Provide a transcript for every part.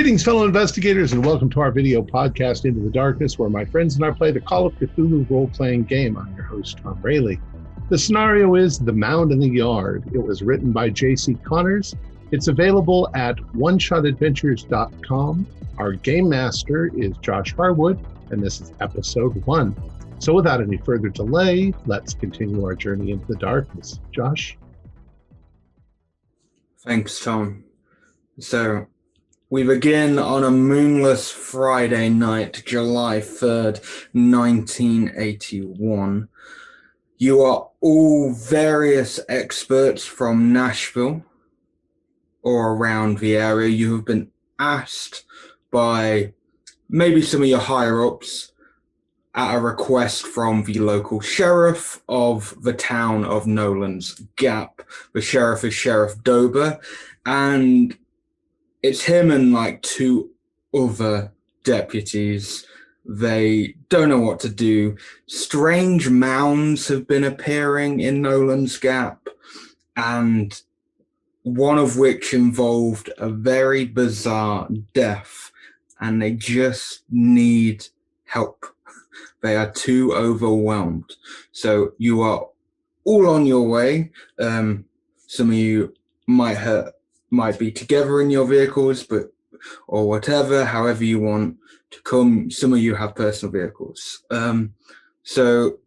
Greetings, fellow investigators, and welcome to our video podcast, Into the Darkness, where my friends and I play the Call of Cthulhu role-playing game. I'm your host, Tom Rayleigh. The scenario is The Mound in the Yard. It was written by J.C. Connors. It's available at oneshotadventures.com. Our game master is Josh Harwood, and this is episode 1. So without any further delay, let's continue our journey into the darkness. Josh? Thanks, Tom. So, we begin on a moonless Friday night, July 3rd, 1981. You are all various experts from Nashville or around the area. You have been asked by maybe some of your higher-ups at a request from the local sheriff of the town of Nolan's Gap. The sheriff is Sheriff Dober, and it's him and like 2 other deputies. They don't know what to do. Strange mounds have been appearing in Nolan's Gap, and one of which involved a very bizarre death, and they just need help. They are too overwhelmed. So you are all on your way. Some of you might be together in your vehicles, or whatever, however you want to come. Some of you have personal vehicles. So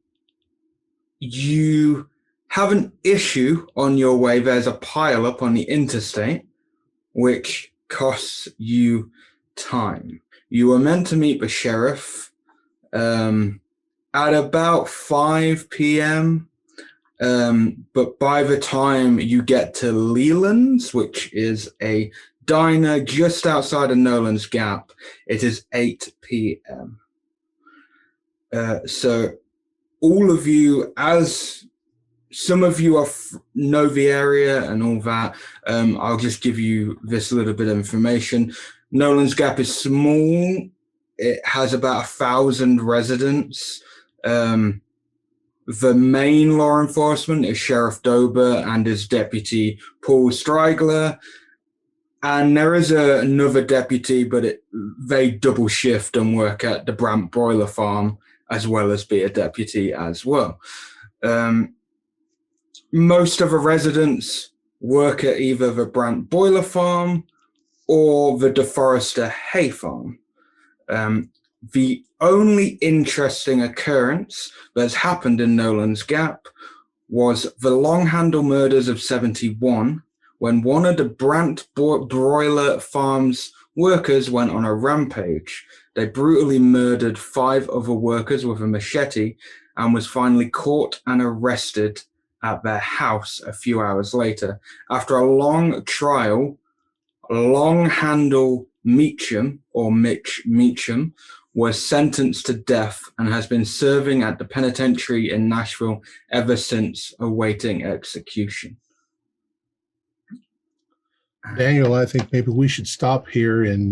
you have an issue on your way. There's a pile up on the interstate, which costs you time. You were meant to meet the sheriff at about 5 p.m., but by the time you get to Leland's, which is a diner just outside of Nolan's Gap, it is 8 p.m. So all of you, as some of you know the area and all that, I'll just give you this little bit of information. Nolan's Gap is small. It has about 1,000 residents. The main law enforcement is Sheriff Dober and his deputy, Paul Strigler. And there is another deputy, but they double shift and work at the Brant Broiler Farm, as well as be a deputy as well. Most of the residents work at either the Brant Broiler Farm or the DeForester Hay Farm. The only interesting occurrence that's happened in Nolan's Gap was the Long Handle murders of 71, when one of the Brant Broiler Farm's workers went on a rampage. They brutally murdered 5 other workers with a machete and was finally caught and arrested at their house a few hours later. After a long trial, Long Handle Meacham, or Mitch Meacham, was sentenced to death and has been serving at the penitentiary in Nashville ever since, awaiting execution. Daniel, I think maybe we should stop here in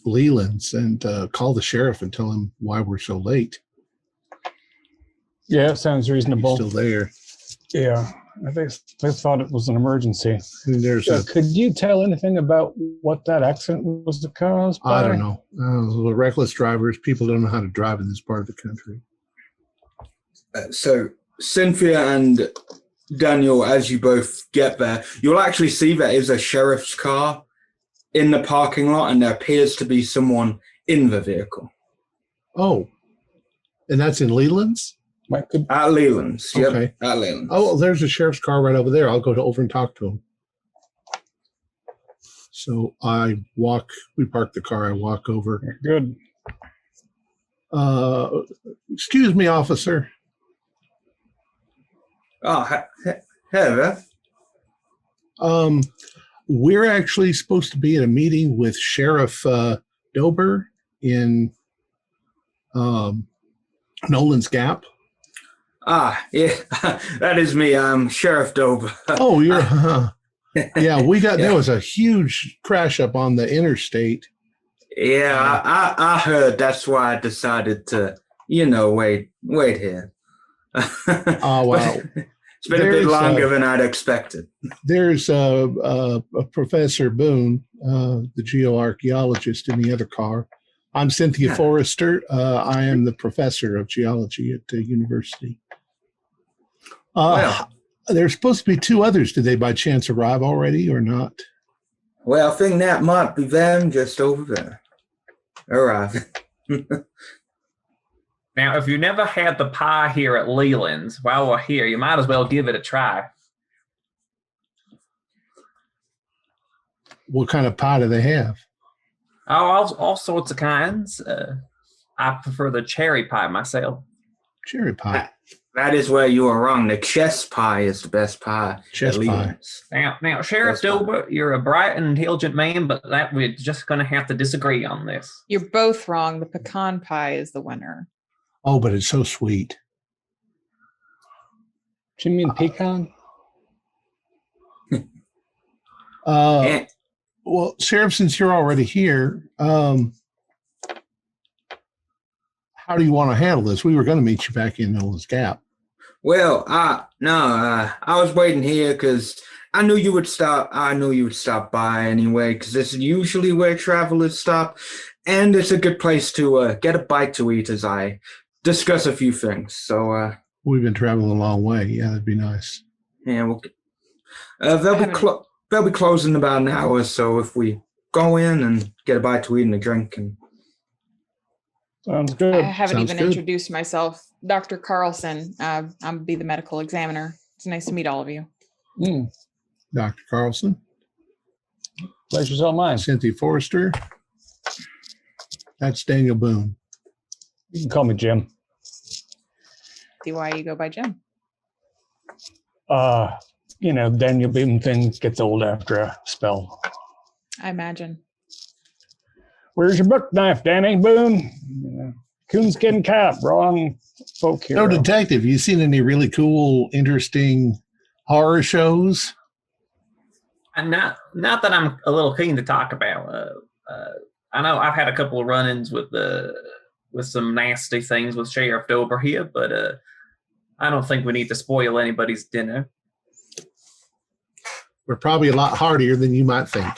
Leland's and call the sheriff and tell him why we're so late. Yeah, it sounds reasonable. He's still there. Yeah, they thought it was an emergency. There's could you tell anything about what that accident was caused by? I don't know. Reckless drivers. People don't know how to drive in this part of the country. So Cynthia and Daniel, as you both get there, you'll actually see there is a sheriff's car in the parking lot, and there appears to be someone in the vehicle. Oh, and that's in Leland's? At Leland's, yep. Okay. At Leland's. Oh, there's a sheriff's car right over there. I'll go over and talk to him. So we park the car, I walk over. Good. Excuse me, officer. Oh, hey there. We're actually supposed to be at a meeting with Sheriff Dober in Nolan's Gap. Ah, yeah, that is me. I'm Sheriff Dober. Oh, you're, yeah, there was a huge crash up on the interstate. Yeah, I heard. That's why I decided to, wait here. Oh, wow. It's been a bit longer than I'd expected. There's Professor Boone, the geoarchaeologist in the other car. I'm Cynthia Forrester. I am the professor of geology at the university. There's supposed to be two others. Did they by chance arrive already or not? Well, I think that might be them just over there. Arriving. Now, if you never had the pie here at Leland's while we're here, you might as well give it a try. What kind of pie do they have? Oh, all sorts of kinds. I prefer the cherry pie myself. Cherry pie. That is where you are wrong. The chess pie is the best pie. Chess pie. Now, Sheriff Dober, you're a bright and intelligent man, but that we're just going to have to disagree on this. You're both wrong. The pecan pie is the winner. Oh, but it's so sweet. Do you mean pecan? Well, Sheriff, since you're already here, how do you want to handle this? We were going to meet you back in Nolan's Gap. Well, I was waiting here because I knew you would stop. I knew you would stop by anyway because this is usually where travelers stop, and it's a good place to get a bite to eat as I discuss a few things. So we've been traveling a long way. Yeah, that'd be nice. Yeah, they'll be closing in about an hour. So if we go in and get a bite to eat and a drink, and sounds good. I haven't introduced myself. Dr. Carlson. I'll be the medical examiner. It's nice to meet all of you. Dr. Carlson. Pleasure's all mine. Cynthia Forrester. That's Daniel Boone. You can call me Jim. See why you go by Jim. Daniel Boone thing gets old after a spell. I imagine. Where's your book knife, Danny Boone? Coonskin cap, wrong folk here. No, detective, you seen any really cool, interesting horror shows? And not that I'm a little keen to talk about. I know I've had a couple of run-ins with some nasty things with Sheriff Dober here, but I don't think we need to spoil anybody's dinner. We're probably a lot hardier than you might think.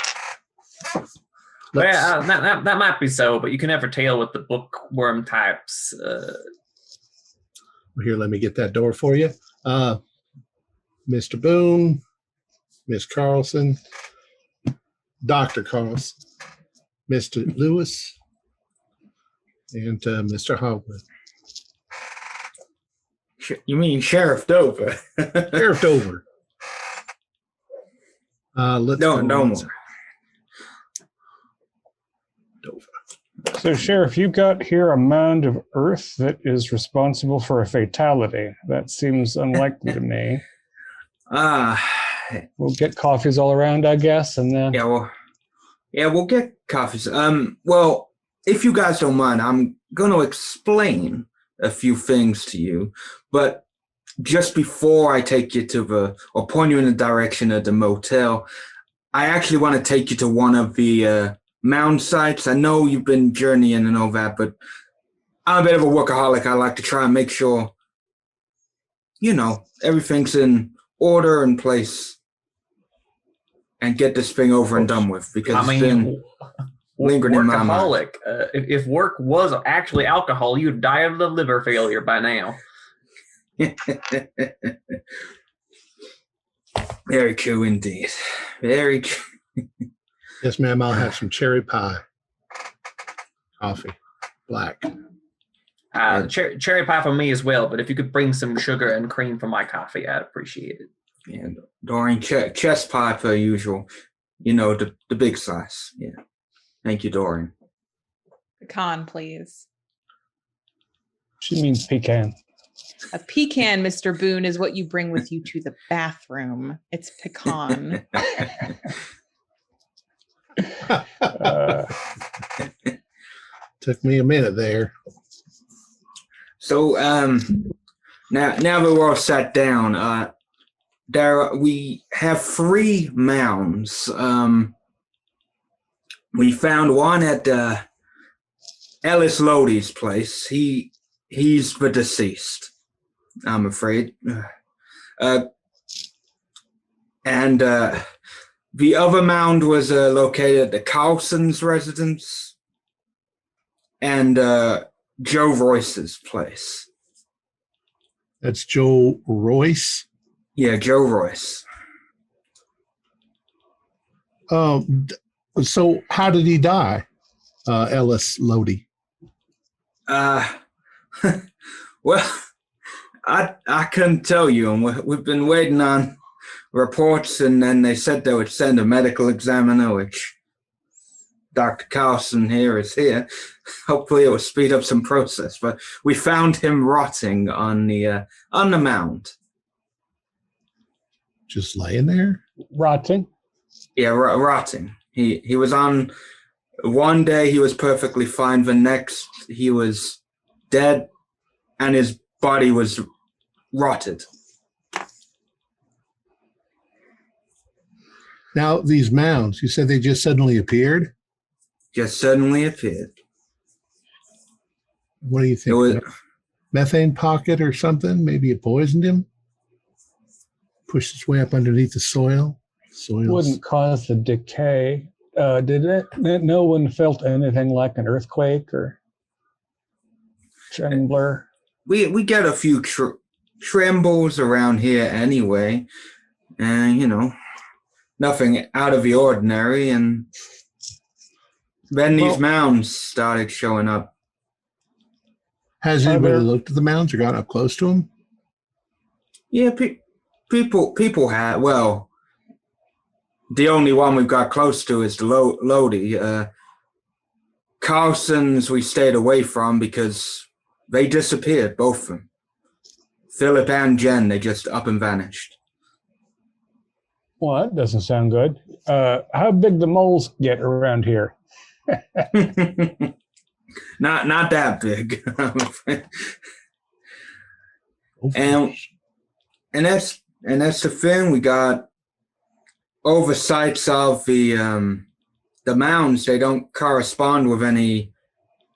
Well, that might be so, but you can never tell with the bookworm types. Here, let me get that door for you. Mr. Boone, Miss Carlson, Dr. Carlson, Mr. Lewis, and Mr. Hogwood. You mean Sheriff Dover? Sheriff Dover. No more. So, Sheriff, you got here a mound of earth that is responsible for a fatality. That seems unlikely to me. We'll get coffees all around, I guess, and then... we'll get coffees. Well, if you guys don't mind, I'm going to explain a few things to you, but just before I take you or point you in the direction of the motel, I actually want to take you to one of the mound sites. I know you've been journeying and all that, but I'm a bit of a workaholic. I like to try and make sure, everything's in order and place and get this thing over and done with, because it's been lingering in my mind. If work was actually alcohol, you'd die of the liver failure by now. Very true indeed. Very true. Yes, ma'am. I'll have some cherry pie. Coffee. Black. Cherry pie for me as well, but if you could bring some sugar and cream for my coffee, I'd appreciate it. Yeah, Dorian, chess pie per usual. The big size. Yeah. Thank you, Dorian. Pecan, please. She means pecan. A pecan, Mr. Boone, is what you bring with you to the bathroom. It's pecan. Took me a minute there. So now that we're all sat down, we have 3 mounds. We found one at Ellis Lodi's place. He's the deceased, I'm afraid. And the other mound was located at the Carlson's residence and Joe Royce's place. That's Joe Royce. Yeah, Joe Royce. So how did he die, Ellis Lodi? Well, I couldn't tell you. And we've been waiting on reports, and then they said they would send a medical examiner, which Dr. Carlson here is here. Hopefully it will speed up some process. But we found him rotting on the mound. Just laying there? Rotting. Yeah, rotting. He was on. One day he was perfectly fine. The next he was dead, and his body was rotted. Now, these mounds, you said they just suddenly appeared? Just suddenly appeared. What do you think? It was, methane pocket or something? Maybe it poisoned him? Pushed its way up underneath the soil? Wouldn't cause the decay. Did it? No one felt anything like an earthquake or trembler? we get a few trembles around here anyway. And, nothing out of the ordinary. And then these mounds started showing up. Has anybody looked at the mounds or gotten up close to them? Yeah, people have. Well, the only one we've got close to is the Lodi. Carlson's we stayed away from because they disappeared, both of them. Philip and Jen, they just up and vanished. Well, that doesn't sound good. How big the moles get around here? Not that big. and that's the thing. We got oversights of the mounds. They don't correspond with any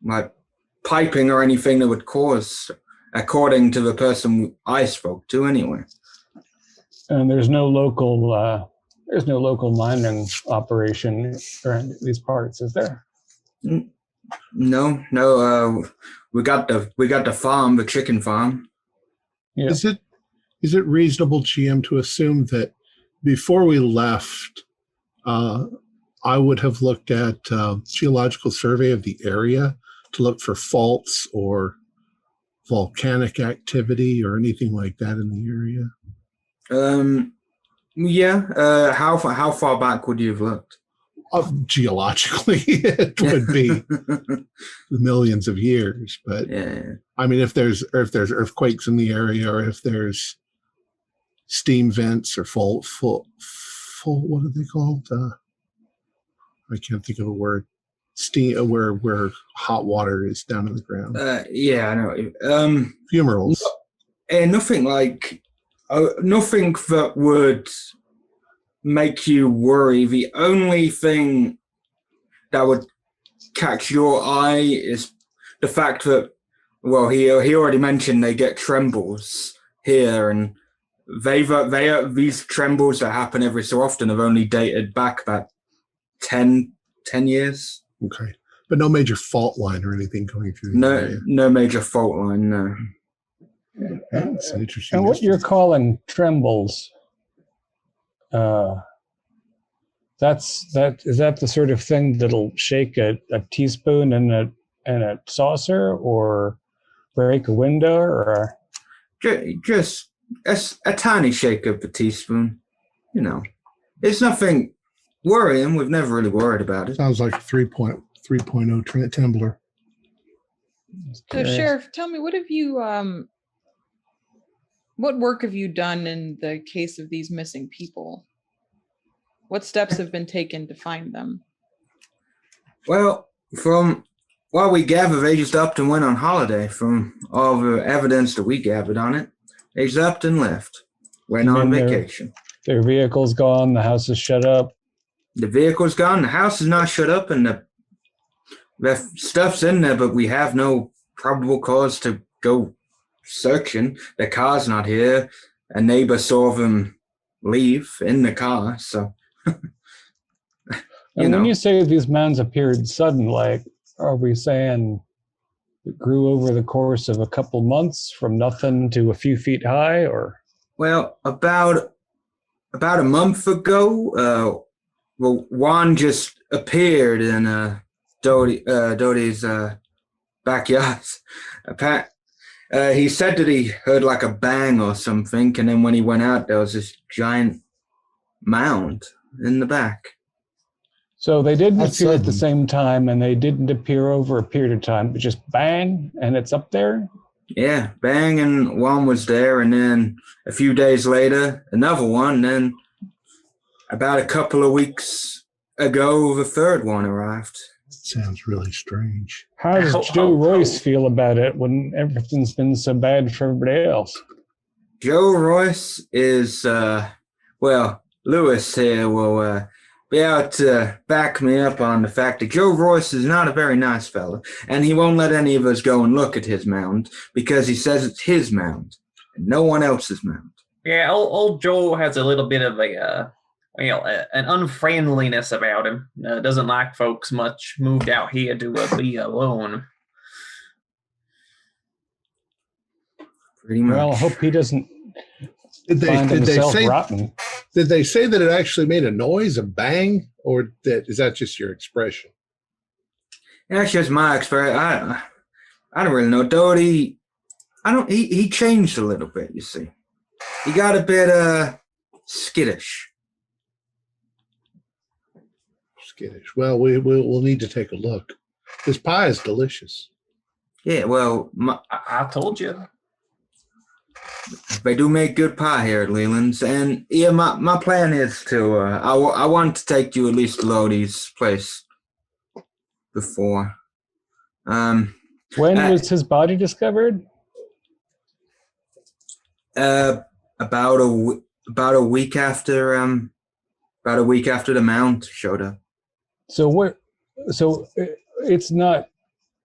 like piping or anything that would cause, according to the person I spoke to anyway. And there's no local mining operation around these parts, is there? No. We got the farm, the chicken farm. Yeah. Is it reasonable, GM, to assume that before we left, I would have looked at geological survey of the area to look for faults or volcanic activity or anything like that in the area? Yeah. How far back would you have looked? Geologically, it would be millions of years. But yeah. I mean, if there's earthquakes in the area, or if there's steam vents or fault, what are they called? I can't think of a word. Steam, where hot water is down in the ground. Yeah, I know. Fumaroles. And nothing that would make you worry. The only thing that would catch your eye is the fact that, well, he already mentioned they get trembles here, and these trembles that happen every so often have only dated back about 10 years. Okay. But no major fault line or anything going through the area. No major fault line, no. That's an interesting. And what you're calling trembles, is that the sort of thing that'll shake a teaspoon in a saucer or break a window, or just a tiny shake of the teaspoon? It's nothing worrying. We've never really worried about it. Sounds like a 3.0 trembler. So, Sheriff, tell me, what have you what work have you done in the case of these missing people? What steps have been taken to find them? Well, from what we gathered, they just upped and went on holiday. From all the evidence that we gathered on it, they just upped and left. Went on vacation. Their vehicle's gone. The house is shut up. The vehicle's gone. The house is not shut up, and the stuff's in there, but we have no probable cause to go searching. The car's not here. A neighbor saw them leave in the car. So, And when you say these mounds appeared sudden, like, are we saying it grew over the course of a couple months from nothing to a few feet high, or? Well, about a month ago, one just appeared in Dodi's backyard. He said that he heard like a bang or something, and then when he went out, there was this giant mound in the back. So they didn't That's appear at the sudden. same time, and they didn't appear over a period of time, but just bang, and it's up there? Yeah, bang, and one was there, and then a few days later, another one, then about a couple of weeks ago, the third one arrived. Sounds really strange. How does Joe Royce feel about it when everything's been so bad for everybody else? Joe Royce is, Lewis here will be able to back me up on the fact that Joe Royce is not a very nice fella, and he won't let any of us go and look at his mound because he says it's his mound and no one else's mound. Yeah, old Joe has a little bit of an unfriendliness about him. Doesn't like folks much. Moved out here to be alone. Pretty much. Well, I hope he doesn't Did find they himself say rotten. did they say that it actually made a noise, a bang, or is that just your expression? That's just my experience. I don't really know. Dodi, he changed a little bit, you see. He got a bit skittish. Skittish. Well, we'll need to take a look. This pie is delicious. Yeah, well, I told you. they do make good pie here at Leland's, and yeah, my plan is to I want to take you at least to Lodi's place before. When was his body discovered? About a week after the Mound showed up. So it's not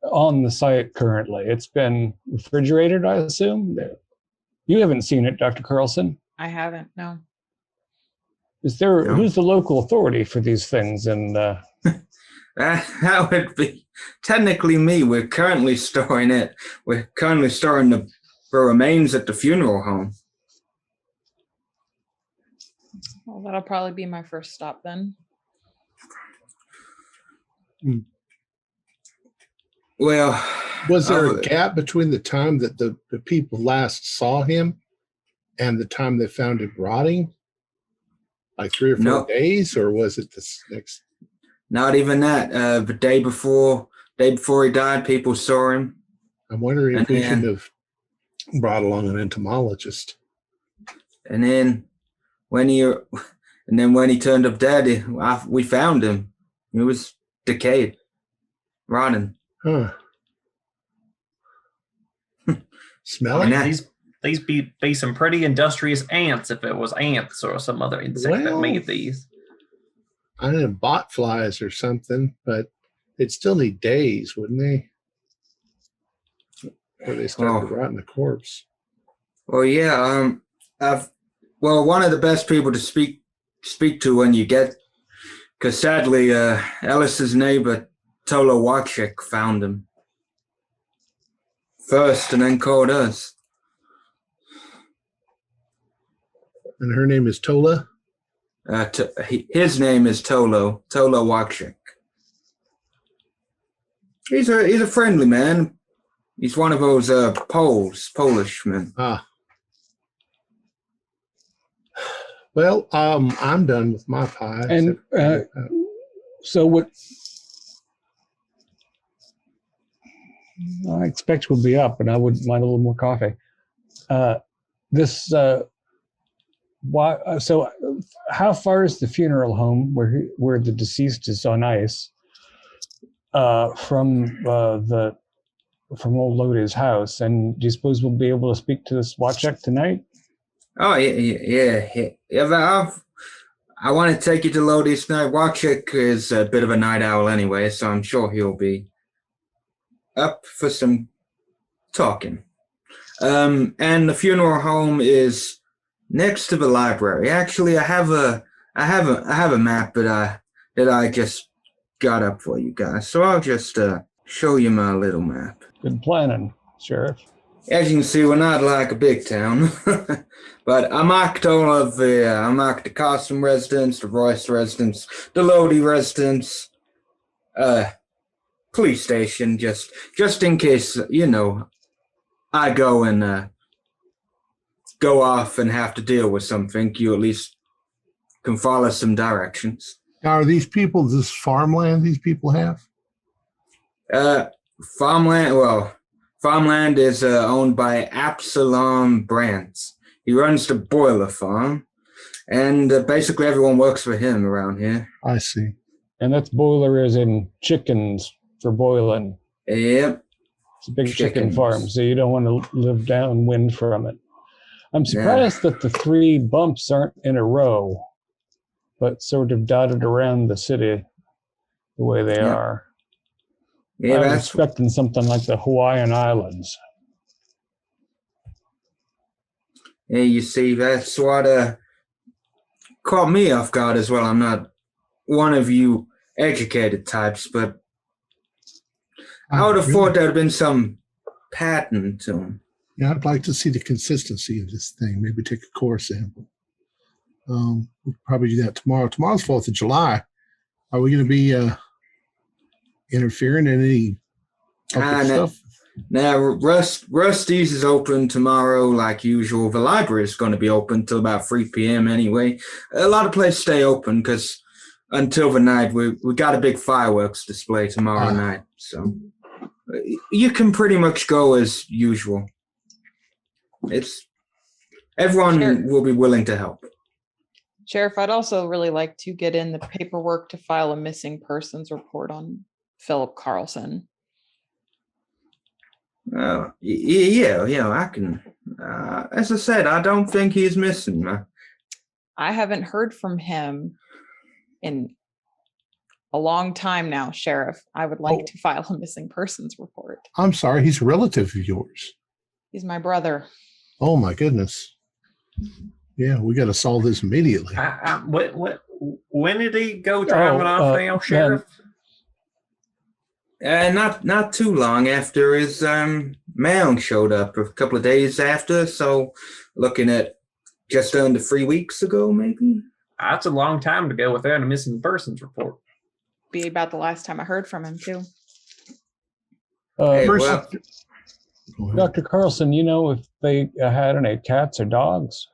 on the site currently. It's been refrigerated, I assume. You haven't seen it, Dr. Carlson. I haven't, no. Is there No. who's the local authority for these things? And That would be technically me. We're currently storing it. We're currently storing the remains at the funeral home. Well, that'll probably be my first stop then. Well, Was there a gap between the time that the people last saw him and the time they found him rotting? Like 3 or 4 No. days, or was it this next? Not even that. The day before he died, people saw him. I'm wondering if And we then- should have brought along an entomologist. And then when he turned up dead, we found him. He was decayed, rotten. Huh. Smell And it? that- These be some pretty industrious ants if it was ants or some other insect that Well, made these. I don't know, bot flies or something, but they'd still need days, wouldn't they? Before they start to rot in the corpse. Well, yeah. One of the best people to speak to when you get, because sadly, Ellis's neighbor Tolo Wachik found him first, and then called us. And her name is Tola. His name is Tolo Wachik. He's a friendly man. He's one of those Polish men. Ah. Well, I'm done with my pie. And so what I expect will be up, and I would mind a little more coffee. So how far is the funeral home where the deceased is on ice from old Lodi's house? And do you suppose we'll be able to speak to this Wachek tonight? Oh yeah. I want to take you to Lodi's tonight. Wachik is a bit of a night owl anyway, so I'm sure he'll be up for some talking. And the funeral home is Next to the library. Actually, I have a map that I just got up for you guys. So I'll just show you my little map. Good planning, Sheriff. As you can see, we're not like a big town, but I marked the Carson residents, the Royce residents, the Lodi residents, police station, just in case, I go off and have to deal with something. You at least can follow some directions. Now, are these people, this farmland these people have? Farmland is owned by Absalom Brands. He runs the boiler farm, and basically everyone works for him around here. I see. And that's boiler as in chickens for boiling. Yep. It's a big chicken farm, so you don't want to live downwind from it. I'm surprised that the 3 bumps aren't in a row, but sort of dotted around the city the way they are. Yeah, I was expecting something like the Hawaiian Islands. Yeah, you see, that's what caught me off guard as well. I'm not one of you educated types, but I would have thought there would have been some pattern to them. Yeah, I'd like to see the consistency of this thing. Maybe take a core sample. We'll probably do that tomorrow. Tomorrow's 4th of July. Are we going to be interfering in any stuff? Now, Rusty's is open tomorrow like usual. The library is going to be open till about 3 p.m. anyway. A lot of places stay open because until the night, we got a big fireworks display tomorrow night. So you can pretty much go as usual. Everyone will be willing to help. Sheriff, I'd also really like to get in the paperwork to file a missing persons report on Philip Carlson. Yeah, I can. As I said, I don't think he's missing. I haven't heard from him in a long time now, Sheriff. I would like to file a missing persons report. I'm sorry, he's a relative of yours. He's my brother. Oh my goodness. Yeah, we got to solve this immediately. When did he go driving off now, Sheriff? Not too long after his Mound showed up, a couple of days after, so looking at just under 3 weeks ago, maybe. That's a long time to go without a missing persons report. Be about the last time I heard from him, too. Dr. Carlson, if they had any cats or dogs?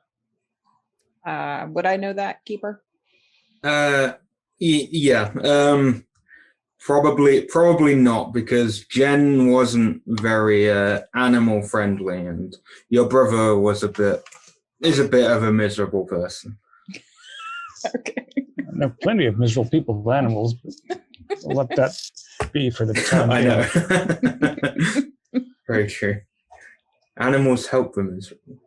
Would I know that, Keeper? Yeah. Probably not, because Jen wasn't very animal friendly, and your brother is a bit of a miserable person. Okay. I know plenty of miserable people with animals, but I'll let that be for the time. I know. Very true. Animals help the miserable.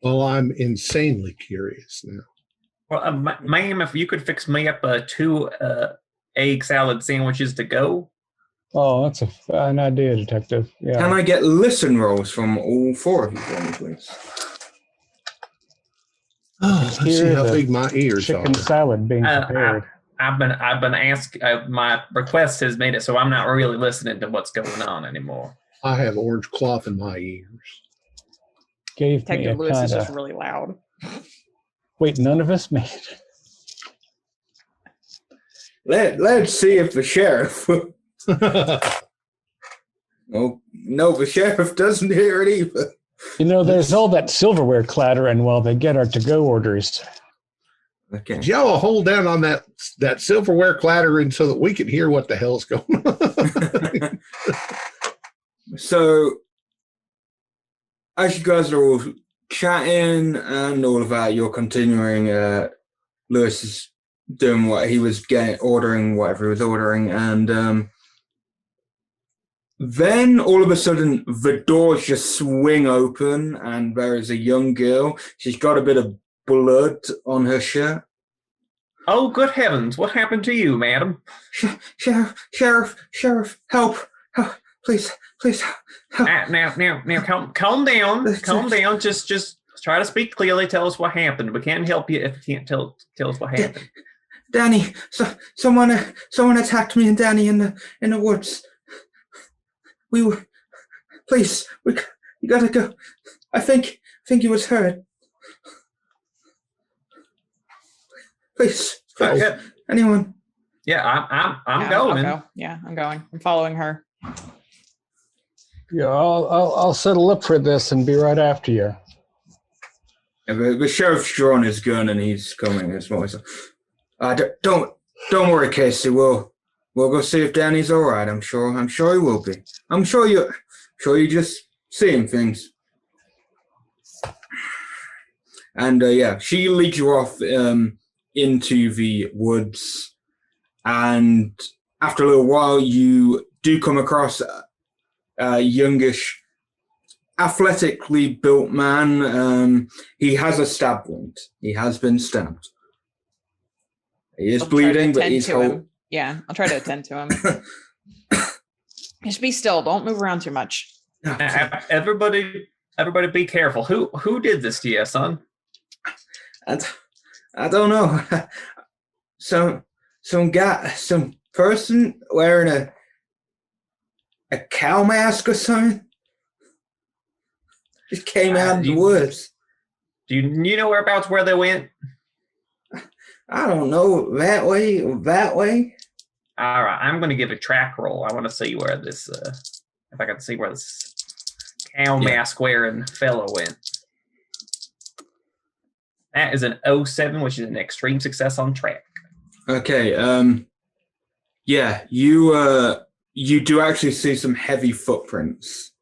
Well, I'm insanely curious now. Well, ma'am, if you could fix me up 2 egg salad sandwiches to go. Oh, that's a fine idea, Detective. Yeah. Can I get listen rolls from all 4 of you, please? Oh, let's see how big my ears chicken are. salad being prepared. I've been asked. My request has made it so I'm not really listening to what's going on anymore. I have orange cloth in my ears. Gave Detective me a Lewis is kinda... just really loud. Wait, none of us made it. Let's see if the sheriff. No, the sheriff doesn't hear it either. There's all that silverware clattering while they get our to-go orders. Okay. Did y'all hold down on that silverware clattering so that we could hear what the hell's going on? So, as you guys are all chatting and all of that, you're continuing. Lewis is doing what he was ordering, whatever he was ordering, and then all of a sudden the doors just swing open, and there is a young girl. She's got a bit of blood on her shirt. Oh, good heavens! What happened to you, madam? Sheriff, help! Please, help. Now, calm down. Calm down. Just try to speak clearly. Tell us what happened. We can't help you if you can't tell us what happened. Danny, someone attacked me and Danny in the woods. Please, you gotta go. I think he was hurt. Please, anyone? Yeah, I'm Yeah, going. I'll go. Yeah, I'm going. I'm following her. Yeah, I'll settle up for this and be right after you. Yeah, the sheriff's drawn his gun and he's coming. It's more so. Don't worry, Casey. We'll go see if Danny's all right. I'm sure he will be. I'm sure you're just seeing things. And she leads you off into the woods, and after a little while, you do come across a youngish, athletically built man. He has a stab wound. He has been stabbed. He is bleeding, but he's whole. Yeah, I'll try to attend to him. Just be still. Don't move around too much. Everybody, be careful. Who did this to you, son? I don't know. Some person wearing a cow mask or something just came out of the woods. Do you know where they went? I don't know, that way or that way. All right, I'm going to give a track roll. I want to see where this, if I can see where this cow mask wearing fellow went. That is an 07, which is an extreme success on track. Okay, you do actually see some heavy footprints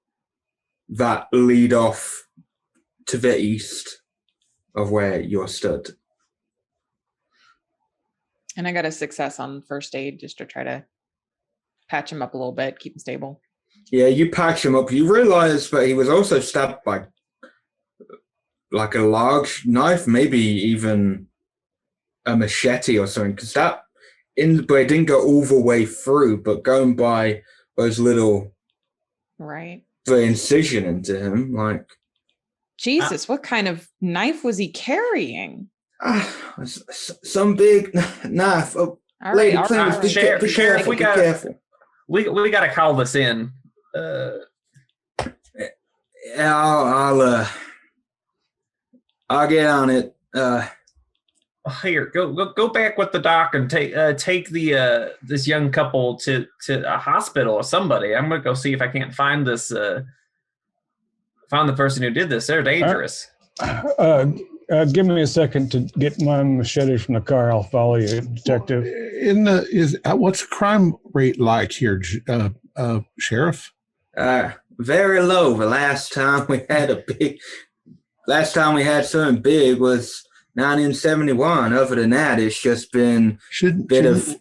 that lead off to the east of where you're stood. And I got a success on first aid just to try to patch him up a little bit, keep him stable. Yeah, you patch him up. You realize that he was also stabbed by like a large knife, maybe even a machete or something. Because but it didn't go all the way through, but going by those little the incision into him, like Jesus, what kind of knife was he carrying? Some big knife. Oh, lady, please be careful. Be careful. We got to call this in. I'll get on it. Here, go back with the doc and take the this young couple to a hospital or somebody. I'm gonna go see if I can't find this find the person who did this. They're dangerous. Give me a second to get my machete from the car. I'll follow you, detective. What's the crime rate like here, Sheriff? Very low. The last time we had something big was 1971. Other than that, it's just been a bit of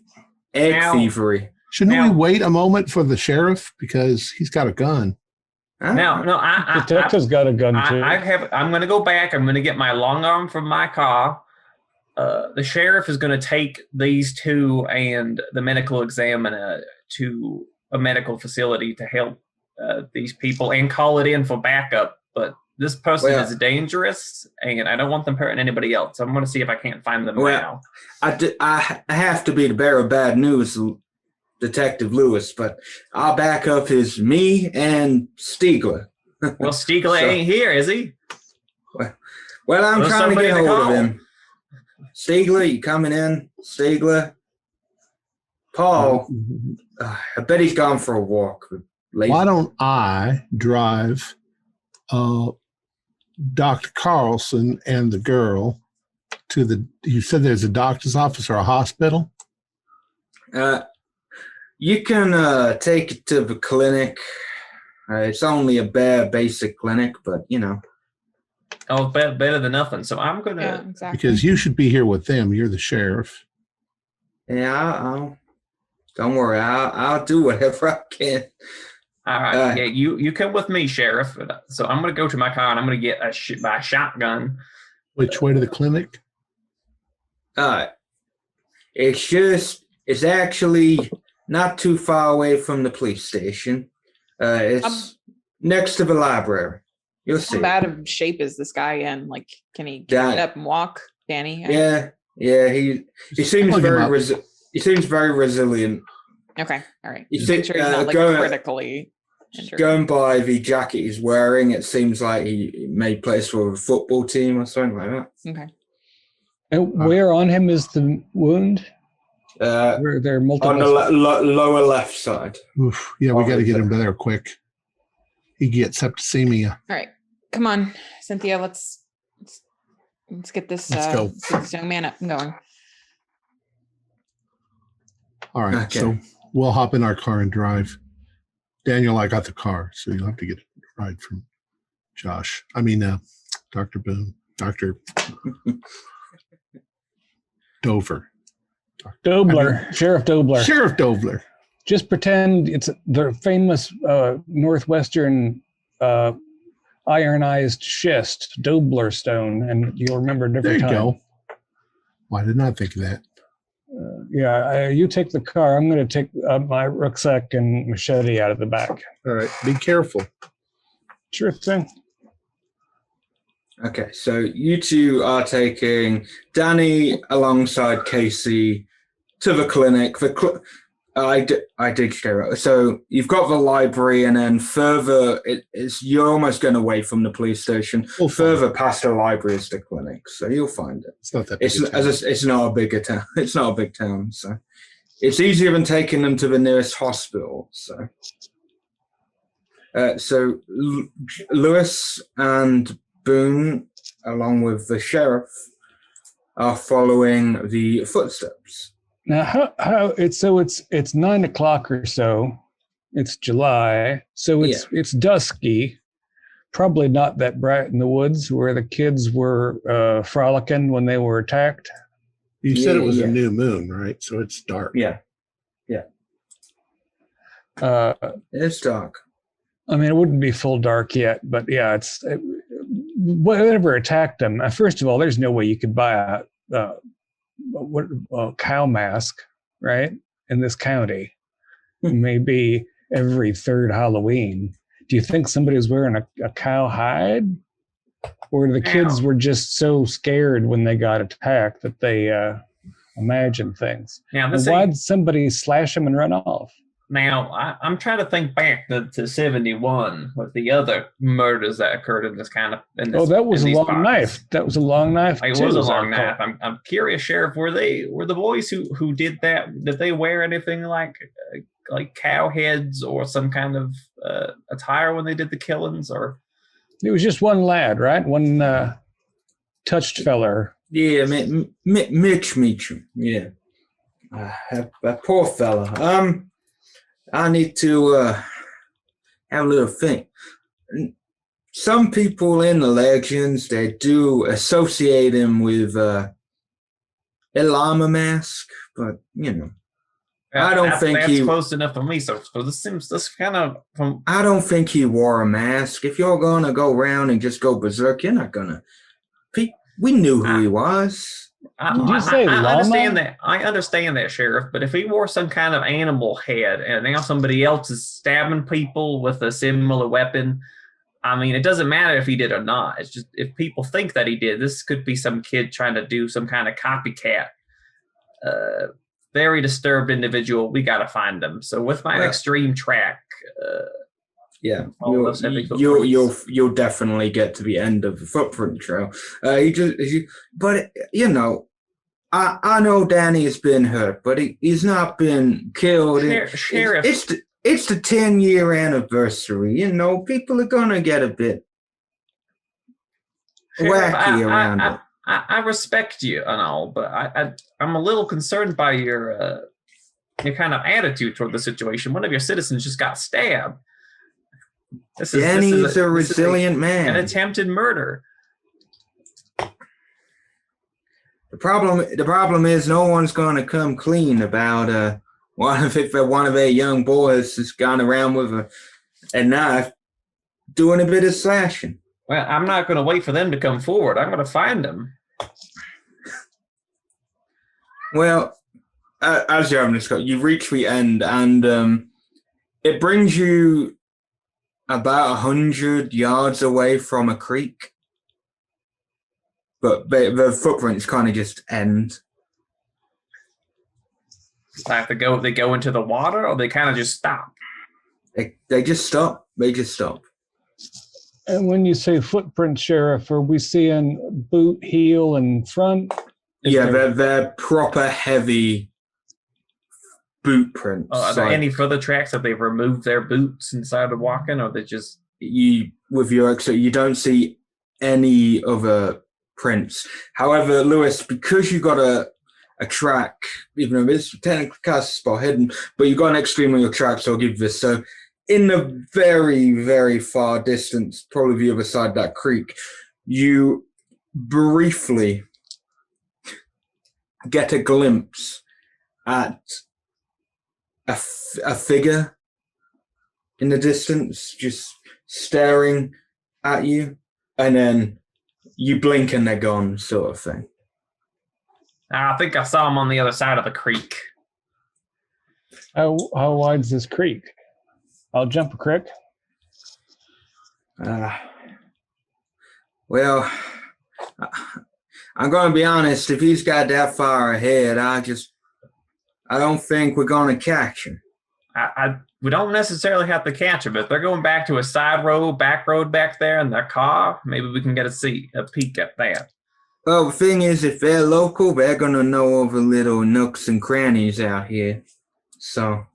egg thievery. Shouldn't we wait a moment for the sheriff because he's got a gun? No, Detective's got a gun too. I'm going to go back. I'm going to get my long arm from my car. The sheriff is going to take these two and the medical examiner to a medical facility to help these people and call it in for backup. But this person is dangerous, and I don't want them hurting anybody else. I'm going to see if I can't find them now. I have to be the bearer of bad news, Detective Lewis, but our backup is me and Stiegler. Well, Stiegler ain't here, is he? Well, I'm trying to get hold of him. Stiegler, you coming in? Stiegler? Paul, I bet he's gone for a walk. Why don't I drive Dr. Carlson and the girl to you said there's a doctor's office or a hospital? You can take it to the clinic. It's only a bare basic clinic, but you know. Oh, better than nothing. So I'm going to... Yeah, exactly. Because you should be here with them. You're the sheriff. Yeah, don't worry. I'll do whatever I can. All right. You come with me, Sheriff. So I'm going to go to my car and I'm going to get a shotgun. Which way to the clinic? It's actually not too far away from the police station. It's next to the library. You'll How see. bad of shape is this guy in? Like, can he get up and walk, Danny? Yeah. He seems Plug him very up. he seems very resilient. Okay, all right. You Just make think, sure he's not like critically injured. Going by the jacket he's wearing, it seems like he may play for a football team or something like that. Okay. And where on him is the wound? Were there multiple? On the lower left side. Oof. Yeah, we got to get him there quick. He gets septicemia. All right. Come on, Cynthia. Let's get this. Let's go. Let's get this young man up and going. All right, Okay. so we'll hop in our car and drive. Daniel, I got the car, so you'll have to get a ride from Josh. I mean, Dr. Boone. Dr. Dover. Dobler, Sheriff Dobler. Sheriff Dobler. Just pretend it's the famous northwestern ironized schist, Dobler stone, and you'll remember a There different you time. go. Why did not think of that? You take the car. I'm going to take my rucksack and machete out of the back. All right, be careful. Sure thing. Okay, so you two are taking Danny alongside Casey to the clinic. I did share it. So you've got the library, and then further, you're almost going away from the police station. We'll Further past the library is the clinic, so you'll find it. It's not that big. It's not a bigger town. It's not a big town, so it's easier than taking them to the nearest hospital. So Lewis and Boone, along with the sheriff, are following the footsteps. Now, it's 9:00 or so. It's July, so it's dusky. Probably not that bright in the woods where the kids were frolicking when they were attacked. You said it was a new moon, right? So it's dark. Yeah. It's dark. I mean, it wouldn't be full dark yet, but yeah, whatever attacked them. First of all, there's no way you could buy a cow mask, right? In this county, maybe every third Halloween. Do you think somebody was wearing a cow hide, or the kids were just so scared when they got attacked that they imagined things? Now, why'd somebody slash them and run off? Now, I'm trying to think back to 71 with the other murders that occurred in this kind of. That was a long knife. That was a long knife. It was a long knife. I'm curious, Sheriff. Were the boys who did that? Did they wear anything like cow heads or some kind of attire when they did the killings? Or it was just one lad, right? One touched feller. Yeah, Mitch Meacham. Yeah, that poor fella. I need to have a little think. Some people in the legends, they do associate him with a llama mask, but I don't think that's close enough for me. So this seems kind of. I don't think he wore a mask. If you're gonna go around and just go berserk, you're not gonna. We knew who he was. I understand that. I understand that, Sheriff. But if he wore some kind of animal head and now somebody else is stabbing people with a similar weapon, I mean, it doesn't matter if he did or not. It's just if people think that he did, this could be some kid trying to do some kind of copycat. Very disturbed individual. We got to find them. So with my extreme track, you'll definitely get to the end of the footprint trail. But I know Danny has been hurt, but he's not been killed. Sheriff, it's the 10-year anniversary. People are gonna get a bit wacky around it. I respect you and all, but I'm a little concerned by your kind of attitude toward the situation. One of your citizens just got stabbed. Danny's a resilient man. An attempted murder. The problem is no one's going to come clean about one of their young boys has gone around with a knife doing a bit of slashing. Well, I'm not going to wait for them to come forward. I'm going to find them. Well, as you're having this, you reach the end, and it brings you about 100 yards away from a creek. But the footprints kind of just end. Like they go into the water, or they kind of just stop. They just stop. They just stop. And when you say footprint, Sheriff, are we seeing boot, heel, and front? They're proper heavy boot prints. Are there any further tracks that they've removed their boots and started walking, or they just you don't see any other prints. However, Lewis, because you got a track, even though it's technically cast spot hidden, but you got an extreme on your track, so I'll give you this. So in the very, very far distance, probably the other side of that creek, you briefly get a glimpse at a figure in the distance, just staring at you, and then you blink and they're gone, sort of thing. I think I saw him on the other side of the creek. How wide's this creek? I'll jump a creek. Well, I'm going to be honest. If he's got that far ahead, I don't think we're going to catch him. We don't necessarily have to catch him, but if they're going back to a back road back there in their car, maybe we can get a peek at that. Well, the thing is, if they're local, they're going to know all the little nooks and crannies out here. So.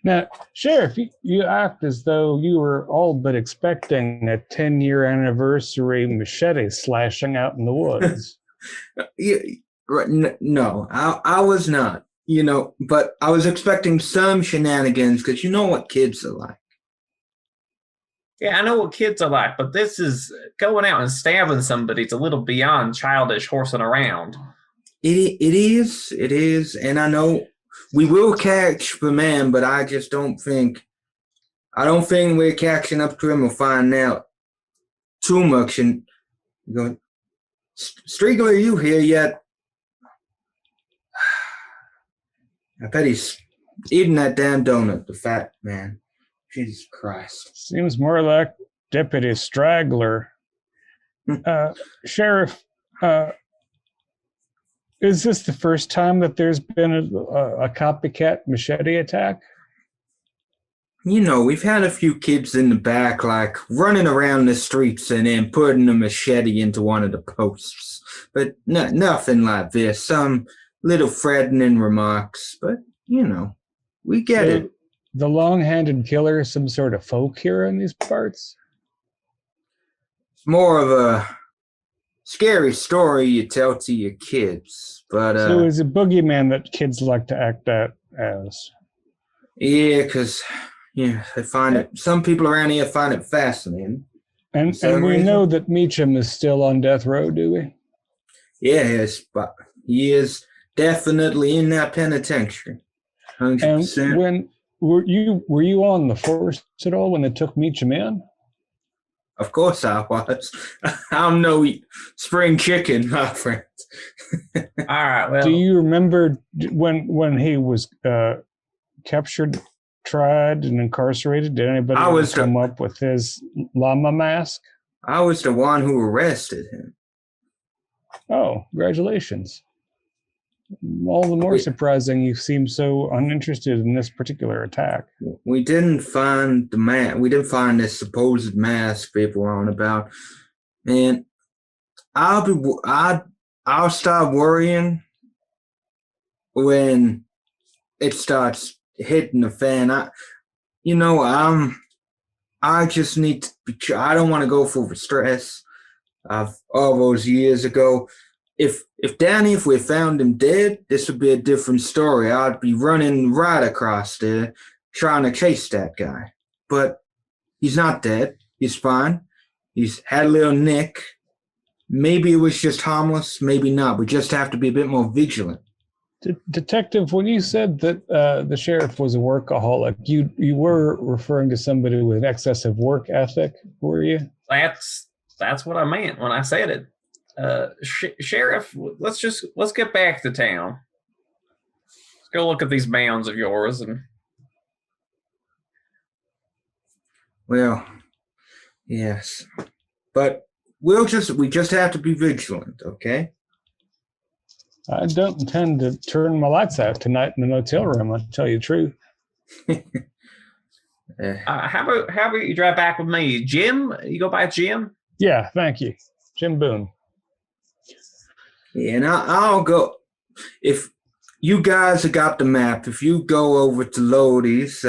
Now, Sheriff, you act as though you were all but expecting a 10-year anniversary machete slashing out in the woods. No, I was not. But I was expecting some shenanigans because you know what kids are like. Yeah, I know what kids are like, but this is going out and stabbing somebody. It's a little beyond childish horsing around. It is, and I know we will catch the man, but I don't think we're catching up to him or finding out too much. And going, Striegler, are you here yet? I bet he's eating that damn donut, the fat man. Jesus Christ. Seems more like Deputy Straggler. Sheriff, is this the first time that there's been a copycat machete attack? We've had a few kids in the back, like, running around the streets and then putting a machete into one of the posts. But nothing like this. Some little threatening remarks, but, we get it. The long-handed killer is some sort of folk hero in these parts? It's more of a scary story you tell to your kids, but... So he's a boogeyman that kids like to act out as. Yeah, because, they find it... Some people around here find it fascinating. And we know that Meacham is still on death row, do we? Yes, but he is definitely in that penitentiary. 100%. And when... Were you on the force at all when they took Meacham in? Of course I was. I'm no spring chicken, my friend. All right. Well, do you remember when he was captured, tried, and incarcerated? Did anybody come up with his llama mask? I was the one who arrested him. Oh, congratulations. All the more surprising you seem so uninterested in this particular attack. We didn't find the mask. We didn't find this supposed mask people are on about. And I'll start worrying when it starts hitting the fan. I just need to I don't want to go through the stress of all those years ago. If we found him dead, this would be a different story. I'd be running right across there trying to chase that guy. But he's not dead. He's fine. He's had a little nick. Maybe it was just harmless, maybe not. We just have to be a bit more vigilant. Detective, when you said that the sheriff was a workaholic, you were referring to somebody with an excessive work ethic, were you? That's what I meant when I said it. Sheriff, let's get back to town. Let's go look at these mounds of yours. And well, Yes. But we just have to be vigilant, okay? I don't intend to turn my lights out tonight in the motel room, I'll tell you the truth. How about you drive back with me? Jim? You go by Jim? Yeah, thank you. Jim Boone. Yeah, and I'll go. If you guys have got the map, if you go over to Lodi's,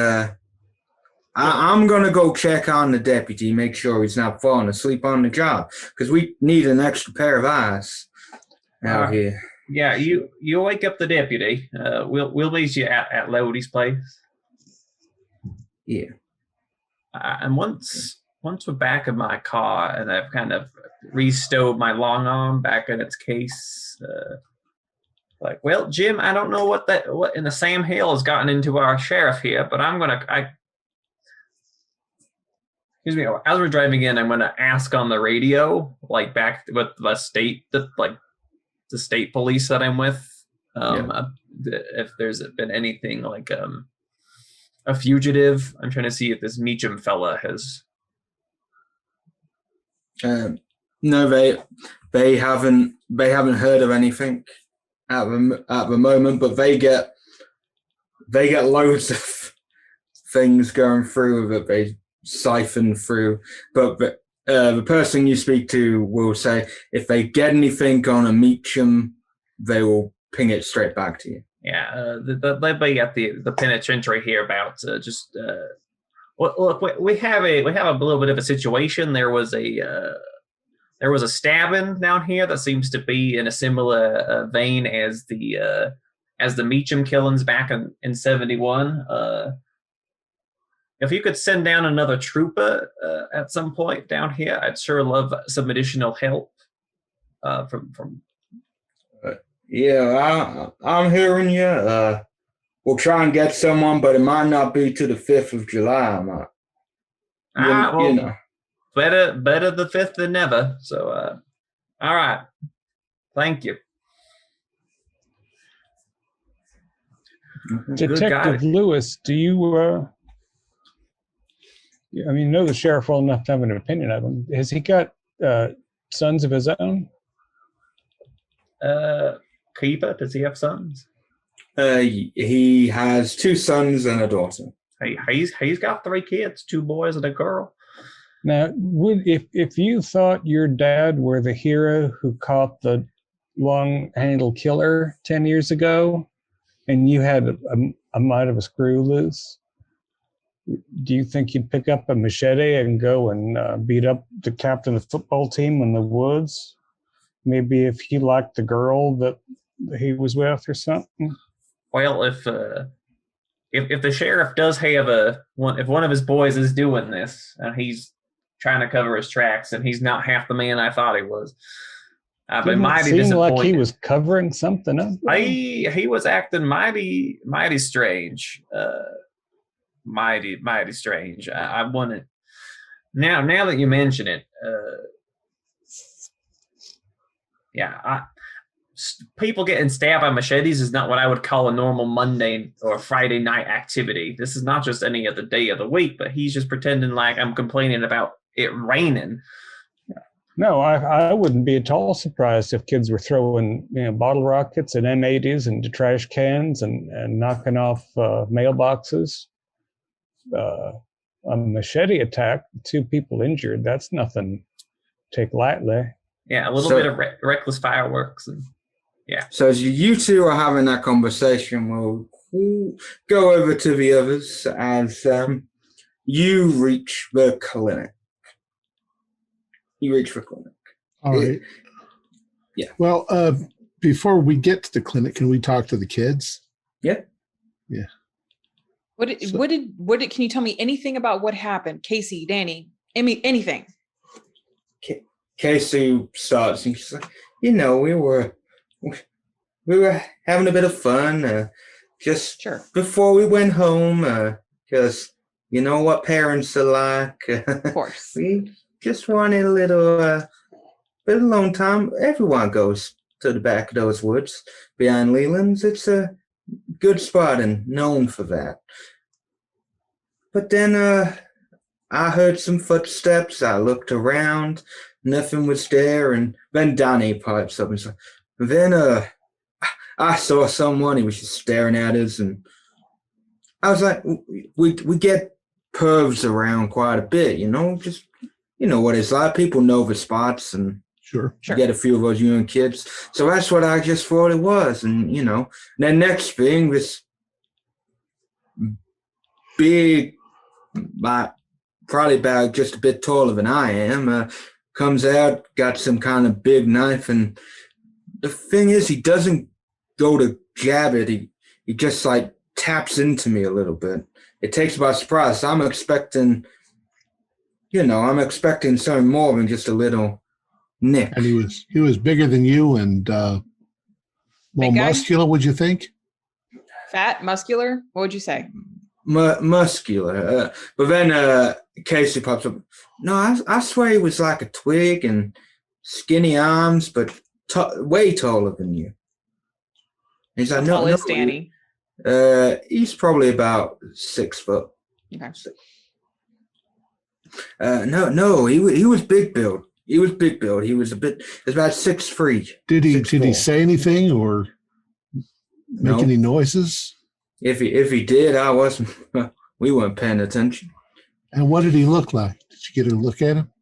I'm going to go check on the deputy, make sure he's not falling asleep on the job, because we need an extra pair of eyes out here. Yeah, you wake up the deputy. We'll meet you at Lodi's place. Yeah. And once we're back in my car and I've kind of restowed my long arm back in its case, like, well, Jim, I don't know what in the Sam Hill has gotten into our sheriff here, but excuse me, as we're driving in, I'm gonna ask on the radio, like back with the state police that I'm with, if there's been anything like a fugitive. I'm trying to see if this Meacham fella has. No, they haven't heard of anything at the moment, but they get loads of things going through that they siphon through. But the person you speak to will say if they get anything on a Meacham, they will ping it straight back to you. Yeah, they'll be at the penitentiary here about look, we have a little bit of a situation. There was a stabbing down here that seems to be in a similar vein as the Meacham killings back in 71. If you could send down another trooper at some point down here, I'd sure love some additional help from. Yeah, I'm hearing you. We'll try and get someone, but it might not be to the 5th of July. You know. Better the 5th than never. So, all right. Thank you. Detective Lewis, do you, know the sheriff well enough to have an opinion of him. Has he got sons of his own? Keeper, does he have sons? He has 2 sons and a daughter. He's got 3 kids, 2 boys and a girl. Now, if you thought your dad were the hero who caught the long-handled killer 10 years ago, and you had a mite of a screw loose, do you think you'd pick up a machete and go and beat up the captain of the football team in the woods? Maybe if he liked the girl that he was with or something? Well, if the sheriff does have if one of his boys is doing this and he's trying to cover his tracks and he's not half the man I thought he was, I've been mighty disappointed. Like he was covering something up. He was acting mighty strange, mighty strange. I wanted now that you mention it. People getting stabbed by machetes is not what I would call a normal Monday or Friday night activity. This is not just any other day of the week, but he's just pretending like I'm complaining about it raining. No, I wouldn't be at all surprised if kids were throwing bottle rockets and M80s into trash cans and knocking off mailboxes. A machete attack, 2 people injured, that's nothing to take lightly. Yeah, a little bit of reckless fireworks. Yeah. So as you 2 are having that conversation, we'll go over to the others as you reach the clinic. All right. Yeah. Well, before we get to the clinic, can we talk to the kids? Yeah. Yeah. What did? Can you tell me anything about what happened? Casey, Danny, Emmy, anything? Casey starts and she's like, we were having a bit of fun just before we went home because you know what parents are like. Of course. We just wanted a little bit of alone time. Everyone goes to the back of those woods behind Leland's. It's a good spot and known for that. But then I heard some footsteps. I looked around. Nothing was there. And then Danny pipes up and said, then I saw someone. He was just staring at us. And I was like, we get pervs around quite a bit, just, what it's like. People know the spots and Sure. you get a few of those young kids. So that's what I just thought it was. And, then next thing, this big, probably about just a bit taller than I am, comes out, got some kind of big knife. And the thing is, he doesn't go to jab it. He just like taps into me a little bit. It takes me by surprise. I'm expecting something more than just a little nick. And he was bigger than you and more muscular, would you think? Fat, muscular? What would you say? Muscular. But then Casey pops up. No, I swear he was like a twig and skinny arms, but way taller than you. He's like, How tall is Danny? He's probably about 6 foot. Okay. No, he was big build. He was about 6'3". Did he say anything or make any noises? If he did, I wasn't. We weren't paying attention. And what did he look like? Did you get a look at him?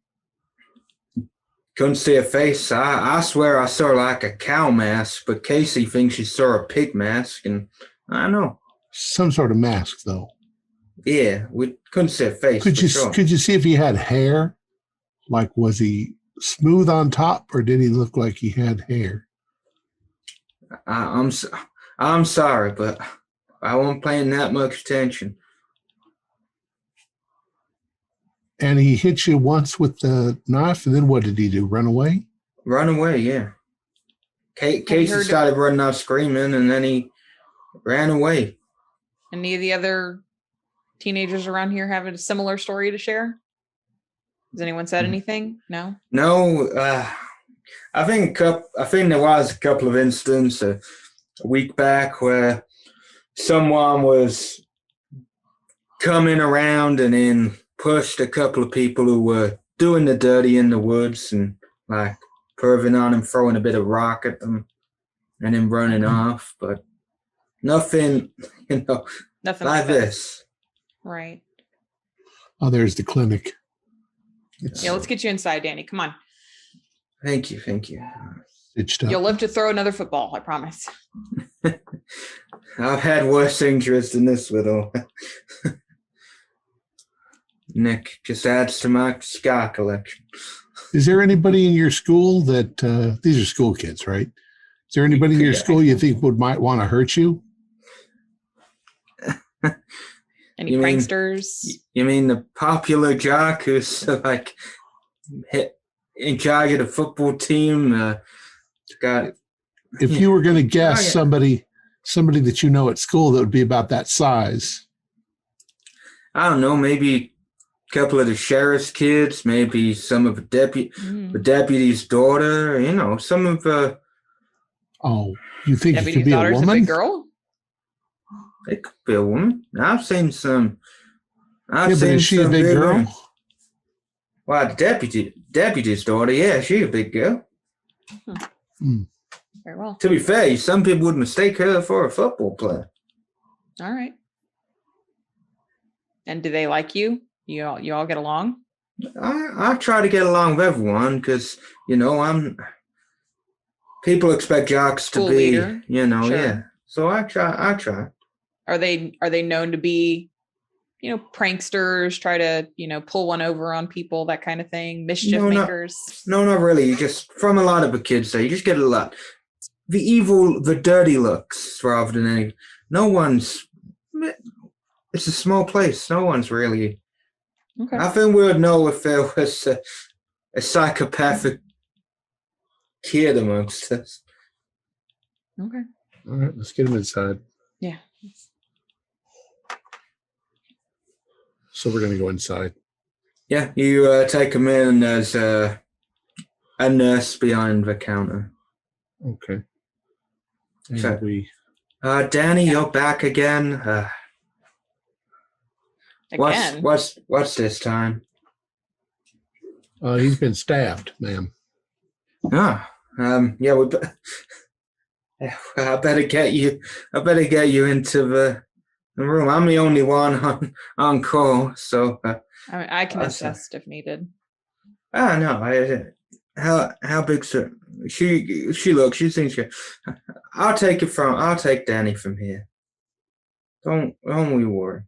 Couldn't see a face. I swear I saw like a cow mask, but Casey thinks she saw a pig mask, and I don't know. Some sort of mask, though. Yeah, we couldn't see a face. Could you see if he had hair? Like, was he smooth on top, or did he look like he had hair? I'm sorry, but I wasn't paying that much attention. And he hit you once with the knife, and then what did he do? Run away? Run away, yeah. Casey started running out screaming, and then he ran away. Any of the other teenagers around here have a similar story to share? Has anyone said anything? No? No. I think there was a couple of incidents a week back where someone was coming around and then pushed a couple of people who were doing the dirty in the woods and like perving on them, throwing a bit of rock at them, and then running off. But nothing, Nothing like this. Right. Oh, there's the clinic. Yeah, let's get you inside, Danny. Come on. Thank you. Stitched up. You'll live to throw another football, I promise. I've had worse injuries than this little. Nick just adds to my scar collection. Is there anybody in your school that these are school kids, right? Is there anybody in your school you think might want to hurt you? Any pranksters? You mean the popular jock who's like in charge of the football team? If you were going to guess somebody that you know at school that would be about that size. I don't know, maybe a couple of the sheriff's kids, maybe some of the deputy's daughter, some of the... Oh, you think it could be a woman? A big girl? It could be a woman. I've seen some... But is she a big girl? Well, the deputy's daughter, yeah, she's a big girl. Very well. To be fair, some people would mistake her for a football player. All right. And do they like you? You all get along? I try to get along with everyone because, people expect jocks to be, leader. Sure. Yeah. So I try. Are they known to be, pranksters, try to, pull one over on people, that kind of thing, mischief makers? No, not really. You just, from a lot of the kids there, you just get a lot. The evil, the dirty looks rather than any. No one's, it's a small place. No one's really. Okay. I think we would know if there was a psychopathic kid amongst us. Okay. All right, let's get him inside. Yeah. So we're going to go inside. Yeah, you take him in, and there's a nurse behind the counter. Okay. And so, Danny, you're back again. Again. What's this time? He's been stabbed, ma'am. Ah, yeah, I better get you. I better get you into the room. I'm the only one on call, so. I can assist if needed. No. How big's it? She looks. She thinks. I'll take Danny from here. Don't we worry.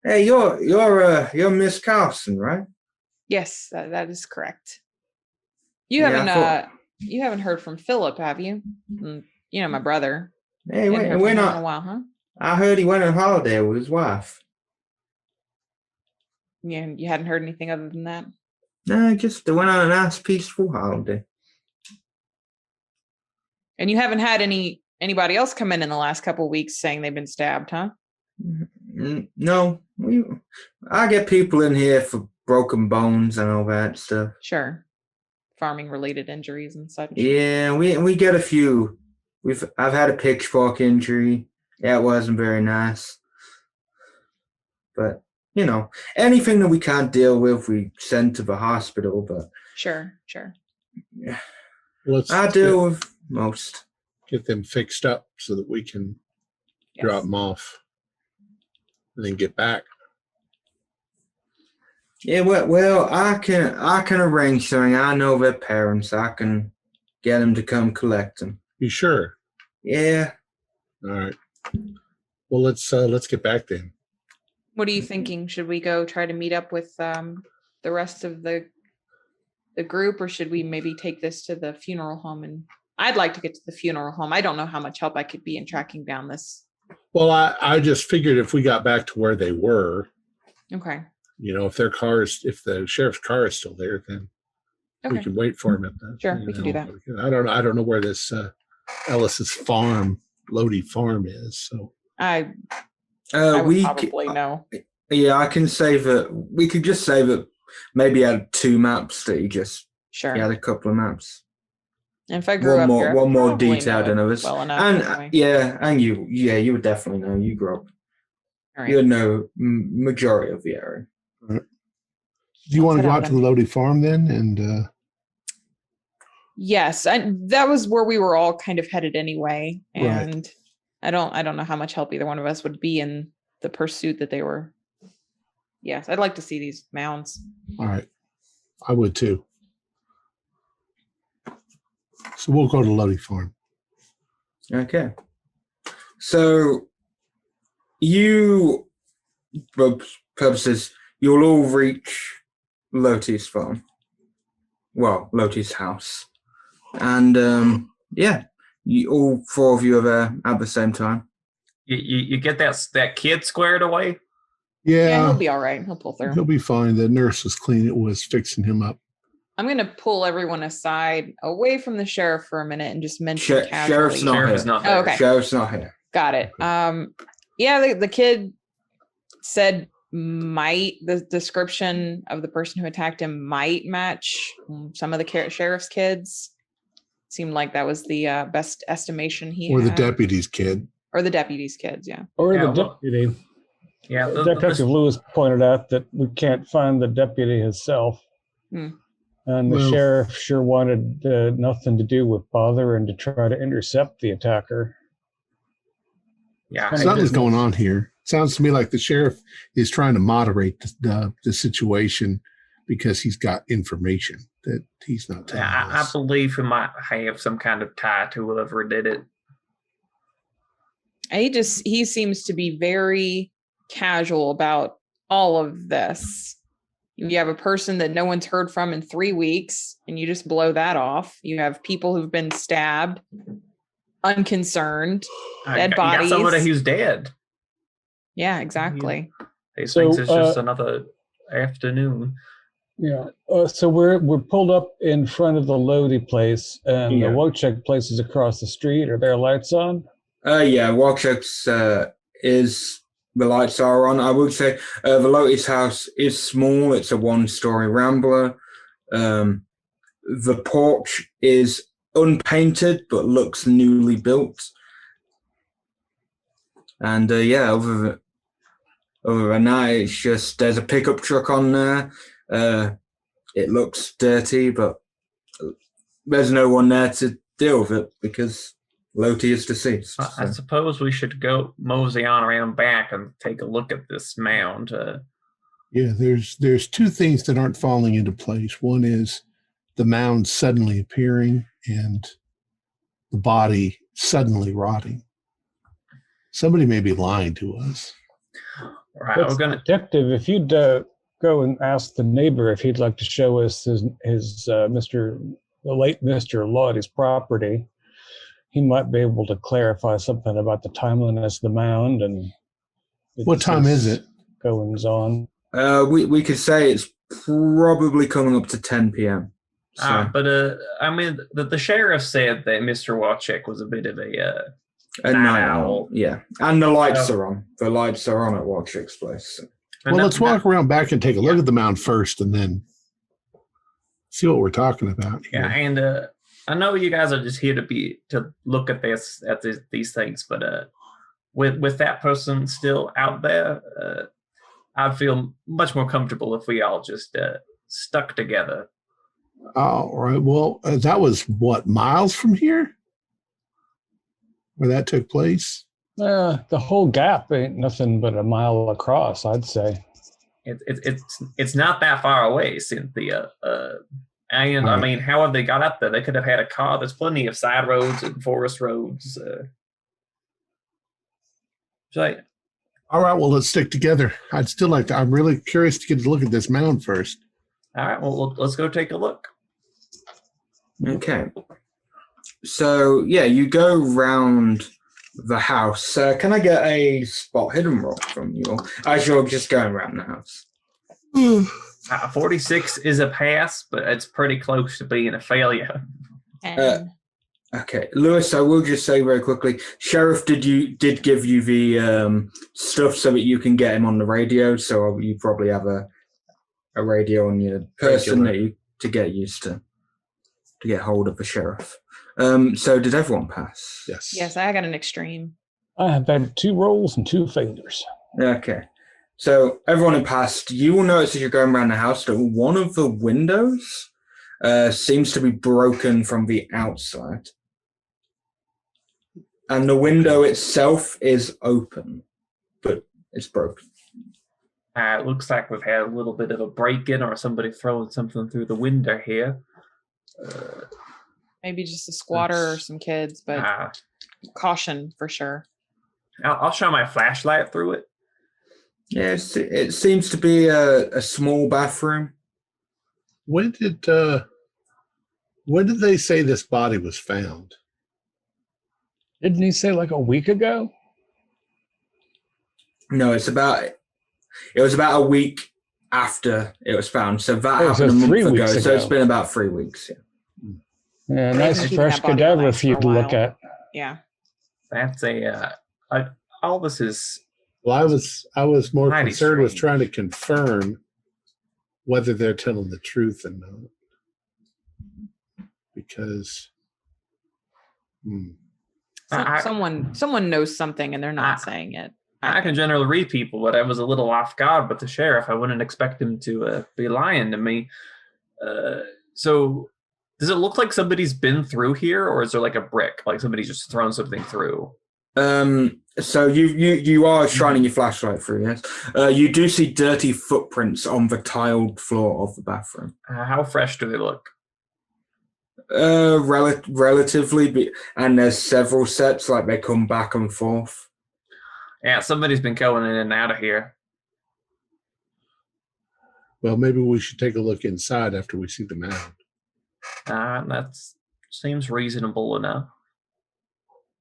Hey, you're Miss Carlson, right? Yes, that is correct. You haven't heard from Philip, have you? You know, my brother. Hey, we're not in a while, huh? I heard he went on holiday with his wife. Yeah, you hadn't heard anything other than that? No, just they went on a nice peaceful holiday. And you haven't had anybody else come in the last couple of weeks saying they've been stabbed, huh? No, I get people in here for broken bones and all that stuff. Sure. Farming related injuries and such. Yeah, we get a few. I've had a pitchfork injury. Yeah, it wasn't very nice. But, anything that we can't deal with, we send to the hospital. But Sure. Yeah, I deal with most. Get them fixed up so that we can drop them off and then get back. Yeah, well, I can arrange something. I know their parents. I can get them to come collect them. You sure? Yeah. All right. Well, let's get back then. What are you thinking? Should we go try to meet up with the rest of the group, or should we maybe take this to the funeral home? And I'd like to get to the funeral home. I don't know how much help I could be in tracking down this. Well, I just figured if we got back to where they were, Okay. if the sheriff's car is still there, then we can wait for him at that. Sure, we can do that. I don't know where this Ellis's farm, Lodi farm is. So I would probably know. Yeah, I can save it. We could just save it. Maybe add 2 maps that you just add a couple of maps. And if I grew up here, one more detailed than others. Well enough, and anyway. and you would definitely know. You grew up. Right. You would know majority of the area. Right. Do you want to go out to the Lodi farm then? And yes, that was where we were all kind of headed anyway. And I don't know how much help either one of us would be in the pursuit that they were. Yes, I'd like to see these mounds. All right, I would too. So we'll go to Lodi farm. Okay. So for purposes, you'll all reach Loti's farm. Well, Loti's house. And all 4 of you are there at the same time. You get that kid squared away? Yeah, he'll be all right. He'll pull through. He'll be fine. The nurse was fixing him up. I'm going to pull everyone aside away from the sheriff for a minute and just mention casually. Sheriff's not here. Oh, okay. Sheriff's not here. Got it. The kid said the description of the person who attacked him might match some of the sheriff's kids. Seemed like that was the best estimation he had. Or the deputy's kid. Or the deputy's kids, yeah. Or the deputy. Yeah. Detective Lewis pointed out that we can't find the deputy himself. And the sheriff sure wanted nothing to do with bothering to try to intercept the attacker. Yeah. Something's going on here. Sounds to me like the sheriff is trying to moderate the situation because he's got information that he's not telling us. I believe he might have some kind of tie to whoever did it. He seems to be very casual about all of this. You have a person that no one's heard from in 3 weeks, and you just blow that off. You have people who've been stabbed, unconcerned, dead bodies. Somebody who's dead. Yeah, exactly. He thinks it's just another afternoon. Yeah. So we're pulled up in front of the Lodi place, and the Wojciech place is across the street. Are there lights on? Wojciech's the lights are on. I would say the Lodi's house is small. It's a 1-story rambler. The porch is unpainted but looks newly built. And other Other than that, it's just there's a pickup truck on there. It looks dirty, but there's no one there to deal with it because Lodi is deceased. I suppose we should go mosey on around back and take a look at this mound. Yeah, there's two things that aren't falling into place. One is the mound suddenly appearing and the body suddenly rotting. Somebody may be lying to us. Right, we're gonna detective. If you'd go and ask the neighbor if he'd like to show us his the late Mr. Lodi's property, he might be able to clarify something about the timeliness of the mound and what time is it? Goings on. We could say it's probably coming up to 10 p.m. So. But I mean, the sheriff said that Mr. Wachek was a bit of a night owl. Yeah, and the lights are on. The lights are on at Wachek's place. So. Well, let's walk around back and take a look at the mound first, and then see what we're talking about. Here. Yeah, and I know you guys are just here to look at these things, but with that person still out there, I'd feel much more comfortable if we all just stuck together. All right. Well, that was what, miles from here, where that took place? The whole gap ain't nothing but a mile across, I'd say. It's not that far away, Cynthia. And I mean, how have they got up there? They could have had a car. There's plenty of side roads and forest roads. So, all right. Well, let's stick together. I'd still like to. I'm really curious to get a look at this mound first. All right. Well, let's go take a look. Okay. So yeah, you go round the house. Can I get a spot hidden roll from you as you're just going around the house? 46 is a pass, but it's pretty close to being a failure. Okay, Lewis, I will just say very quickly, Sheriff did give you the stuff so that you can get him on the radio, so you probably have a radio on your person to get used to get hold of the sheriff. So did everyone pass? Yes. Yes, I got an extreme. I have had 2 rolls and 2 failures. Okay. So everyone who passed, you will notice as you're going around the house that one of the windows seems to be broken from the outside. And the window itself is open, but it's broken. It looks like we've had a little bit of a break-in or somebody throwing something through the window here. Maybe just a squatter or some kids, but caution for sure. I'll shine my flashlight through it. Yeah, it seems to be a small bathroom. When did they say this body was found? Didn't he say like a week ago? No, it was about a week after it was found. So that happened a month ago. So it's been about 3 weeks. Yeah, nice fresh cadaver for you to look at. Yeah. That's all this is. Well, I was more concerned with trying to confirm whether they're telling the truth or not, because someone knows something and they're not saying it. I can generally read people, but I was a little off guard with the sheriff. I wouldn't expect him to be lying to me. So does it look like somebody's been through here, or is there like a brick, like somebody's just thrown something through? So you are shining your flashlight through, yes. You do see dirty footprints on the tiled floor of the bathroom. How fresh do they look? Relatively, and there's several sets, like they come back and forth. Yeah, somebody's been going in and out of here. Well, maybe we should take a look inside after we see the mound. That seems reasonable enough.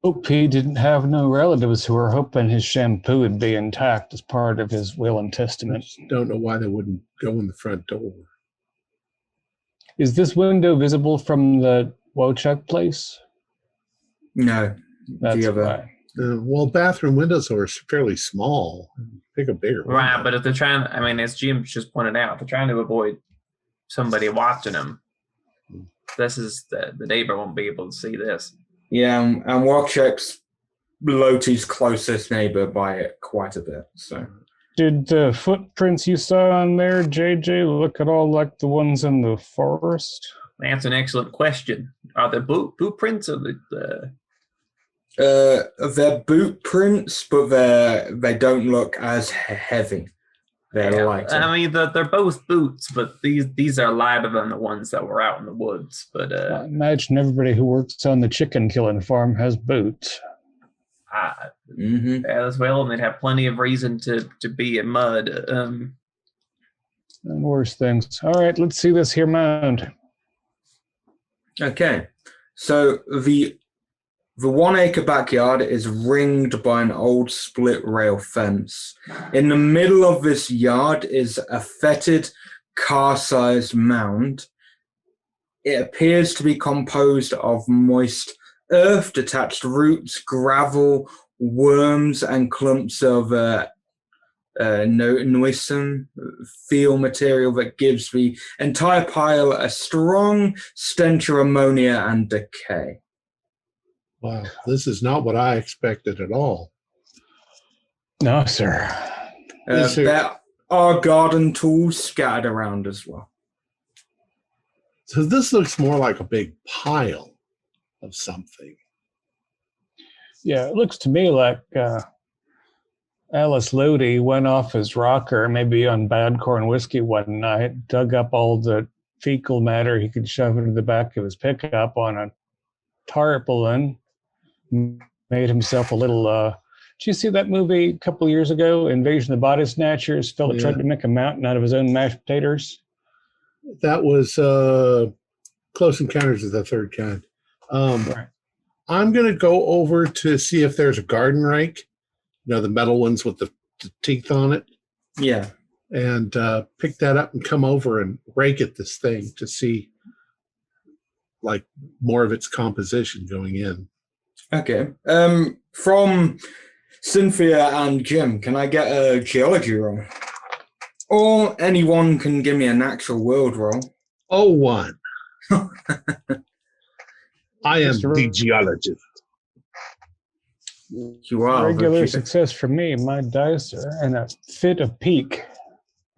Hope he didn't have no relatives who were hoping his shampoo would be intact as part of his will and testament. I don't know why they wouldn't go in the front door. Is this window visible from the Wojciech place? No. That's why. Well, bathroom windows are fairly small. Pick a bigger one. Right, but if they're trying, I mean, as Jim just pointed out, they're trying to avoid somebody watching them. This is the neighbor won't be able to see this. Yeah, and Wojciech's Lodi's closest neighbor by it quite a bit. So Did the footprints you saw on there, JJ, look at all like the ones in the forest? That's an excellent question. Are there boot prints of the? They're boot prints, but they don't look as heavy. They're lighter. I mean, they're both boots, but these are lighter than the ones that were out in the woods. But I imagine everybody who works on the chicken killing farm has boots. As well, and they'd have plenty of reason to be in mud. And worse things. All right, let's see this here mound. Okay, so the 1 acre backyard is ringed by an old split rail fence. In the middle of this yard is a fetid, car-sized mound. It appears to be composed of moist earth, detached roots, gravel, worms, and clumps of noisome feel material that gives the entire pile a strong stench of ammonia and decay. Wow, this is not what I expected at all. No, sir. There are garden tools scattered around as well. So this looks more like a big pile of something. Yeah, it looks to me like Alice Lodi went off his rocker, maybe on bad corn whiskey one night, dug up all the fecal matter he could shove into the back of his pickup on a tarpaulin, made himself a little... did you see that movie a couple years ago, Invasion of the Body Snatchers? Fella tried to make a mountain out of his own mashed potatoes. That was Close Encounters of the Third Kind. Right. I'm going to go over to see if there's a garden rake, the metal ones with the teeth on it. Yeah. And pick that up and come over and rake at this thing to see like more of its composition going in. Okay. From Cynthia and Jim, can I get a geology roll? Or anyone can give me a natural world roll. Oh, one. I am the geologist. You are. Regular success for me. My dice are in a fit of pique.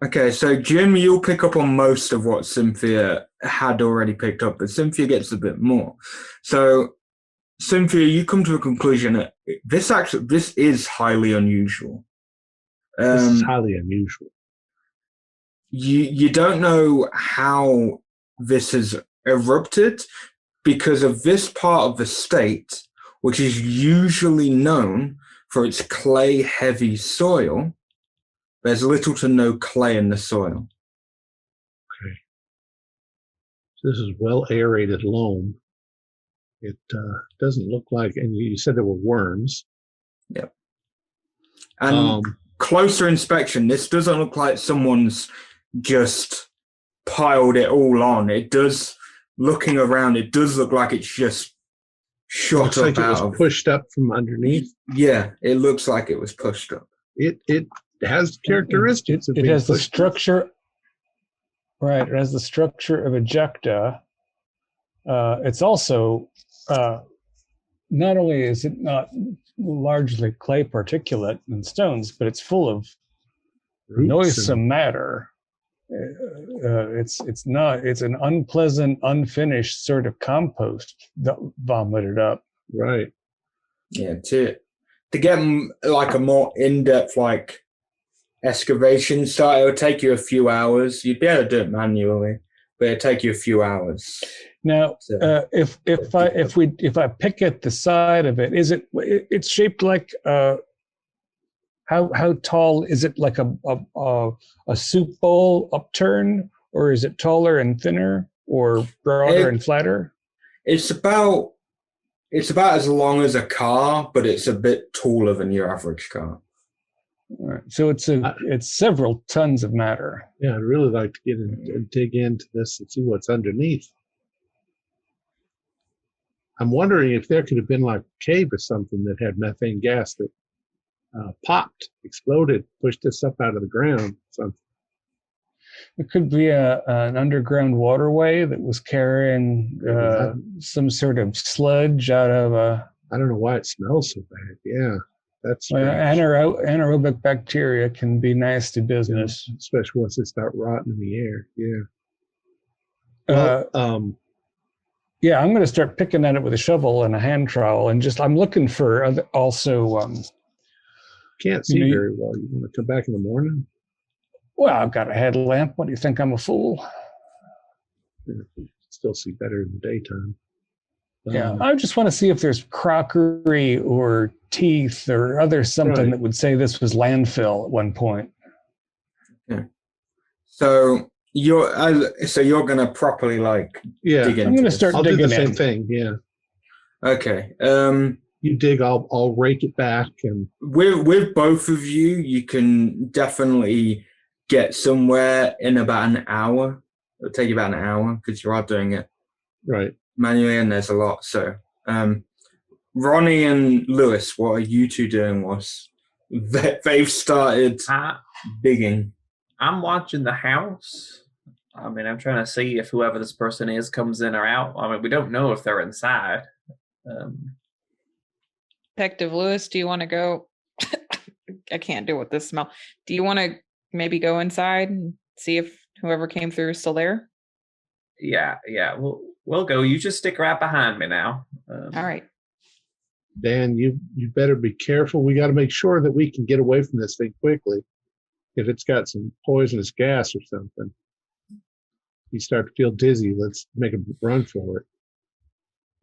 Okay, so Jim, you'll pick up on most of what Cynthia had already picked up, but Cynthia gets a bit more. So, Cynthia, you come to a conclusion that this is highly unusual. This is highly unusual. You don't know how this has erupted because of this part of the state, which is usually known for its clay-heavy soil. There's little to no clay in the soil. Okay. So this is well-aerated loam. It doesn't look like, and you said there were worms. Yep. And closer inspection, this doesn't look like someone's just piled it all on. It does, looking around, it does look like it's just shot looks up like out it was pushed up from underneath. Yeah, it looks like it was pushed up. It has characteristics. It has the structure. Right, it has the structure of ejecta. It's also not only is it not largely clay particulate and stones, but it's full of noisome matter. It's an unpleasant, unfinished sort of compost vomited up. Right. Yeah, to get like a more in-depth like excavation start, it would take you a few hours. You'd be able to do it manually, but it'd take you a few hours. Now, if I pick at the side of it, it's shaped like how tall is it? Like a soup bowl upturned, or is it taller and thinner, or broader and flatter? It's about as long as a car, but it's a bit taller than your average car. All right. So it's several tons of matter. Yeah, I'd really like to get in and dig into this and see what's underneath. I'm wondering if there could have been like a cave or something that had methane gas that popped, exploded, pushed this up out of the ground. Something. It could be an underground waterway that was carrying some sort of sludge out of a... I don't know why it smells so bad. Yeah. That's anaerobic bacteria can be nasty business, especially once they start rotting in the air. Yeah. Well, yeah, I'm going to start picking at it with a shovel and a hand trowel, and I'm looking for also. Can't see very well. You want to come back in the morning? Well, I've got a headlamp. What do you think? I'm a fool? Yeah, still see better in the daytime. Yeah, I just want to see if there's crockery or teeth or other something that would say this was landfill at one point. Yeah. So you're gonna properly dig in. I'm gonna start digging. I'll do the same thing. Yeah. Okay. You dig. I'll rake it back, and with both of you, you can definitely get somewhere in about an hour. It'll take you about an hour because you are doing it manually, and there's a lot. So, Ronnie and Lewis, what are you two doing? They've started digging. I'm watching the house. I mean, I'm trying to see if whoever this person is comes in or out. I mean, we don't know if they're inside. Detective Lewis, do you want to go? I can't deal with this smell. Do you want to maybe go inside and see if whoever came through is still there? Yeah. We'll go. You just stick right behind me now. All right. Dan, you better be careful. We got to make sure that we can get away from this thing quickly. If it's got some poisonous gas or something, you start to feel dizzy. Let's make a run for it.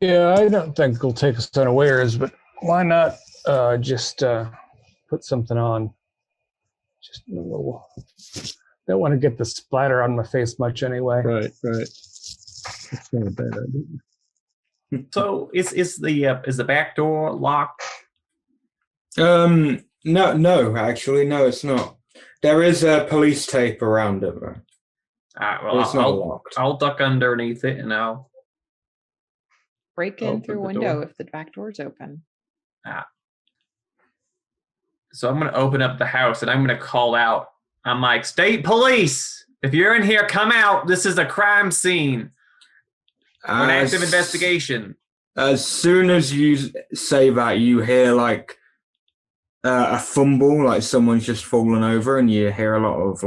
Yeah, I don't think it'll take us unawares, but why not just put something on? Just a little. Don't want to get the splatter on my face much anyway. Right. That's not a bad idea. So is the back door locked? No, actually, no, it's not. There is a police tape around it. All right, well, it's not locked. I'll duck underneath it and I'll break in through window if the back door's open. So I'm going to open up the house and I'm going to call out. I'm like, state police, if you're in here, come out. This is a crime scene. An active investigation. As soon as you say that, you hear a fumble, like someone's just fallen over, and you hear a lot of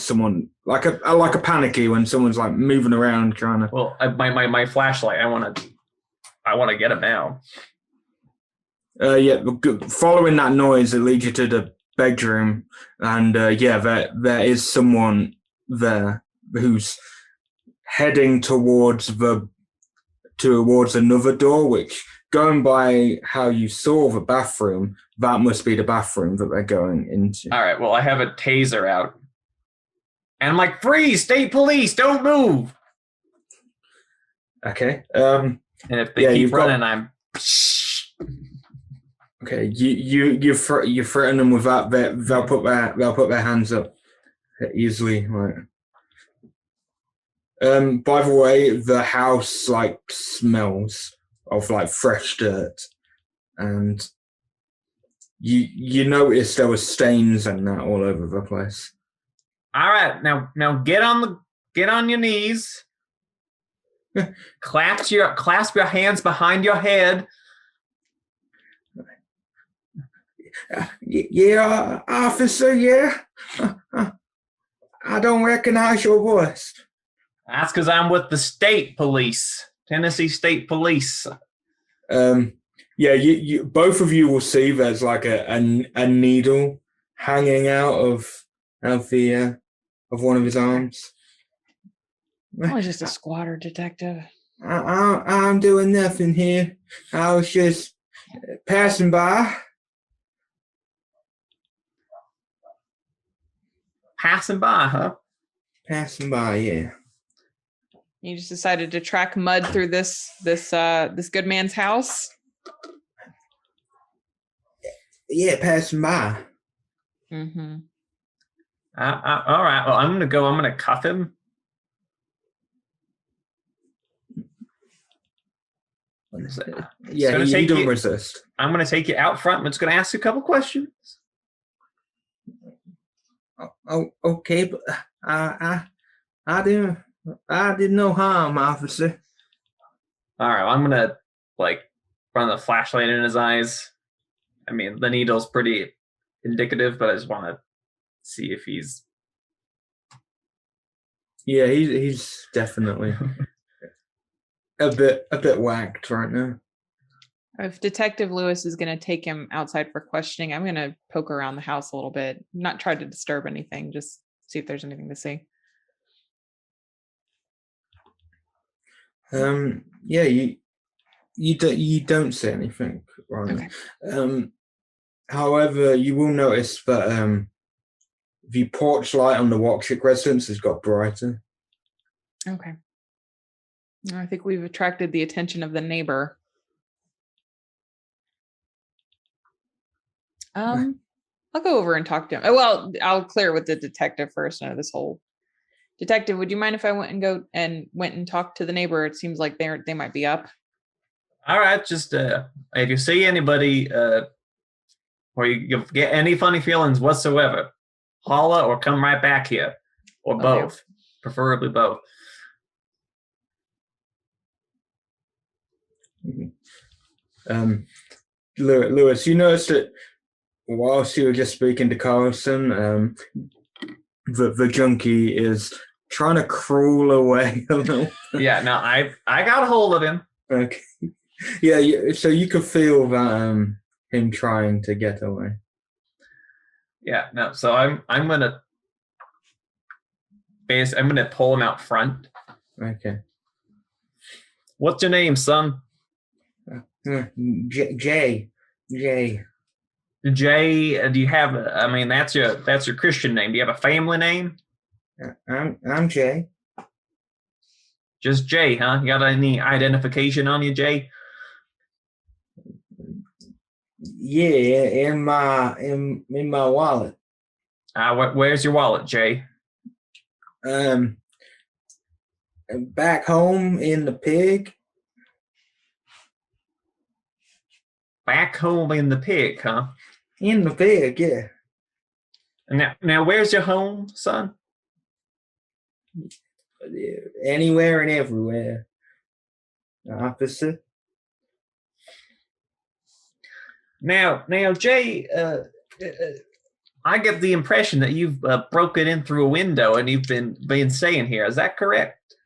someone like a panicky when someone's moving around trying to. Well, my flashlight. I want to get him now. Yeah, following that noise, it leads you to the bedroom, and there is someone there who's heading towards another door, which, going by how you saw the bathroom, that must be the bathroom that they're going into. All right, well, I have a taser out. And I'm like, freeze, state police, don't move. Okay. And if they keep running, I'm... Okay, you threaten them with that. They'll put their hands up easily. Right. By the way, the house smells of fresh dirt, and you notice there were stains and that all over the place. All right, now get on your knees. Clasp your hands behind your head. Yeah, officer, yeah. I don't recognize your voice. That's because I'm with the state police, Tennessee State Police. Yeah, you both of you will see there's a needle hanging out of one of his arms. I was just a squatter detective. I'm doing nothing here. I was just passing by. Passing by, huh? Passing by, yeah. You just decided to track mud through this good man's house? Yeah, passing by. Mm-hmm. All right. Well, I'm gonna cuff him. What is it? Yeah, you don't resist. I'm gonna take you out front. I'm just gonna ask you a couple questions. Oh, okay, but I did no harm, officer. All right, well, I'm gonna run the flashlight in his eyes. I mean, the needle's pretty indicative, but I just want to see if he's. Yeah, he's definitely a bit whacked right now. If Detective Lewis is going to take him outside for questioning, I'm going to poke around the house a little bit, not try to disturb anything, just see if there's anything to see. Yeah, you don't see anything, right? Okay. However, you will notice that the porch light on the Watchick residence has got brighter. Okay. I think we've attracted the attention of the neighbor. I'll go over and talk to him. Well, I'll clear with the detective first. This whole detective, would you mind if I went and talked to the neighbor? It seems like they might be up. All right, just if you see anybody or you get any funny feelings whatsoever, holla or come right back here, or both, preferably both. Lewis, you noticed that whilst you were just speaking to Carlson, the junkie is trying to crawl away a little. Yeah, no, I got a hold of him. Okay. Yeah, so you could feel that him trying to get away. Yeah, no, so I'm gonna pull him out front. Okay. What's your name, son? Jay. Jay, do you have? I mean, that's your Christian name. Do you have a family name? I'm Jay. Just Jay, huh? You got any identification on you, Jay? Yeah, in my wallet. Where's your wallet, Jay? Back home in the pig. Back home in the pig, huh? In the pig, yeah. Now, where's your home, son? Anywhere and everywhere, officer. Now, Jay, I get the impression that you've broken in through a window and you've been staying here. Is that correct?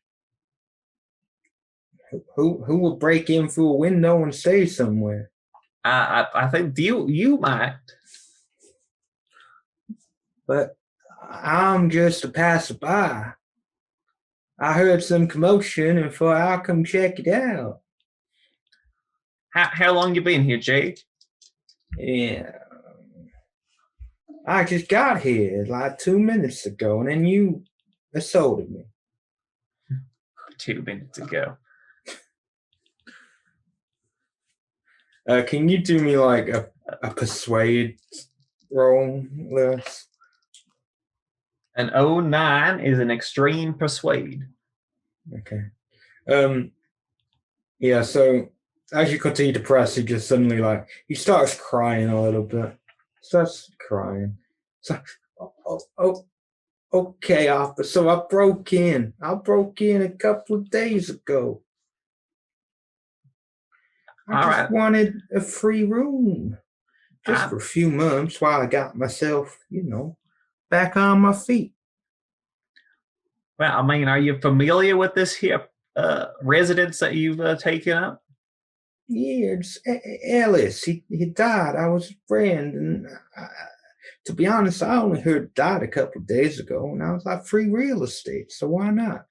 Who would break in through a window and stay somewhere? I think you might. But I'm just a passerby. I heard some commotion and thought I'll come check it out. How long you been here, Jay? Yeah. I just got here like 2 minutes ago, and then you assaulted me. 2 minutes ago. Can you do me like a persuade roll, Lewis? An 09 is an extreme persuade. Okay. Yeah, so as you continue to press, he just suddenly he starts crying a little bit. Starts crying. So, okay, officer, I broke in a couple of days ago. I wanted a free room. Just for a few months while I got myself, back on my feet. Well, I mean, are you familiar with this here residence that you've taken up? Yeah, it's Ellis. He died. I was a friend, and to be honest, I only heard he died a couple of days ago, and I was like, free real estate, so why not?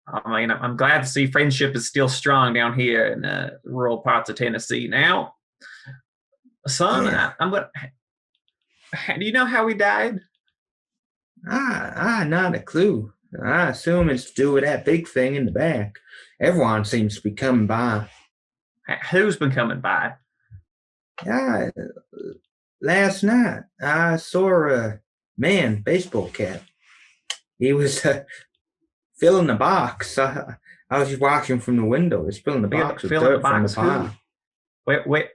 I mean, I'm glad to see friendship is still strong down here in rural parts of Tennessee. Now, son, Yeah. Do you know how he died? Not a clue. I assume it's to do with that big thing in the back. Everyone seems to be coming by. Who's been coming by? Last night, I saw a man, baseball cap. He was filling the box. I was just watching from the window. He's filling the box with dirt from the pile. Wait.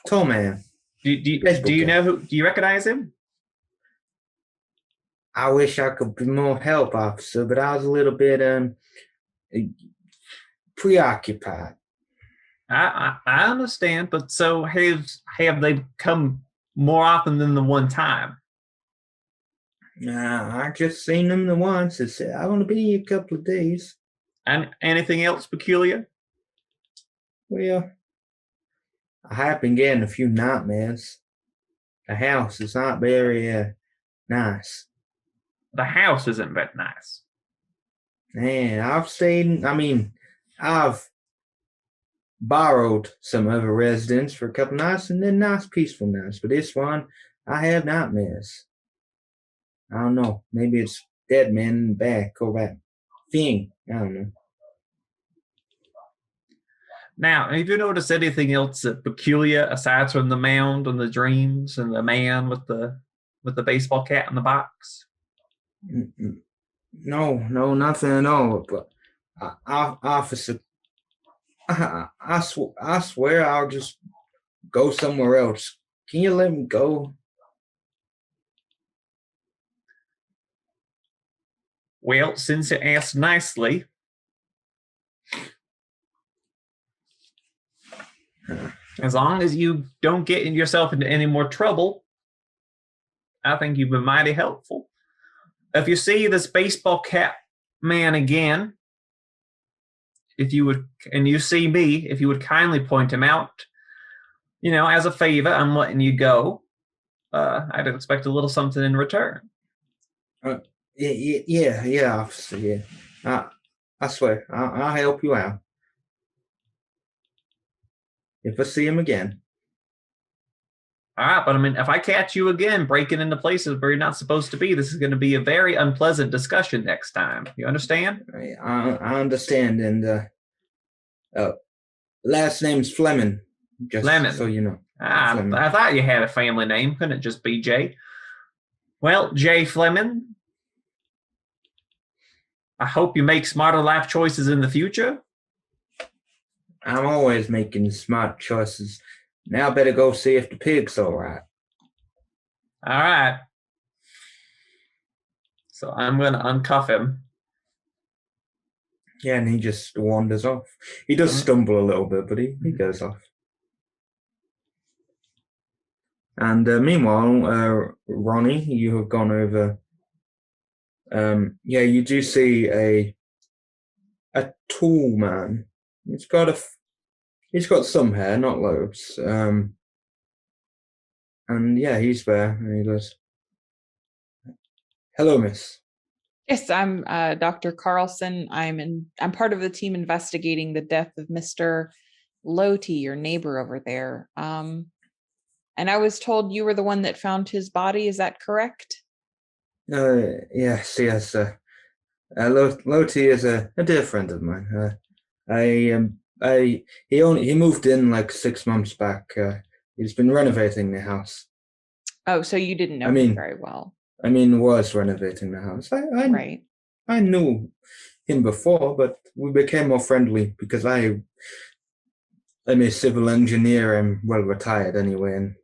Tall man. Do you know who? Do you recognize him? I wish I could be more help, officer, but I was a little bit preoccupied. I understand, but so have they come more often than the one time? Nah, I just seen them the once. It said I want to be a couple of days. And anything else peculiar? Well, I have been getting a few nightmares. The house is not very nice. The house isn't that nice. And I've borrowed some other residents for a couple nights and then nice peaceful nights. But this one, I have nightmares. I don't know. Maybe it's dead men in the back or that thing. I don't know. Now, have you noticed anything else peculiar aside from the mound and the dreams and the man with the baseball cap in the box? No, nothing at all. But officer, I swear I'll just go somewhere else. Can you let me go? Well, since you asked nicely, as long as you don't get yourself into any more trouble, I think you've been mighty helpful. If you see this baseball cap man again, if you would, and you see me, if you would kindly point him out, as a favor, I'm letting you go. I'd expect a little something in return. Yeah, officer. Yeah, I swear, I'll help you out if I see him again. All right, but if I catch you again breaking into places where you're not supposed to be, this is going to be a very unpleasant discussion next time. You understand? I understand, and last name's Fleming. Just Fleming. So you know. I thought you had a family name. Couldn't it just be Jay? Well, Jay Fleming, I hope you make smarter life choices in the future. I'm always making smart choices. Now I better go see if the pig's all right. All right. So I'm going to uncuff him. Yeah, and he just wanders off. He does stumble a little bit, but he goes off. And meanwhile, Ronnie, you have gone over. You do see a tall man. He's got some hair, not loads. And yeah, he's there, and he goes, "Hello, miss." Yes, I'm Dr. Carlson. I'm part of the team investigating the death of Mr. Lodi, your neighbor over there. And I was told you were the one that found his body. Is that correct? Yes. Lodi is a dear friend of mine. He moved in like 6 months back. He's been renovating the house. Oh, so you didn't know him very well. Was renovating the house. Right. I knew him before, but we became more friendly because I'm a civil engineer. I'm well retired anyway, and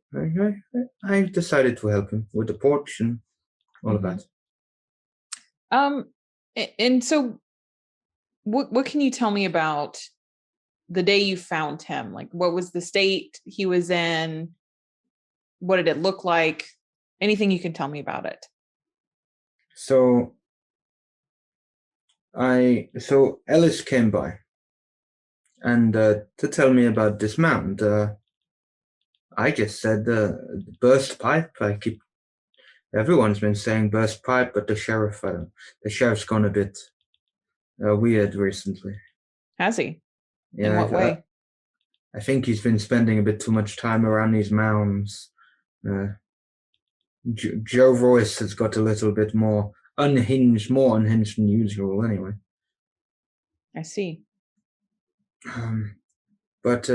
I decided to help him with the porch and all of that. And so what can you tell me about the day you found him? Like, what was the state he was in? What did it look like? Anything you can tell me about it? So Ellis came by, and to tell me about this mound, I just said burst pipe. Everyone's been saying burst pipe, but the sheriff's gone a bit weird recently. Has he? Yeah, in what way? I think he's been spending a bit too much time around these mounds. Joe Royce has got a little bit more unhinged than usual anyway. I see. But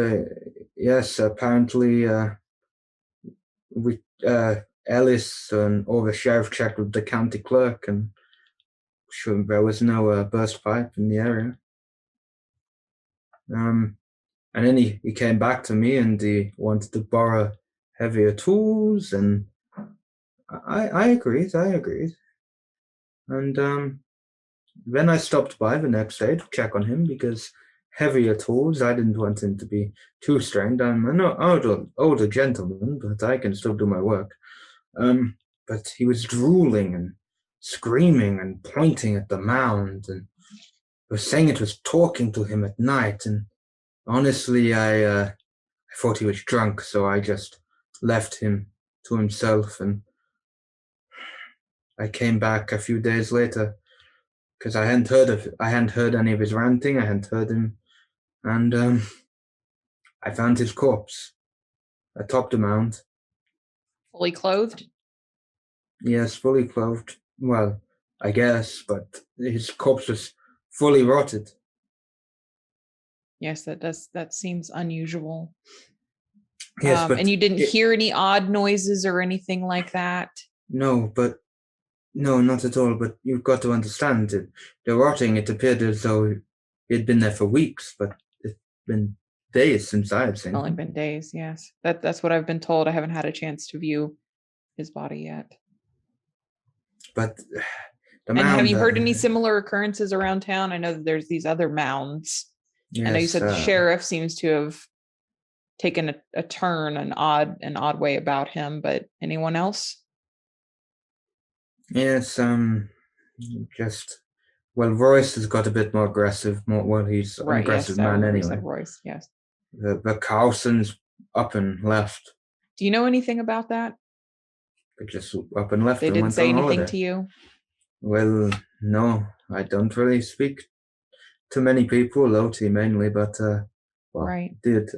yes, apparently Ellis or the sheriff checked with the county clerk, and sure there was no burst pipe in the area. And then he came back to me and he wanted to borrow heavier tools, and I agreed. And then I stopped by the next day to check on him because heavier tools. I didn't want him to be too strained. I'm an older gentleman, but I can still do my work. But he was drooling and screaming and pointing at the mound and was saying it was talking to him at night. And honestly, I thought he was drunk, so I just left him to himself. And I came back a few days later because I hadn't heard any of his ranting. I hadn't heard him, and I found his corpse atop the mound. Fully clothed? Yes, fully clothed. Well, I guess, but his corpse was fully rotted. Yes, that seems unusual. Yes, but and you didn't hear any odd noises or anything like that? No, not at all. But you've got to understand it. The rotting, it appeared as though he'd been there for weeks, but it's been days since I had seen Only him. been days, yes. That's what I've been told. I haven't had a chance to view his body yet. But and have you heard any similar occurrences around town? I know that there's these other mounds. Yes, I know you said the sheriff seems to have taken a turn, an odd way about him, but anyone else? Yes, Royce has got a bit more aggressive. He's an aggressive man anyway. Royce, yes. The Carlson's up and left. Do you know anything about that? They just up and left. They didn't say anything to you? Well, no, I don't really speak to many people, Lodi mainly, but right. Did.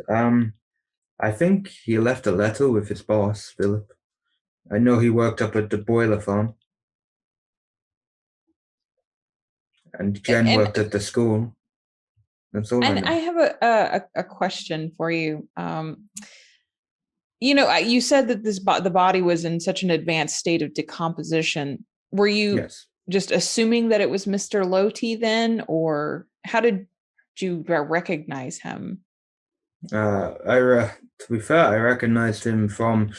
I think he left a letter with his boss, Philip. I know he worked up at the boiler farm. And Jen worked at the school. That's all. And I have a question for you. You said that the body was in such an advanced state of decomposition. Were you just assuming that it was Mr. Lodi then, or how did you recognize him? To be fair, I recognized him from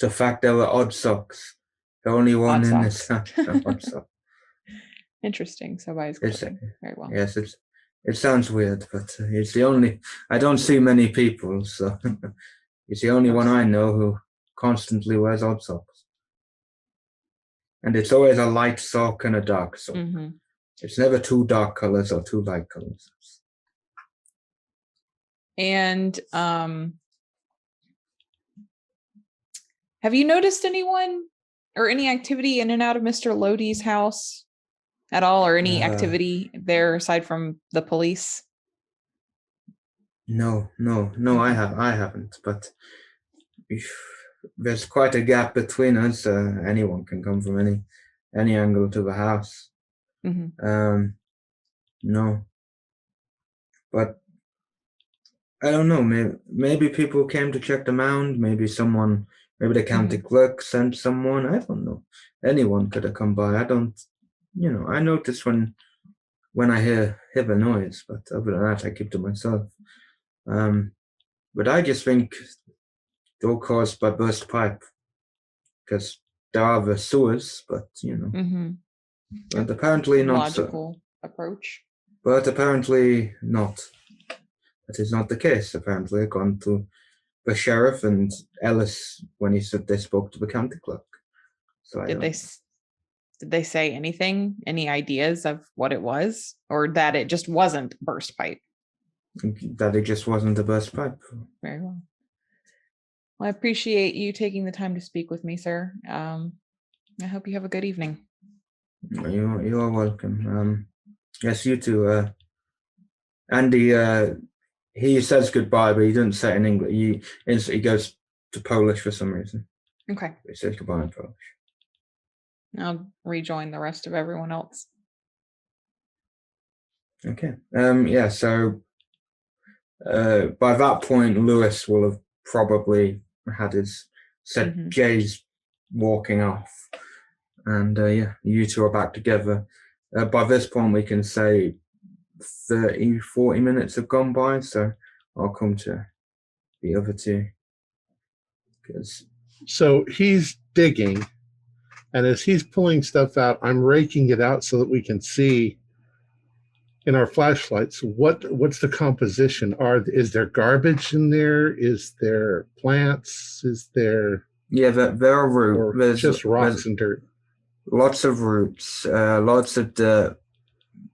the fact there were odd socks. The only one in this odd sock. Interesting. So by his clothing. Very well. Yes, it sounds weird, but it's the only. I don't see many people, so he's the only one I know who constantly wears odd socks. And it's always a light sock and a dark sock. Mm-hmm. It's never two dark colors or two light colors. And have you noticed anyone or any activity in and out of Mr. Lodi's house at all, or any activity there aside from the police? No, I haven't. But there's quite a gap between us. Anyone can come from any angle to the house. Mm-hmm. No, but I don't know. Maybe people came to check the mound. Maybe the county clerk sent someone. I don't know. Anyone could have come by. I don't. I notice when I hear the noise, but other than that, I keep to myself. But I just think they're all caused by burst pipe, because there are the sewers, but but apparently not. Logical approach. But apparently not. That is not the case. Apparently, according to the sheriff and Ellis, when he said they spoke to the county clerk. So did they say anything? Any ideas of what it was, or that it just wasn't burst pipe? That it just wasn't a burst pipe. Very well. Well, I appreciate you taking the time to speak with me, sir. I hope you have a good evening. You are welcome. Yes, you too. Andy, he says goodbye, but he doesn't say it in English. He instantly goes to Polish for some reason. Okay. He says goodbye in Polish. I'll rejoin the rest of everyone else. Okay. So by that point, Lewis will have probably had said Jay's walking off. And you two are back together. By this point, we can say 30-40 minutes have gone by, so I'll come to the other two. So he's digging, and as he's pulling stuff out, I'm raking it out so that we can see in our flashlights, what's the composition? Is there garbage in there? Is there plants? Is there there are roots. or There's just rocks and dirt? Lots of roots, lots of dirt,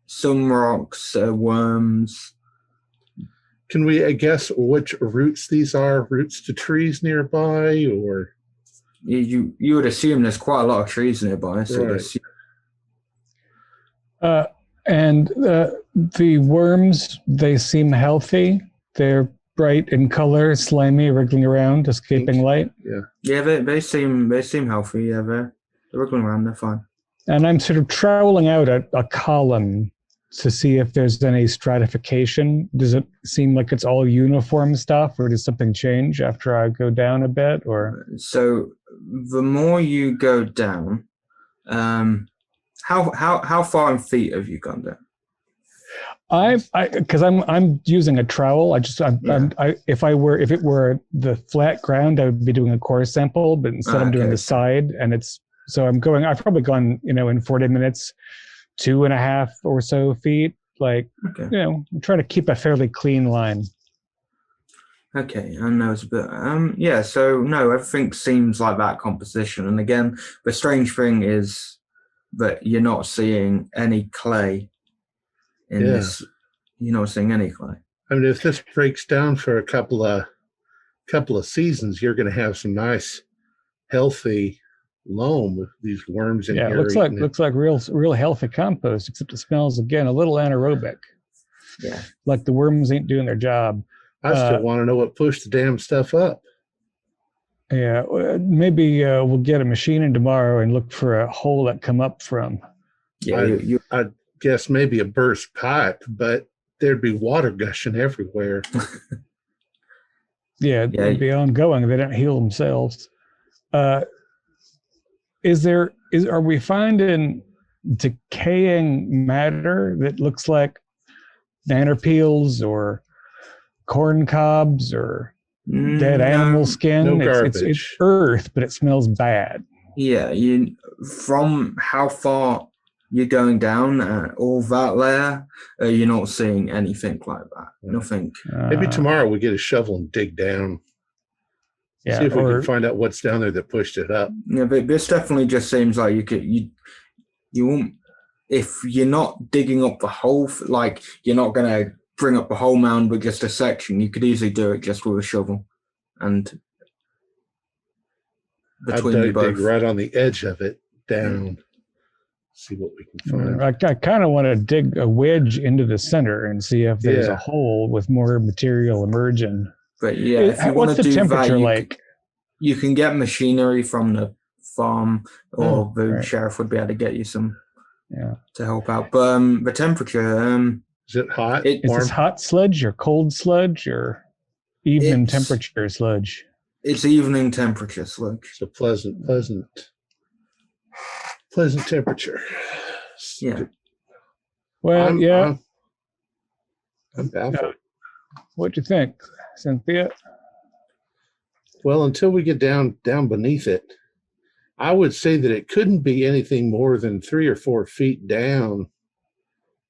some rocks, worms. Can we guess which roots these are? Roots to trees nearby, or You would assume there's quite a lot of trees nearby, so right. And the worms, they seem healthy. They're bright in color, slimy, wriggling around, escaping light. Yeah, they seem healthy. Yeah, they're wriggling around. They're fine. And I'm sort of troweling out a column to see if there's any stratification. Does it seem like it's all uniform stuff, or does something change after I go down a bit? Or so, the more you go down, how far in feet have you gone down? Because I'm using a trowel. If it were the flat ground, I would be doing a core sample, but instead I'm doing the side, and I've probably gone, in 40 minutes, 2.5 or so feet. I'm trying to keep a fairly clean line. Okay, I know it's a bit, so no, everything seems like that composition. And again, the strange thing is that you're not seeing any clay in this. You're not seeing any clay. I mean, if this breaks down for a couple of seasons, you're going to have some nice, healthy loam with these worms in here. Yeah, looks like real healthy compost, except it smells, again, a little anaerobic. Yeah, like the worms ain't doing their job. I still want to know what pushed the damn stuff up. Yeah, maybe we'll get a machine in tomorrow and look for a hole that come up from. Yeah, I guess maybe a burst pipe, but there'd be water gushing everywhere. It'd be ongoing. They don't heal themselves. Are we finding decaying matter that looks like nannerpeels or corn cobs or dead animal skin? No garbage. It's earth, but it smells bad. Yeah, from how far you're going down all that layer, you're not seeing anything like that. Nothing. Maybe tomorrow we get a shovel and dig down. See if we can find out what's down there that pushed it up. Yeah, but this definitely just seems like you won't, if you're not digging up the whole, like you're not going to bring up the whole mound with just a section. You could easily do it just with a shovel, and between you both, dig right on the edge of it down. See what we can find. I kind of want to dig a wedge into the center and see if there's a hole with more material emerging. But if you want to do temperature that, like? You can get machinery from the farm, or the sheriff would be able to get you some to help out. But the temperature, is it hot? Is this hot sludge or cold sludge or evening temperature sludge? It's evening temperature sludge. It's a pleasant temperature. Yeah. Well, I'm baffled. What do you think, Cynthia? Well, until we get down beneath it, I would say that it couldn't be anything more than 3 or 4 feet down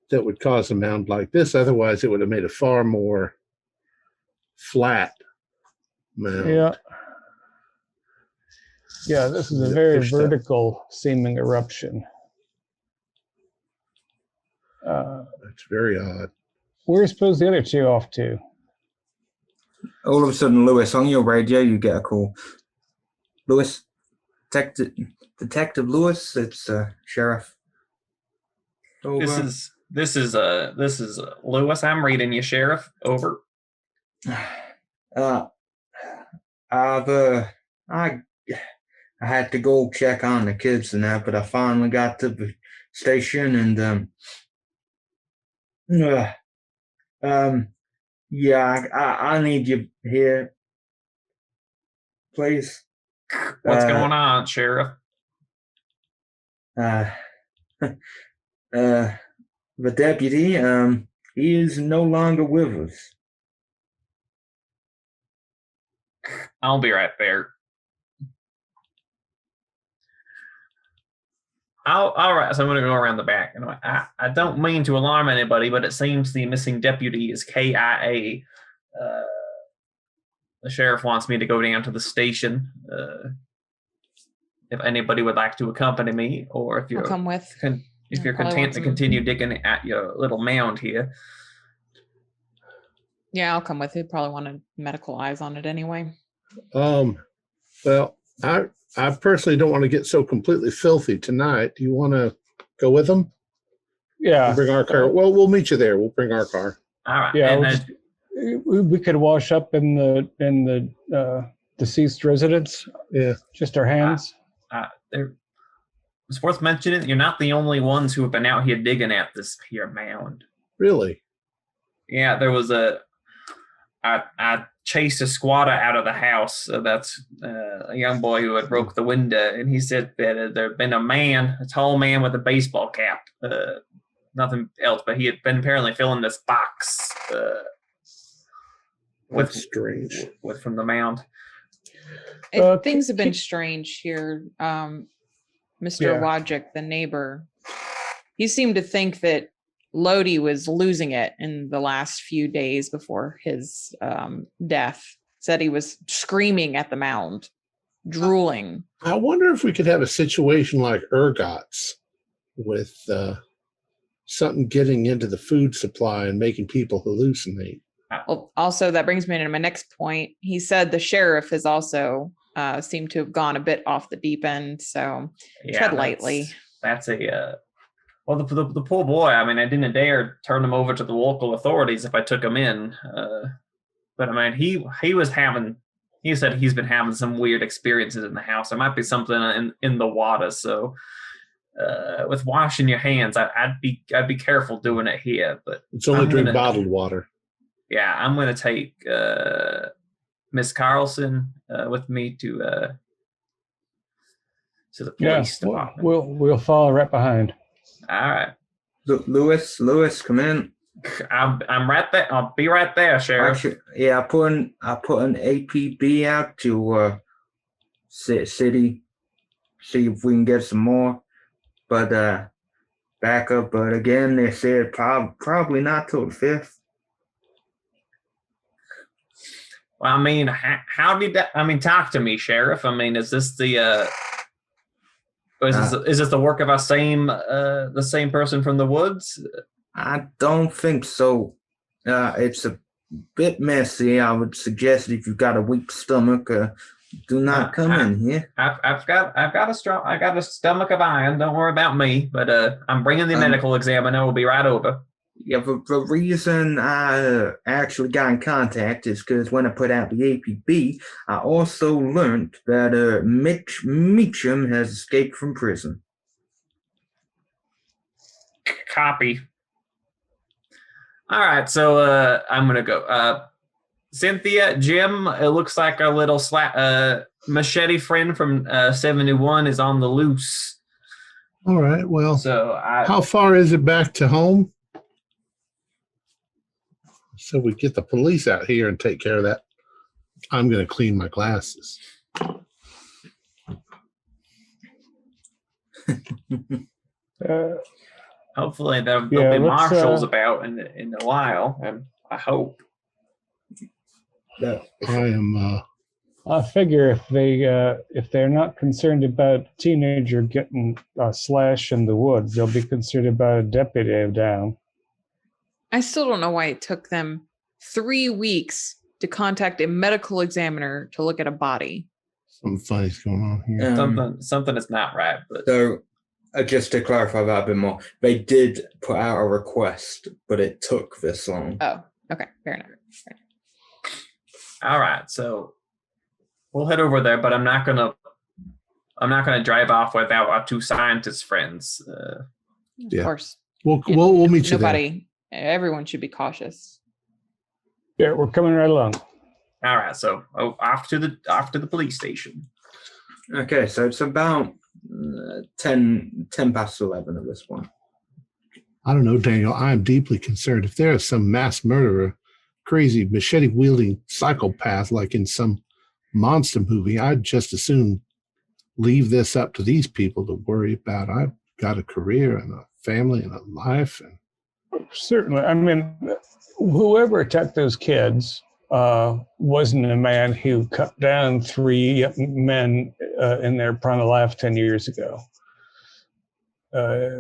that would cause a mound like this. Otherwise, it would have made a far more flat mound. Yeah, this is a very vertical seeming eruption. That's very odd. Where are supposed the other two off to? All of a sudden, Lewis, on your radio, you get a call. Lewis, Detective Lewis, it's Sheriff. Over. This is Lewis. I'm reading you, Sheriff. Over. I had to go check on the kids and that, but I finally got to the station and I need you here, please. What's going on, Sheriff? The deputy, he is no longer with us. I'll be right there. all right, so I'm going to go around the back. And I don't mean to alarm anybody, but it seems the missing deputy is KIA. The sheriff wants me to go down to the station. If anybody would like to accompany me, or if you're I'll come with. If you're content to continue digging at your little mound here. Yeah, I'll come with you. Probably want a medical eyes on it anyway. Well, I personally don't want to get so completely filthy tonight. Do you want to go with them? Yeah. We'll bring our car. Well, we'll meet you there. We'll bring our car. All right. Yeah. We could wash up in the deceased residence. Yeah. Just our hands. It's worth mentioning you're not the only ones who have been out here digging at this here mound. Really? Yeah, there was I chased a squatter out of the house. That's a young boy who had broke the window, and he said that there had been a tall man with a baseball cap. Nothing else, but he had been apparently filling this box with strange from the mound. Things have been strange here. Mr. Wojcik, the neighbor, he seemed to think that Lodi was losing it in the last few days before his death. Said he was screaming at the mound, drooling. I wonder if we could have a situation like Ergot's with something getting into the food supply and making people hallucinate. Well, also, that brings me to my next point. He said the sheriff has also seemed to have gone a bit off the deep end, so tread lightly. That's well, the poor boy, I mean, I didn't dare turn him over to the local authorities if I took him in. But I mean, he said he's been having some weird experiences in the house. There might be something in the water. So with washing your hands, I'd be careful doing it here. But it's only drink bottled water. Yeah, I'm going to take Miss Carlson with me to the police department. We'll follow right behind. All right. Lewis, come in. I'm right there. I'll be right there, Sheriff. Actually, yeah, I put an APB out to city, see if we can get some more, but backup. But again, they said probably not till the 5th. Well, I mean, how did that? I mean, talk to me, Sheriff. I mean, is this the? Is this the work of the same person from the woods? I don't think so. It's a bit messy. I would suggest if you've got a weak stomach, do not come in here. I've got a stomach of iron. Don't worry about me. But I'm bringing the medical examiner. We'll be right over. Yeah, the reason I actually got in contact is because when I put out the APB, I also learned that Mitch Meacham has escaped from prison. Copy. All right, so I'm going to go. Cynthia, Jim, it looks like our little machete friend from 71 is on the loose. All right, well, so how far is it back to home? So we get the police out here and take care of that. I'm going to clean my glasses. Hopefully there'll be marshals about in a while, and I hope. I figure if they're not concerned about a teenager getting a slash in the woods, they'll be concerned about a deputy down. I still don't know why it took them 3 weeks to contact a medical examiner to look at a body. Something funny's going on here. Something is not right. But so, just to clarify that a bit more, they did put out a request, but it took this long. Oh, okay, fair enough. All right, so we'll head over there, but I'm not gonna drive off without our two scientist friends. Of course, we'll meet you there. Everyone should be cautious. Yeah, we're coming right along. All right, so off to the police station. Okay, so it's about 10 past 11 at this point. I don't know, Daniel. I am deeply concerned. If there is some mass murderer, crazy machete-wielding psychopath like in some monster movie, I'd just as soon leave this up to these people to worry about. got a career and a family and a life. And Certainly. I mean, whoever attacked those kids wasn't a man who cut down 3 men in their prime of life 10 years ago. At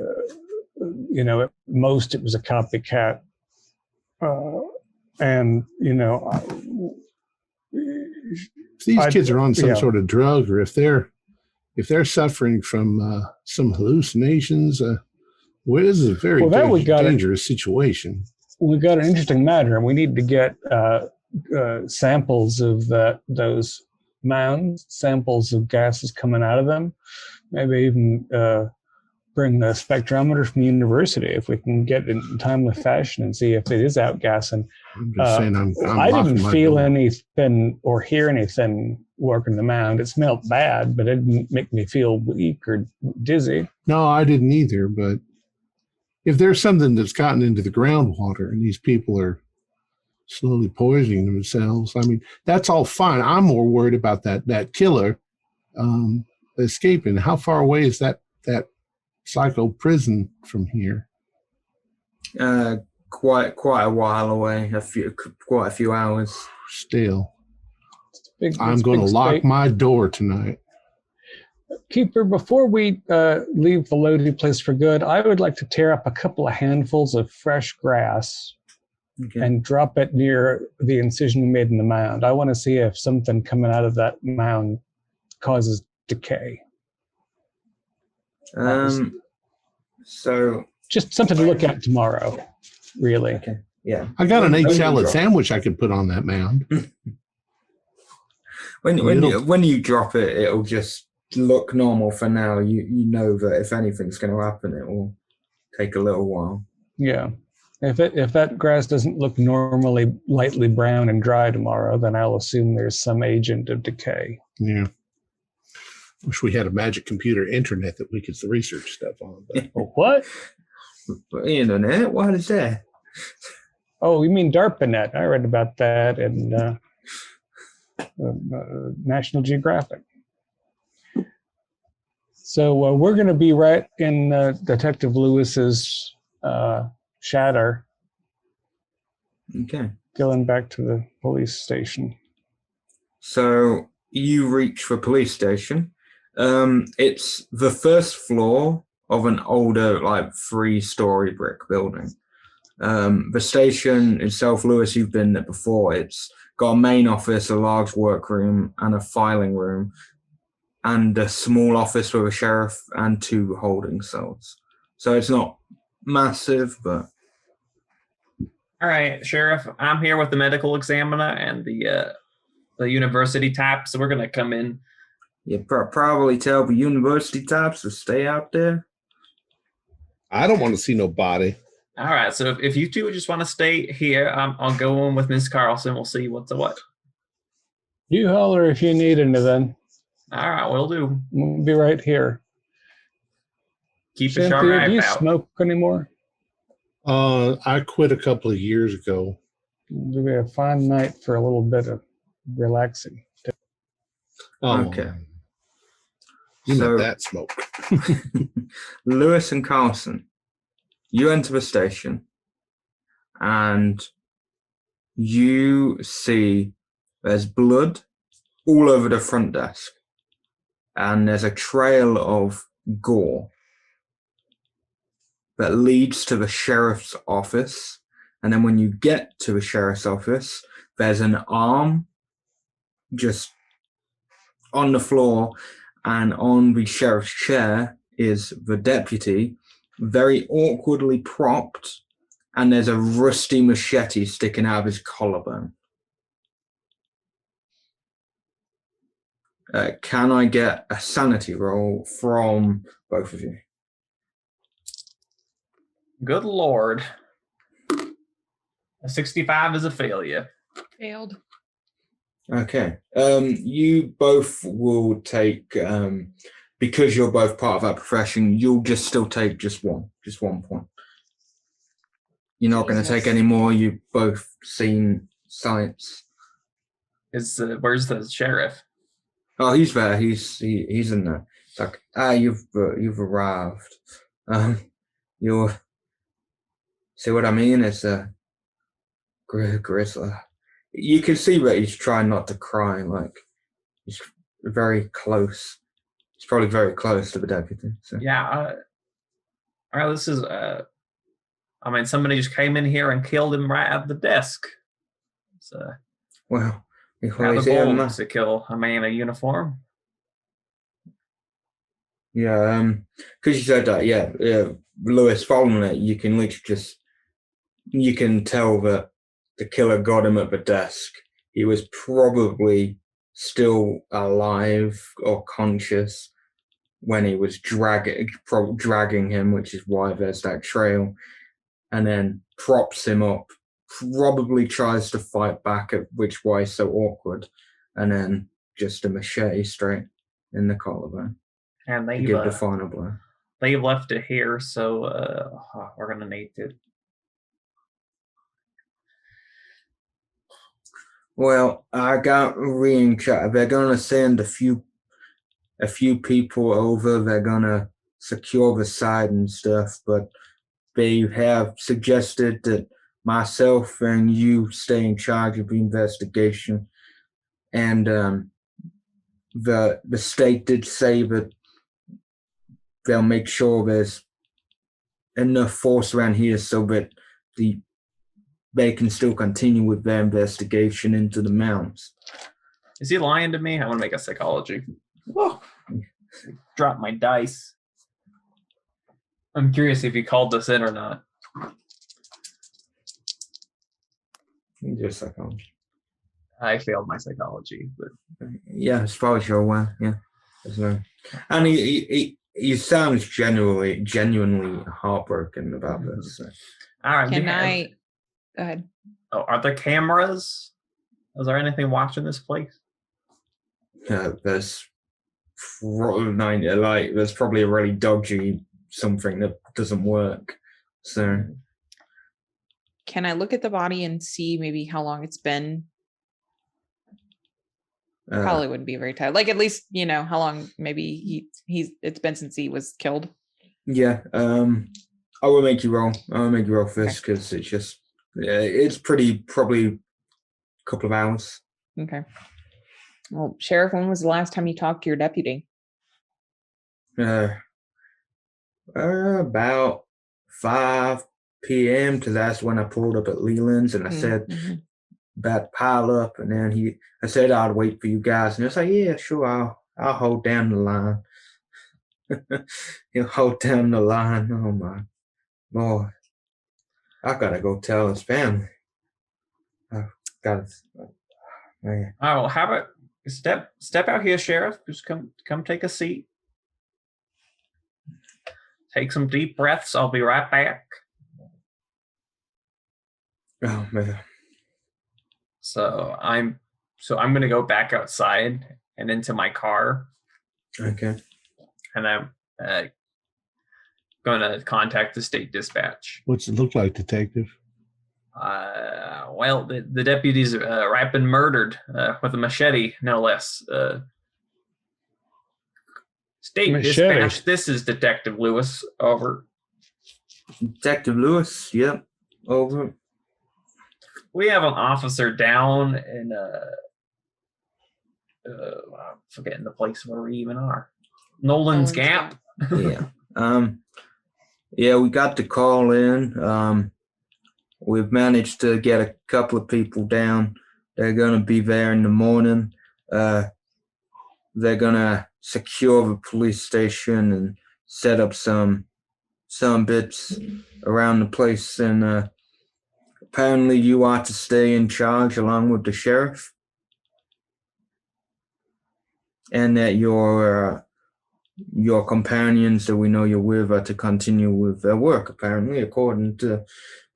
most it was a copycat. And, if these kids are on some sort of drug, or if they're suffering from some hallucinations, well, this is a very dangerous situation. We got an interesting matter, and we need to get samples of those mounds, samples of gases coming out of them. Maybe even bring the spectrometer from the university if we can get it in timely fashion and see if it is outgassing. I'm just saying, I didn't feel anything or hear anything working the mound. It smelled bad, but it didn't make me feel weak or dizzy. No, I didn't either. But if there's something that's gotten into the groundwater and these people are slowly poisoning themselves, I mean, that's all fine. I'm more worried about that killer escaping. How far away is that psycho prison from here? Quite a while away. Quite a few hours. Still, I'm going to lock my door tonight. Keeper, before we leave the Lodi place for good, I would like to tear up a couple of handfuls of fresh grass and drop it near the incision we made in the mound. I want to see if something coming out of that mound causes decay. So just something to look at tomorrow, really. Okay. Yeah. I got an 8-salad sandwich I could put on that mound. when you drop it, it'll just look normal for now. You know that if anything's going to happen, it will take a little while. Yeah. If that grass doesn't look normally lightly brown and dry tomorrow, then I'll assume there's some agent of decay. Yeah. Wish we had a magic computer internet that we could research stuff on. But. What? Internet? What is that? Oh, you mean DARPANET. I read about that in National Geographic. So we're going to be right in Detective Lewis's shatter. Okay. Going back to the police station. So you reach the police station. It's the first floor of an older, 3-story brick building. The station itself, Lewis, you've been there before. It's got a main office, a large workroom, and a filing room, and a small office with a sheriff and 2 holding cells. So it's not massive, but... All right, Sheriff, I'm here with the medical examiner and the university type, so we're going to come in. You probably tell the university types to stay out there. I don't want to see no body. All right, so if you two just want to stay here, I'll go on with Miss Carlson. We'll see what's what. You holler if you need anything. All right, will do. We'll be right here. Keep a sharp eye out. Do you smoke anymore? I quit a couple of years ago. It'll be a fine night for a little bit of relaxing. Oh, okay. You know that smoke. Lewis and Carlson, you enter the station and you see there's blood all over the front desk and there's a trail of gore that leads to the sheriff's office. And then when you get to the sheriff's office, there's an arm just on the floor, and on the sheriff's chair is the deputy, very awkwardly propped, and there's a rusty machete sticking out of his collarbone. Can I get a sanity roll from both of you? Good Lord. A 65 is a failure. Failed. Okay. You both will take, because you're both part of that profession, you'll just still take just one point. You're not going to take any more. You've both seen science. Where's the sheriff? Oh, he's there. He's in there. It's like, you've arrived. You see what I mean? It's a grizzly. You can see that he's trying not to cry. Like he's very close. He's probably very close to the deputy. So. Yeah. All right. This is. I mean, somebody just came in here and killed him right at the desk. So. Well, rather bold to kill a man in a uniform. Yeah, because you said that, yeah, Lewis, following it, you can literally you can tell that the killer got him at the desk. He was probably still alive or conscious when he was dragging him, which is why there's that trail, and then props him up, probably tries to fight back, at which why so awkward, and then just a machete straight in the collarbone. And they give the final blow. They left it here, so we're gonna need to. Well, I got re-in-charge. They're gonna send a few people over. They're gonna secure the site and stuff, but they have suggested that myself and you stay in charge of the investigation. And the state did say that they'll make sure there's enough force around here so that they can still continue with their investigation into the mounds. Is he lying to me? I want to make a psychology. Whoa. Drop my dice. I'm curious if he called this in or not. Just psychology. I failed my psychology, but yeah, as far as you're aware, yeah. And he sounds genuinely heartbroken about this. So. All right. Go ahead. Oh, are there cameras? Is there anything watching this place? There's probably a really dodgy something that doesn't work. So. Can I look at the body and see maybe how long it's been? Probably wouldn't be very tight. Like at least how long maybe it's been since he was killed. Yeah. I will make you roll. First because it's just it's probably a couple of hours. Okay. Well, Sheriff, when was the last time you talked to your deputy? About 5 p.m. because that's when I pulled up at Leland's and I said about to pile up, and then I said I'd wait for you guys, and he was like, yeah, sure, I'll hold down the line. He'll hold down the line. Oh my boy, I gotta go tell his family. I've got man. Oh, how about step out here, Sheriff? Just come take a seat. Take some deep breaths. I'll be right back. Oh man. So I'm going to go back outside and into my car. Okay. And I'm going to contact the state dispatch. What's it look like, Detective? Well, the deputy's right been murdered with a machete, no less. State machete. Dispatch, this is Detective Lewis. Over. Detective Lewis, yep. Over. We have an officer down in I'm forgetting the place where we even are. Nolan's Gap. Yeah. Yeah, we got the call in. We've managed to get a couple of people down. They're gonna be there in the morning. They're gonna secure the police station and set up some bits around the place, and apparently you are to stay in charge along with the sheriff, and that your companions that we know you're with are to continue with their work, apparently, according to,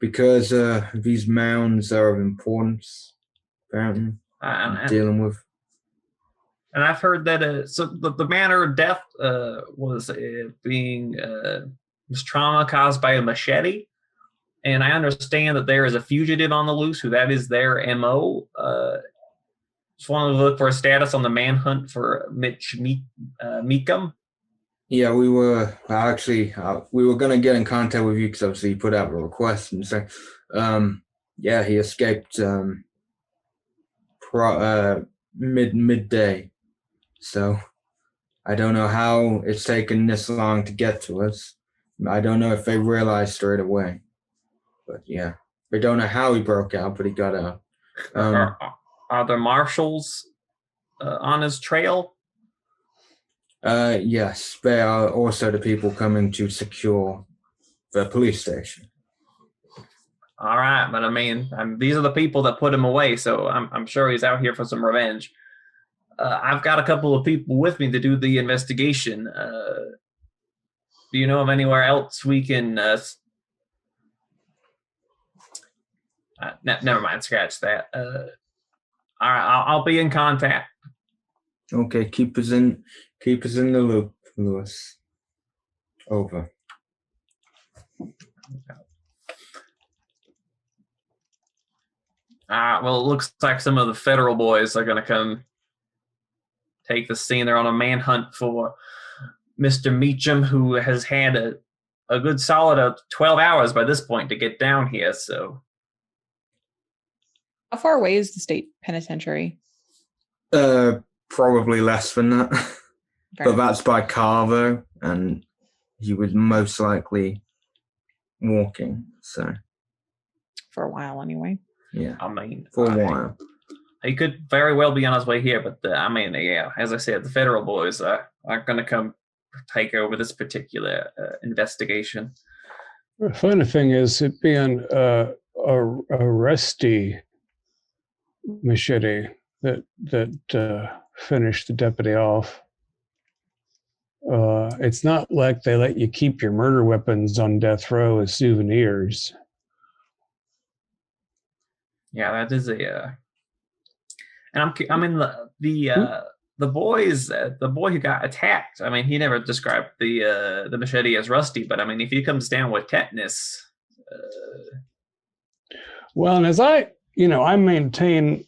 because these mounds are of importance, apparently, dealing with. And I've heard that so the manner of death was trauma caused by a machete. And I understand that there is a fugitive on the loose who that is their MO. Just wanted to look for a status on the manhunt for Mitch Meekum. Yeah, we were we were gonna get in contact with you because obviously you put out a request and say, yeah, he escaped midday. So I don't know how it's taken this long to get to us. I don't know if they realized straight away, but yeah, we don't know how he broke out, but he got out. Are there marshals on his trail? Yes, they are also the people coming to secure the police station. All right, but I mean, these are the people that put him away, so I'm sure he's out here for some revenge. I've got a couple of people with me to do the investigation. Do you know of anywhere else we can? Never mind, scratch that. All right, I'll be in contact. Okay, keep us in the loop, Lewis. Over. Well, it looks like some of the federal boys are going to come take the scene. They're on a manhunt for Mr. Meacham, who has had a good solid 12 hours by this point to get down here. So, how far away is the state penitentiary? Probably less than that. Okay. But that's by car, though, and he was most likely walking, so. For a while, anyway. Yeah. I mean, for a while. He could very well be on his way here, but yeah, as I said, the federal boys are going to come take over this particular investigation. The funny thing is, it being a rusty machete that finished the deputy off. It's not like they let you keep your murder weapons on death row as souvenirs. Yeah, that is a. And I mean the boys, the boy who got attacked. I mean, he never described the machete as rusty, but I mean, if he comes down with tetanus. Well, and as I maintain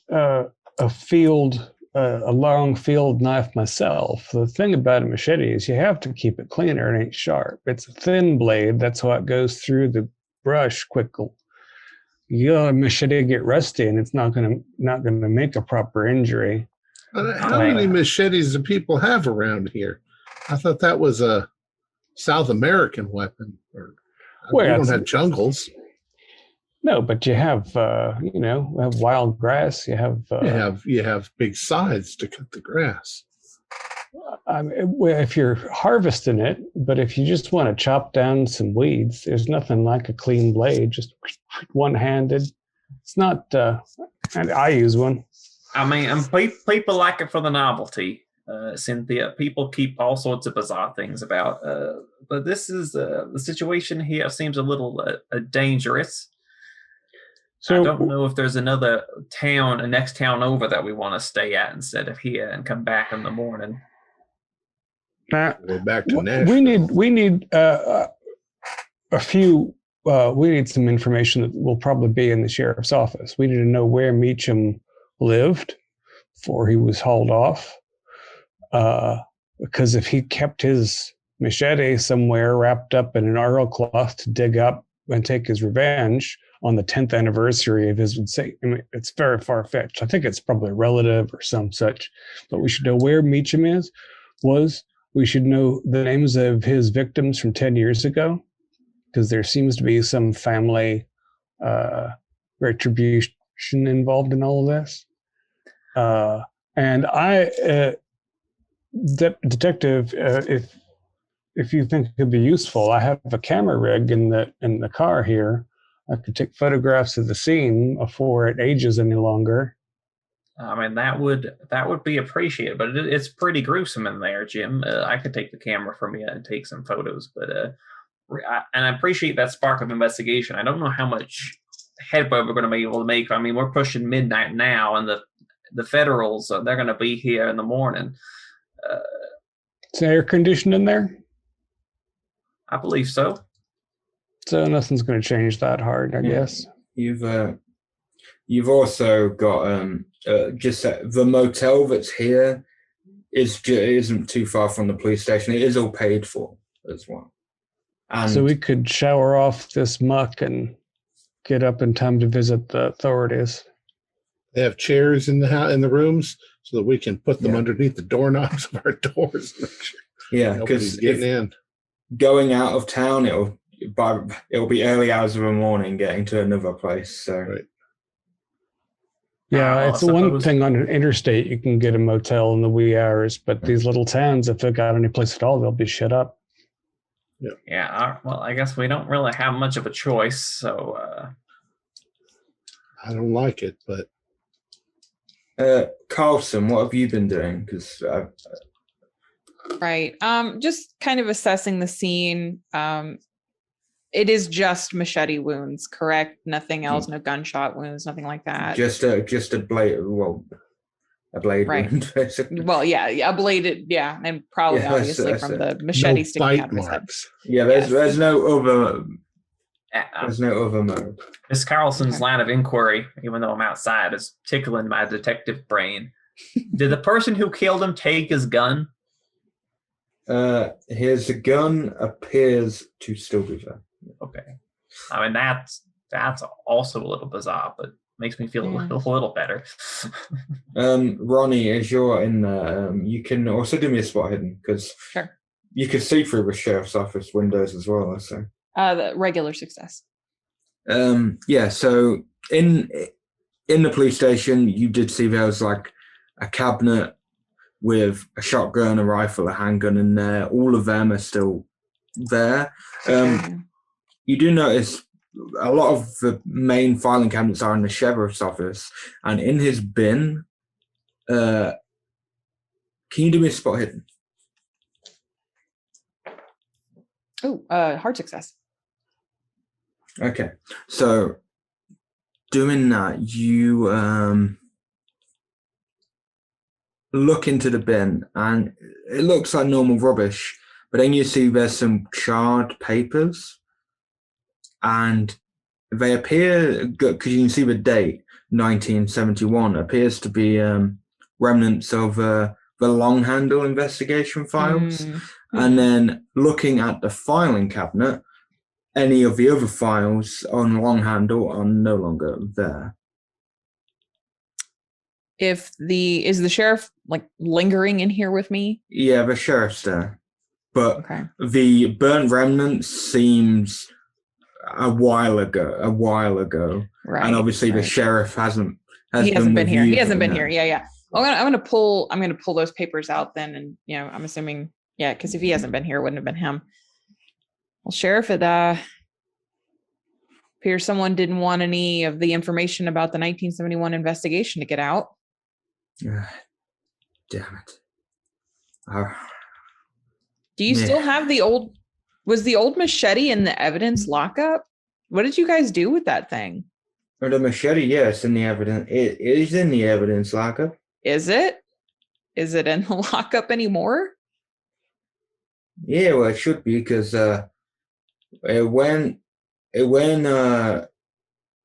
a long field knife myself. The thing about a machete is you have to keep it clean or it ain't sharp. It's a thin blade. That's why it goes through the brush quickly. You let a machete get rusty, and it's not gonna make a proper injury. How many machetes do people have around here? I thought that was a South American weapon. We don't have jungles. No, but you have have wild grass. You have big scythes to cut the grass. I mean, if you're harvesting it, but if you just want to chop down some weeds, there's nothing like a clean blade, just one-handed. It's not. And I use one. I mean, and people like it for the novelty. Cynthia, people keep all sorts of bizarre things about. But this is the situation here seems a little dangerous. So I don't know if there's another town, a next town over that we want to stay at instead of here and come back in the morning. Go back to Nashville. We need a few. We need some information that will probably be in the sheriff's office. We need to know where Meacham lived before he was hauled off. Because if he kept his machete somewhere wrapped up in an oilcloth to dig up and take his revenge on the 10th anniversary of his, it's very far-fetched. I think it's probably a relative or some such, but we should know where Meacham was. We should know the names of his victims from 10 years ago, because there seems to be some family retribution involved in all of this. And detective, if you think it could be useful, I have a camera rig in the car here. I could take photographs of the scene before it ages any longer. I mean, that would be appreciated, but it's pretty gruesome in there, Jim. I could take the camera from you and take some photos, but and I appreciate that spark of investigation. I don't know how much headway we're going to be able to make. I mean, we're pushing midnight now, and the federals, they're going to be here in the morning. Is air conditioned in there? I believe so. So nothing's going to change that hard, I guess. You've also got just the motel that's here isn't too far from the police station. It is all paid for as well. And so we could shower off this muck and get up in time to visit the authorities. They have chairs in the rooms so that we can put them underneath the doorknobs of our doors. Because getting in. Going out of town, it'll be early hours of the morning getting to another place. So. Right. Yeah, it's the one thing on an interstate, you can get a motel in the wee hours, but these little towns, if they've got any place at all, they'll be shut up. Yeah. Well, I guess we don't really have much of a choice, so. I don't like it, but. Carlson, what have you been doing? Because. Right. Just kind of assessing the scene. It is just machete wounds, correct? Nothing else, no gunshot wounds, nothing like that. Just a blade. Well, a blade wound, basically. Well, a bladed, and probably obviously from the machete sticking out of his head. Yeah, there's no other. There's no other mode. Miss Carlson's line of inquiry, even though I'm outside, is tickling my detective brain. Did the person who killed him take his gun? His gun appears to still be there. Okay. I mean, that's also a little bizarre, but makes me feel a little better. Ronnie, as you're in there, you can also do me a spot hidden, because you can see through the sheriff's office windows as well, so. The regular success. So in the police station, you did see there was like a cabinet with a shotgun, a rifle, a handgun in there. All of them are still there. You do notice a lot of the main filing cabinets are in the sheriff's office, and in his bin, can you do me a spot hidden? Oh, hard success. Okay, so doing that, you look into the bin, and it looks like normal rubbish, but then you see there's some charred papers, and they appear, because you can see the date, 1971, appears to be remnants of the long handle investigation files. And then looking at the filing cabinet, any of the other files on long handle are no longer there. Is the sheriff like lingering in here with me? Yeah, the sheriff's there, but the burnt remnants seems a while ago, right? And obviously the sheriff hasn't been here. He hasn't been here. Yeah. Well, I'm gonna pull those papers out then, and I'm assuming because if he hasn't been here, it wouldn't have been him. Well, Sheriff, it appears someone didn't want any of the information about the 1971 investigation to get out. Damn it. Do you still have was the old machete in the evidence lockup? What did you guys do with that thing? Or the machete, it's in the evidence. It is in the evidence lockup. Is it? Is it in the lockup anymore? Yeah, well, it should be, because it went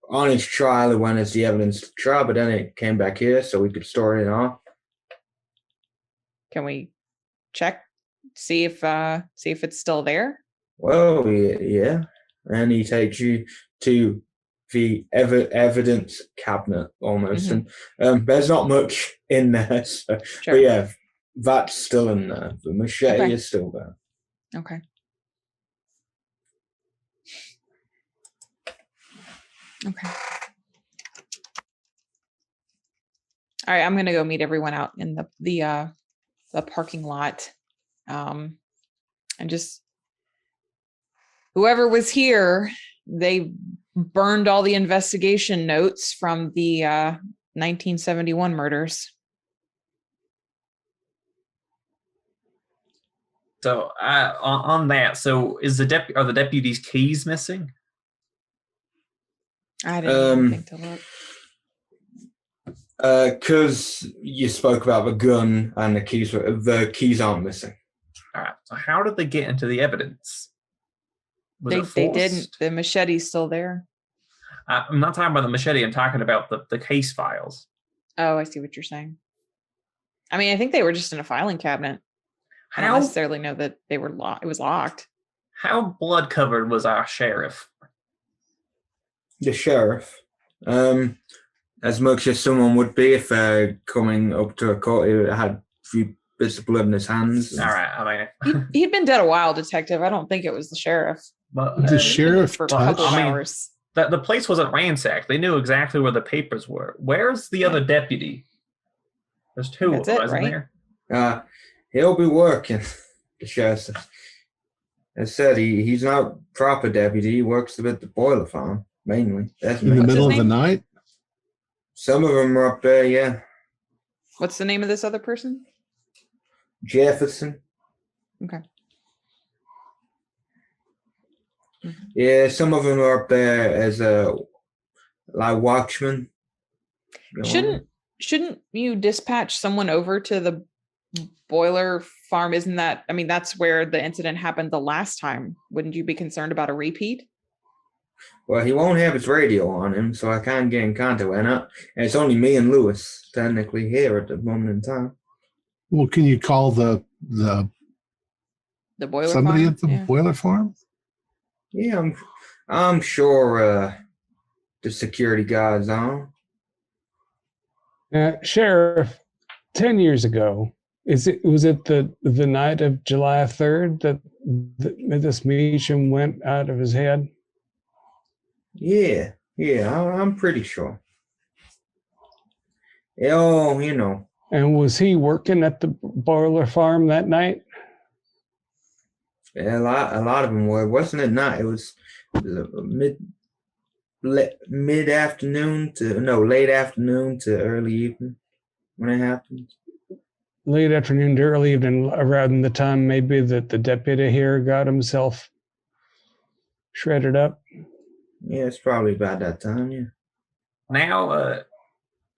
on his trial. It went as the evidence to trial, but then it came back here so we could store it off. Can we check, see if it's still there? Well, yeah, and he takes you to the evidence cabinet almost, and there's not much in there. So, but yeah, that's still in there. The machete is still there. Okay. All right, I'm gonna go meet everyone out in the parking lot, and just whoever was here, they burned all the investigation notes from the 1971 murders. So on that, so is are the deputy's keys missing? I didn't think to look. Because you spoke about the gun and the keys aren't missing. All right. So how did they get into the evidence? They didn't. The machete's still there. I'm not talking about the machete. I'm talking about the case files. Oh, I see what you're saying. I mean, I think they were just in a filing cabinet. I don't How necessarily know that they were locked. It was locked. how blood covered was our sheriff? The sheriff, as much as someone would be if coming up to a court, he had a few bits of blood in his hands. All right, I mean, He'd been dead a while, detective. I don't think it was the sheriff. but The sheriff For a touched. couple of I mean, hours. the place wasn't ransacked. They knew exactly where the papers were. Where's the other deputy? There's two That's of them, it, isn't right? there? He'll be working. The sheriff said. As said, he's not proper deputy. He works at the boiler farm mainly. That's In the mainly. middle of his the name? night? Some of them are up there, yeah. What's the name of this other person? Jefferson. Okay. Yeah, some of them are up there as like watchmen. You know? Shouldn't you dispatch someone over to the boiler farm? Isn't that, I mean, that's where the incident happened the last time. Wouldn't you be concerned about a repeat? Well, he won't have his radio on him, so I can't get in contact with him. And it's only me and Lewis technically here at the moment in time. Well, can you call the The boiler somebody farm? at the Yeah. boiler farm? Yeah, I'm sure the security guard's on. Sheriff, 10 years ago, was it the night of July 3rd that this Meacham went out of his head? Yeah, I'm pretty sure. Oh, you know. And was he working at the boiler farm that night? Yeah, a lot of them were. Wasn't it not? It was late afternoon to early evening when it happened. Late afternoon to early evening, around the time maybe that the deputy here got himself shredded up. Yeah, it's probably about that time. Yeah. Now,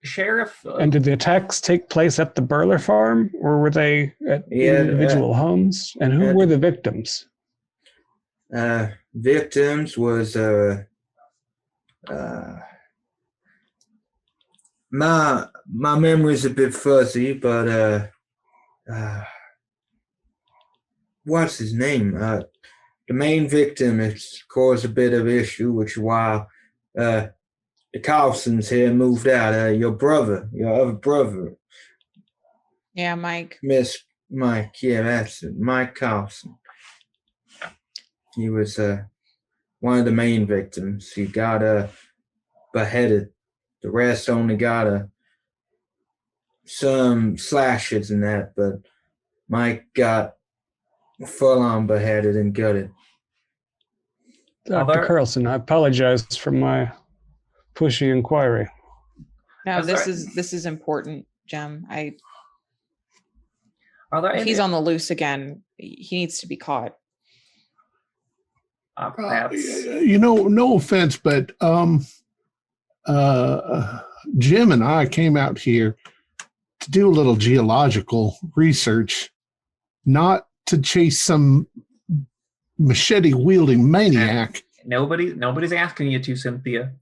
sheriff. And did the attacks take place at the boiler farm, or were they at individual homes? And who were the victims? Victims was my memory's a bit fuzzy, but what's his name? The main victim has caused a bit of issue, which is why the Carlsons here moved out. Your other brother. Yeah, Mike. Miss Mike, yeah, that's it. Mike Carlson. He was one of the main victims. He got beheaded. The rest only got some slashes and that, but Mike got full-on beheaded and gutted. Dr. Carlson, I apologize for my pushy inquiry. No, That's this is important, Jem. Are there If he's on the loose again, he needs to be caught. No offense, but Jim and I came out here to do a little geological research, not to chase some machete-wielding maniac. Nobody's asking you to, Cynthia.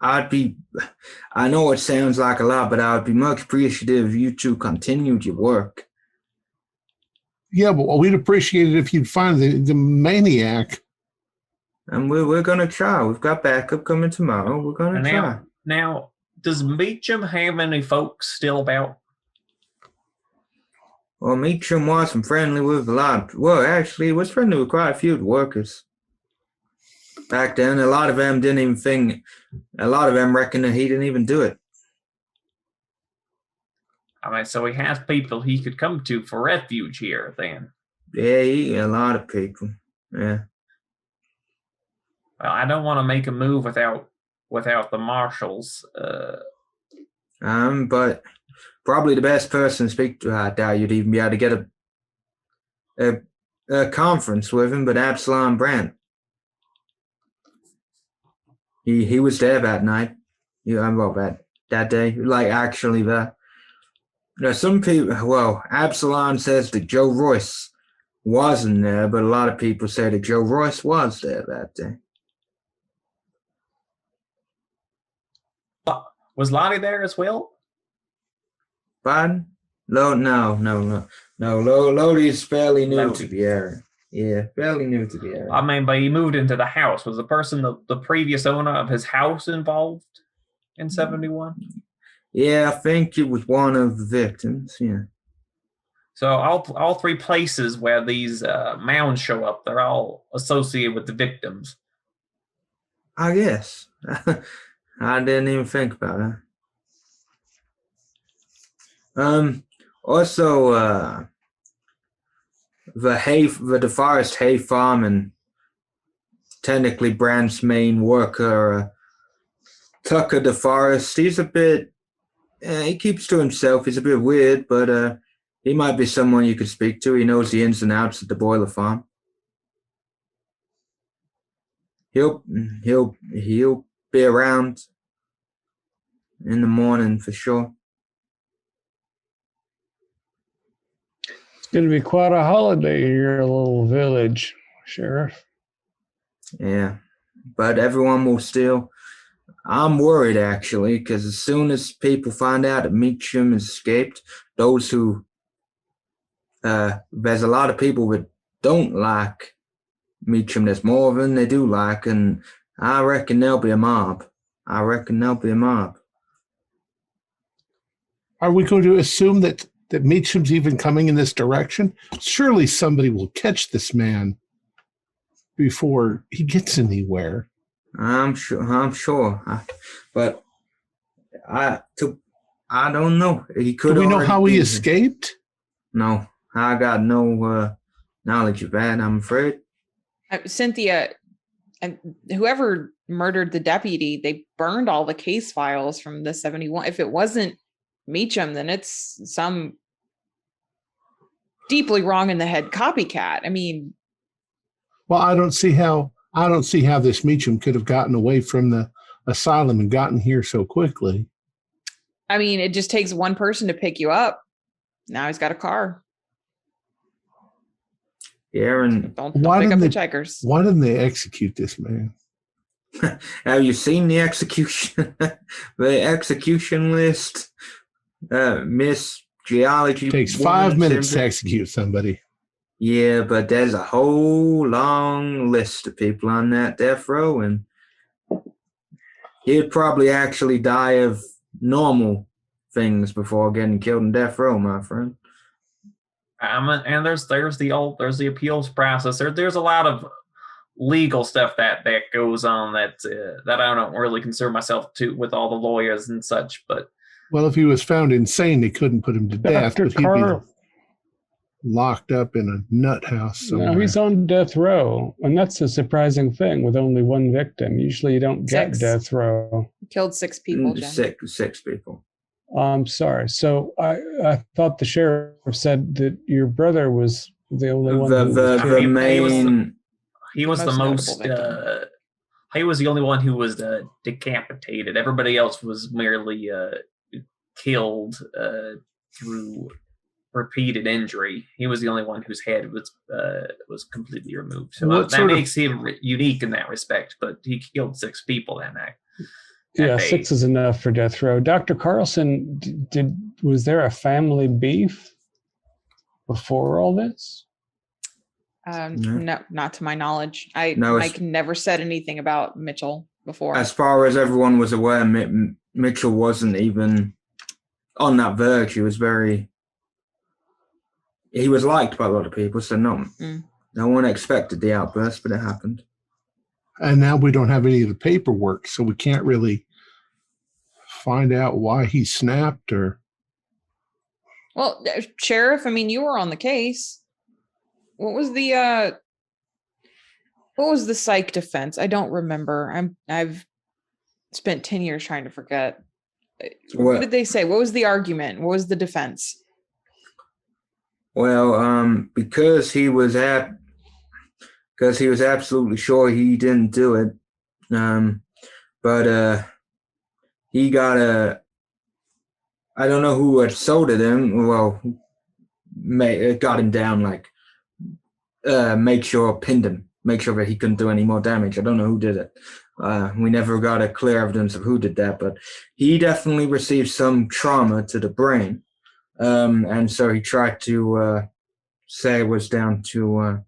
I know it sounds like a lot, but I would be much appreciative if you two continued your work. Yeah, but we'd appreciate it if you'd find the maniac. And we're going to try. We've got backup coming tomorrow. We're going to try. Now, does Meacham have any folks still about? Well, Meacham wasn't friendly with a lot. Well, actually, he was friendly with quite a few workers. Back then, a lot of them didn't even think. A lot of them reckoned that he didn't even do it. I mean, so he has people he could come to for refuge here, then. Yeah, a lot of people. Yeah. Well, I don't want to make a move without the marshals. But probably the best person to speak to, I doubt you'd even be able to get a conference with him, but Absalom Brandt. He was there that night. That day. Like, actually there. Some people, well, Absalom says that Joe Royce wasn't there, but a lot of people say that Joe Royce was there that day. Was Lodi there as well? Pardon? Lodi is fairly new to the area. Yeah, fairly new to the area. I mean, but he moved into the house. Was the person the previous owner of his house involved in 71? Yeah, I think it was one of the victims. Yeah. So all three places where these mounds show up, they're all associated with the victims. I guess. I didn't even think about that. Also, the DeForest hay farm and technically Brand's main worker, Tucker DeForest, he's a bit. He keeps to himself. He's a bit weird, but he might be someone you could speak to. He knows the ins and outs of the boiler farm. He'll be around in the morning for sure. It's going to be quite a holiday in your little village, Sheriff. Yeah, but everyone will still. I'm worried actually, because as soon as people find out that Meacham has escaped, those who there's a lot of people that don't like Meacham. There's more than they do like, and I reckon there'll be a mob. Are we going to assume that Meacham's even coming in this direction? Surely somebody will catch this man before he gets anywhere. I'm sure. But I don't know. He could. Do we know how he escaped? No, I got no knowledge of that, I'm afraid. Cynthia, and whoever murdered the deputy, they burned all the case files from the 71. If it wasn't Meacham, then it's some deeply wrong in the head copycat. I mean, well, I don't see how this Meacham could have gotten away from the asylum and gotten here so quickly. I mean, it just takes one person to pick you up. Now he's got a car. Yeah, and don't pick up the checkers. Why didn't they execute this man? Have you seen the execution? The execution list? Miss Geology. It takes 5 minutes to execute somebody. Yeah, but there's a whole long list of people on that death row, and he'd probably actually die of normal things before getting killed in death row, my friend. And there's the appeals process. There's a lot of legal stuff that goes on that I don't really concern myself to with all the lawyers and such. But well, if he was found insane, they couldn't put him to death, but he'd be locked up in a nut house somewhere. No, he's on death row, and that's a surprising thing with only one victim. Usually you don't get death row. Killed 6 people, Jen. Six people. I'm sorry. So I thought the sheriff said that your brother was the only one. He was the most. He was the only one who was decapitated. Everybody else was merely killed through repeated injury. He was the only one whose head was completely removed. So that makes him unique in that respect. But he killed 6 people that night. Yeah, 6 is enough for death row. Dr. Carlson, was there a family beef before all this? No, not to my knowledge. Mike never said anything about Mitchell before. As far as everyone was aware, Mitchell wasn't even on that verge. He was liked by a lot of people, so no one expected the outburst, but it happened. And now we don't have any of the paperwork, so we can't really find out why he snapped or. Well, Sheriff, I mean, you were on the case. What was the psych defense? I don't remember. I've spent 10 years trying to forget. What did they say? What was the argument? What was the defense? Well, because he was absolutely sure he didn't do it. But he got I don't know who had sold it him. Well, got him down, pinned him, make sure that he couldn't do any more damage. I don't know who did it. We never got a clear evidence of who did that, but he definitely received some trauma to the brain. And so he tried to say it was down to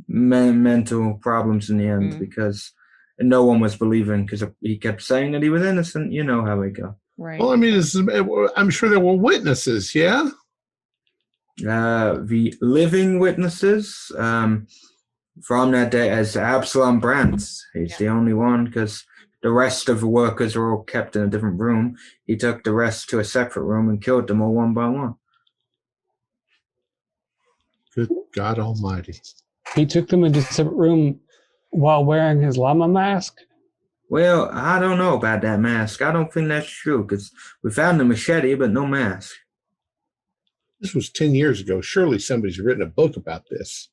mental problems in the end because no one was believing because he kept saying that he was innocent. You know how they go. Right. Well, I mean, I'm sure there were witnesses, yeah? The living witnesses from that day as Absalom Brandt. He's the only one because the rest of the workers were all kept in a different room. He took the rest to a separate room and killed them all one by one. Good God Almighty. He took them into a separate room while wearing his llama mask? Well, I don't know about that mask. I don't think that's true because we found the machete, but no mask. This was 10 years ago. Surely somebody's written a book about this.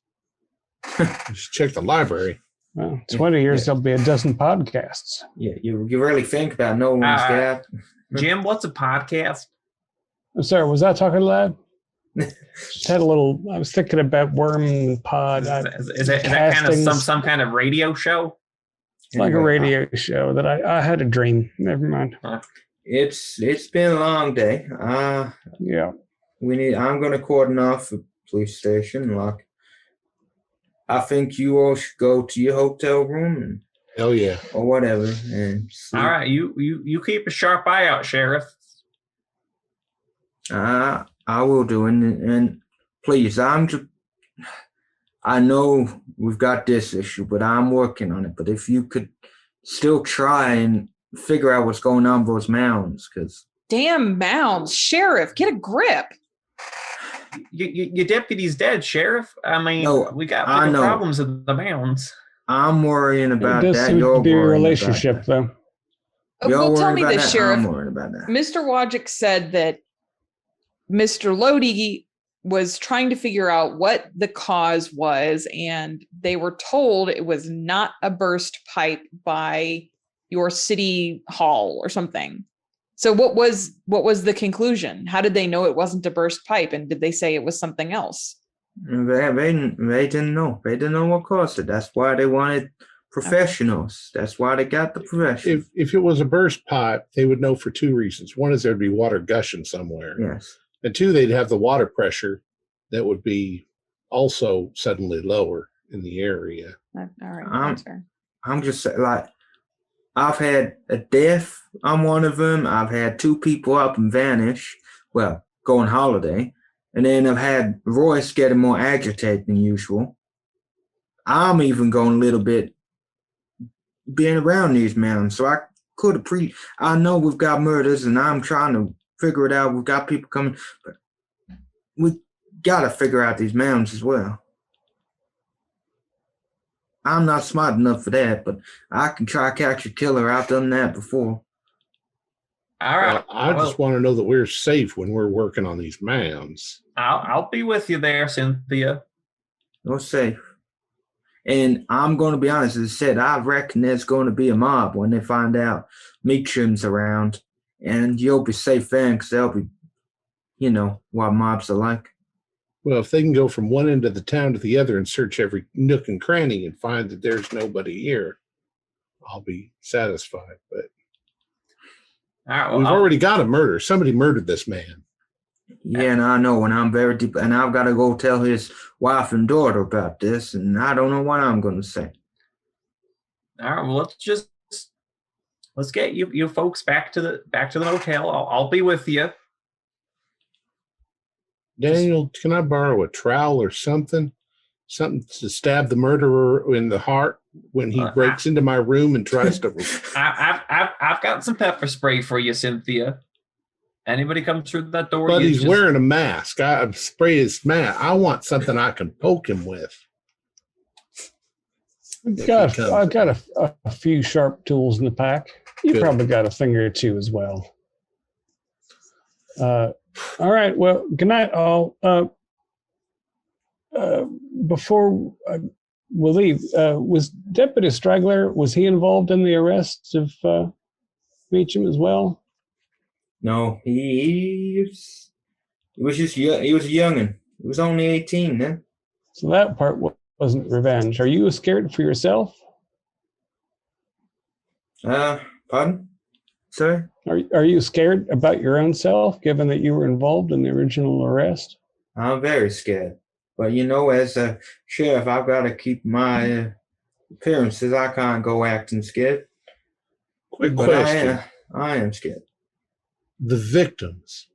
Just check the library. Well, 20 years, there'll be a dozen podcasts. Yeah, you really think about no one's dad. Jim, what's a podcast? I'm sorry, was I talking loud? Just had a little, I was thinking about worm and pod. Is that kind of some kind of radio show? Like a radio show that I had a dream. Never mind. It's been a long day. Yeah. I'm gonna cordon off the police station. Like, I think you all should go to your hotel room Hell yeah. or whatever. And sleep. All right, you keep a sharp eye out, Sheriff. I will do, and please, I know we've got this issue, but I'm working on it. But if you could still try and figure out what's going on with those mounds, because damn mounds, Sheriff, get a grip. Your deputy's dead, Sheriff. I mean, we got problems with the mounds. I'm worrying about that. It does seem to be a relationship, though. Well, tell me this, Sheriff. I'm worried about that. Mr. Wojcik said that Mr. Lodi was trying to figure out what the cause was, and they were told it was not a burst pipe by your city hall or something. So what was the conclusion? How did they know it wasn't a burst pipe, and did they say it was something else? They didn't know. They didn't know what caused it. That's why they wanted professionals. That's why they got the professionals. If it was a burst pipe, they would know for two reasons. One is there'd be water gushing somewhere. Yes. And two, they'd have the water pressure that would be also suddenly lower in the area. All right. I'm just saying, like, I've had a death on one of them. I've had two people up and vanish. Well, go on holiday. And then I've had Royce getting more agitated than usual. I'm even going a little bit being around these mountains. So I could have I know we've got murders and I'm trying to figure it out. We've got people coming, but we got to figure out these mounds as well. I'm not smart enough for that, but I can try to catch a killer. I've done that before. All right. I just want to know that we're safe when we're working on these mounds. I'll be with you there, Cynthia. You're safe. And I'm going to be honest, as I said, I reckon there's going to be a mob when they find out Meachem's around. And you'll be safe then because they'll be, you know, what mobs are like. Well, if they can go from one end of the town to the other and search every nook and cranny and find that there's nobody here, I'll be satisfied. But we've already got a murder. Somebody murdered this man. Yeah, and I know, and I'm very deep, and I've got to go tell his wife and daughter about this, and I don't know what I'm going to say. All right, well, let's get you folks back to the motel. I'll be with you. Daniel, can I borrow a trowel or something? Something to stab the murderer in the heart when he breaks into my room and tries to. I've got some pepper spray for you, Cynthia. Anybody comes through that door? But he's wearing a mask. I've sprayed his mask. I want something I can poke him with. I've got a few sharp tools in the pack. You probably got a finger or two as well. All right. Well, good night, all. Before we'll leave, was Deputy Straggler, was he involved in the arrest of Meacham as well? No, he was just young. He was a youngin'. He was only 18 then. So that part wasn't revenge. Are you scared for yourself? Pardon? Sorry? Are you scared about your own self, given that you were involved in the original arrest? I'm very scared. But as a sheriff, I've got to keep my appearances. I can't go acting scared. Quick But question. I am scared. The victims,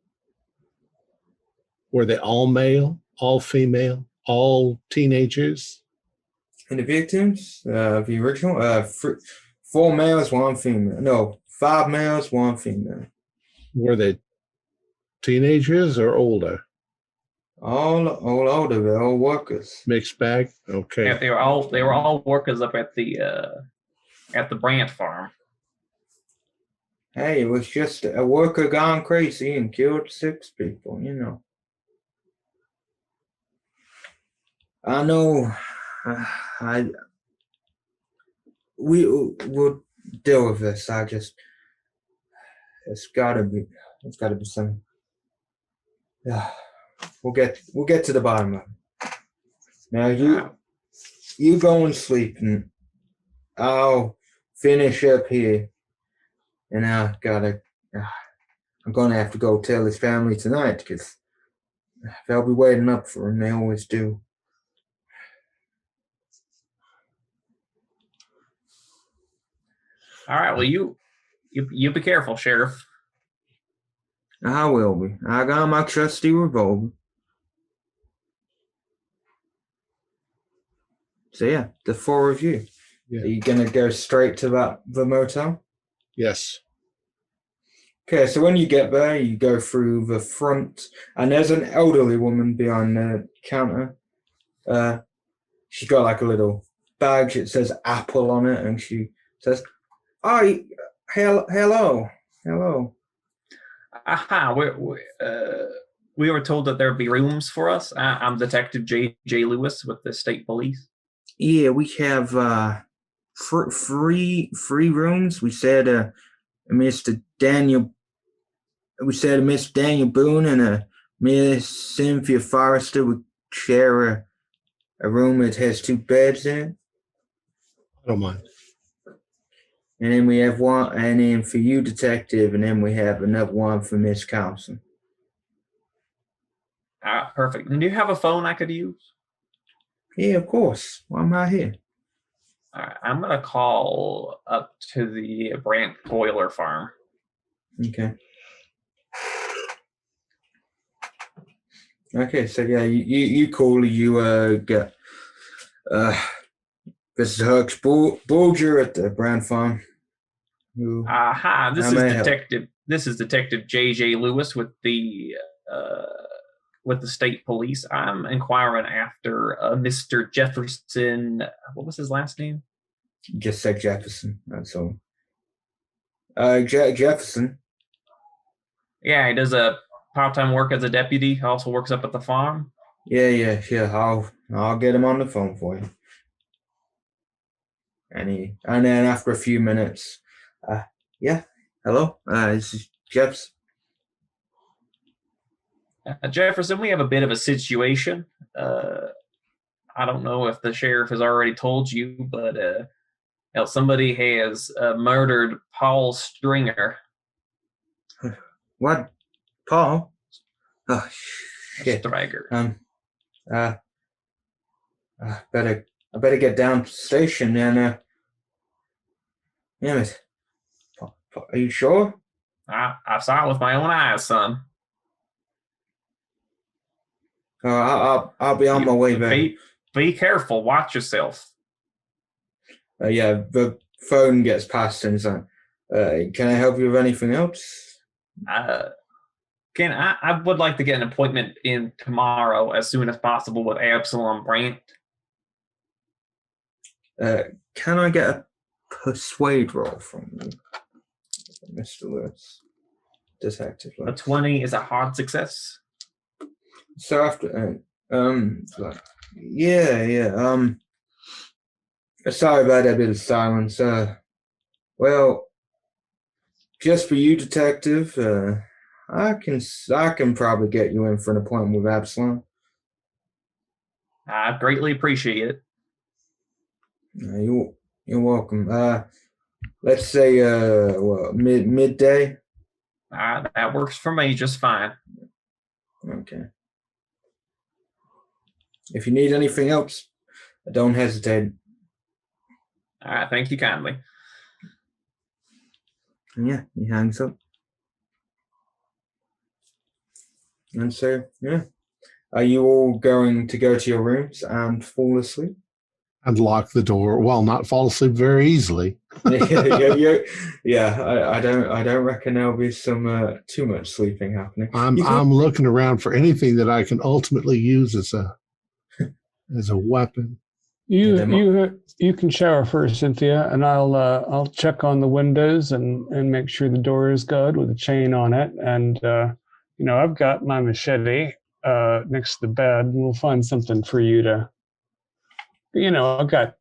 were they all male, all female, all teenagers? And the victims, the original, 4 males, 1 female. No, 5 males, 1 female. Were they teenagers or older? All older, they're all workers. Mixed bag? Okay. Yeah, they were all workers up at the Brandt farm. Hey, it was just a worker gone crazy and killed 6 people, I know. We'll deal with this. It's gotta be something. Yeah, we'll get to the bottom of it. Now you go and sleep, and I'll finish up here. And I'm gonna have to go tell his family tonight because they'll be waiting up for him. They always do. All right. Well, you be careful, Sheriff. I will be. I got my trusty revolver. So yeah, the 4 of you. Yeah. Are you gonna go straight to the motel? Yes. Okay, so when you get there, you go through the front, and there's an elderly woman behind the counter. She's got like a little bag. It says Apple on it, and she says, "Oh, hello." Aha, we were told that there'd be rooms for us. I'm Detective J. Lewis with the state police. Yeah, we have free rooms. We said Mr. Daniel Boone and Miss Cynthia Forrester would share a room that has 2 beds in it. I don't mind. And then we have one, and then for you, Detective, and then we have another one for Miss Carlson. Perfect. And do you have a phone I could use? Yeah, of course. Why am I here? All right, I'm gonna call up to the Brandt boiler farm. Okay. Okay, so yeah, you call, you get this is Hux Bulger at the Brandt farm. Hi, this is Detective J. Lewis with the state police. I'm inquiring after Mr. Jefferson. What was his last name? Just said Jefferson. That's all. Jefferson. Yeah, he does a part-time work as a deputy. He also works up at the farm. Yeah. I'll get him on the phone for you. And then after a few minutes, yeah, hello, this is Jeffs. Jefferson, we have a bit of a situation. I don't know if the sheriff has already told you, but somebody has murdered Paul Stringer. What? Paul? Oh, shit. Stringer. I better get down to the station and damn it. Are you sure? I saw it with my own eyes, son. I'll be on my way back. Be careful. Watch yourself. Yeah, the phone gets passed and so, can I help you with anything else? I would like to get an appointment in tomorrow as soon as possible with Absalom Brandt. Can I get a persuade roll from you, Mr. Lewis? Detective Lewis. A 20 is a hard success. So after, yeah. Sorry about that bit of silence. Well, just for you, Detective, I can probably get you in for an appointment with Absalom. I greatly appreciate it. You're welcome. let's say midday. That works for me just fine. Okay. If you need anything else, don't hesitate. All right, thank you kindly. And yeah, he hangs up. And so, yeah. Are you all going to go to your rooms and fall asleep? And lock the door. Well, not fall asleep very easily. Yeah. I don't reckon there'll be some too much sleeping happening. I'm looking around for anything that I can ultimately use as a weapon. You can shower first, Cynthia, and I'll check on the windows and make sure the door is good with a chain on it. And I've got my machete next to the bed, and we'll find something for you to. I've got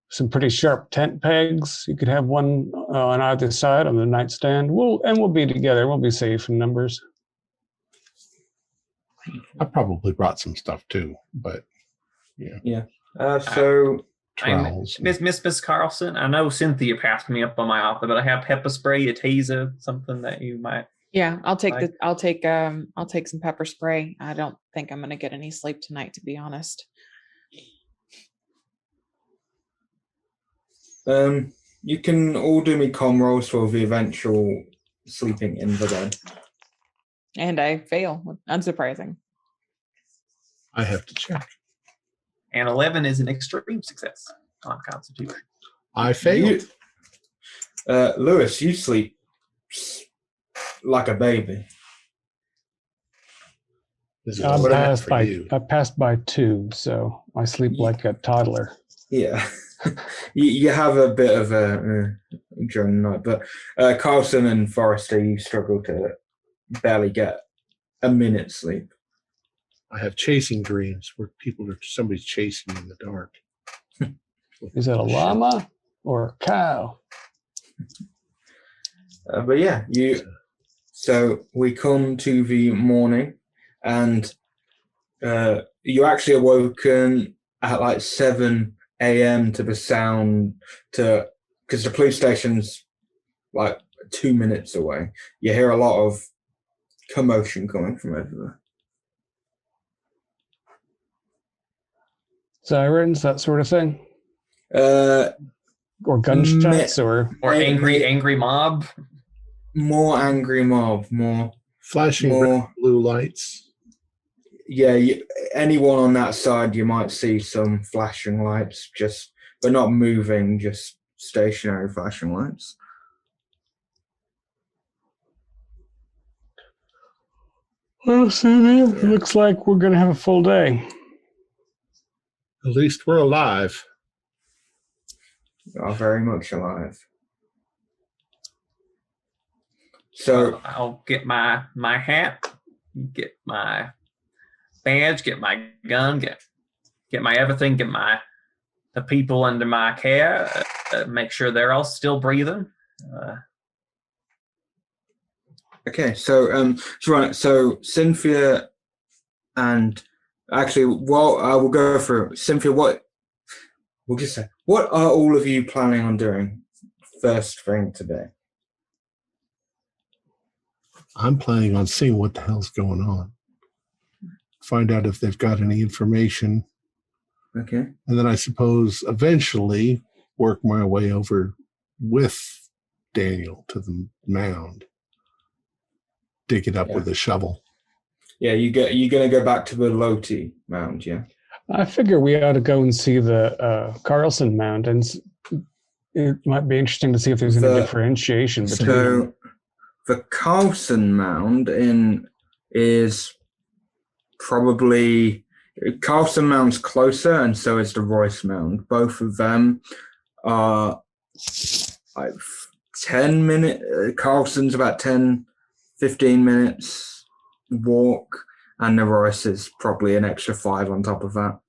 some pretty sharp tent pegs. You could have one on either side on the nightstand. We'll be together. We'll be safe in numbers. I probably brought some stuff too, but yeah. So trowels. Miss Carlson, I know Cynthia passed me up on my offer, but I have pepper spray, a taser, something that you might. Yeah, I'll take some pepper spray. I don't think I'm gonna get any sleep tonight, to be honest. You can all do me comm rolls for the eventual sleeping in the bed. And I fail. Unsurprising. I have to check. And 11 is an extreme success on Constitution. I failed. Lewis, you sleep like a baby. I passed by 2, so I sleep like a toddler. Yeah. you have a bit of a during the night, but Carlson and Forrester, you struggle to barely get a minute's sleep. I have chasing dreams where somebody's chasing me in the dark. Is it a llama or a cow? But yeah, so we come to the morning, and you actually awoken at like 7 a.m. to the sound because the police station's like 2 minutes away. You hear a lot of commotion coming from over there. Sirens, that sort of thing? Or gunshots or angry mob? More angry mob, more flashing red, blue lights. Yeah, anyone on that side, you might see some flashing lights, but not moving, just stationary flashing lights. Well, Sylvia, looks like we're going to have a full day. At least we're alive. We are very much alive. So I'll get my hat, get my badge, get my gun, get my everything, get the people under my care, make sure they're all still breathing. Okay, so Cynthia and actually, we'll go through Cynthia. What are all of you planning on doing first thing today? I'm planning on seeing what the hell's going on. Find out if they've got any information. Okay. And then I suppose eventually work my way over with Daniel to the mound. Dig it up with a shovel. Yeah, you're going to go back to the Lodi mound, yeah? I figure we ought to go and see the Carlson mound, and it might be interesting to see if there's any differentiation between them. The Carlson mound is probably Carlson mound's closer, and so is the Royce mound. Both of them are like 10 minutes. Carlson's about 10, 15 minutes walk, and the Royce is probably an extra 5 on top of that.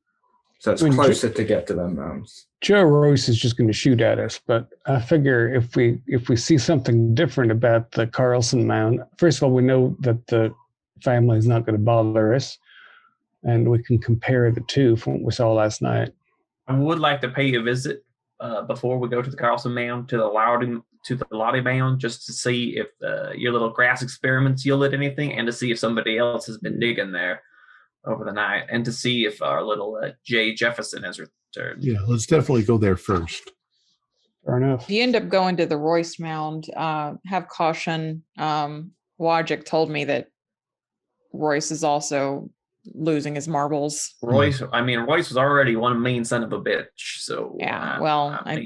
So it's closer to get to them mounds. Joe Royce is just going to shoot at us, but I figure if we see something different about the Carlson mound, first of all, we know that the family is not going to bother us, and we can compare the two from what we saw last night. I would like to pay a visit before we go to the Carlson Mound to the Lodi Mound, just to see if your little grass experiments yielded anything, and to see if somebody else has been digging there over the night, and to see if our little Jay Jefferson has returned. Yeah, let's definitely go there first. Fair enough. If you end up going to the Royce Mound, have caution. Wojcik told me that Royce is also losing his marbles. Royce was already one mean son of a bitch. So yeah,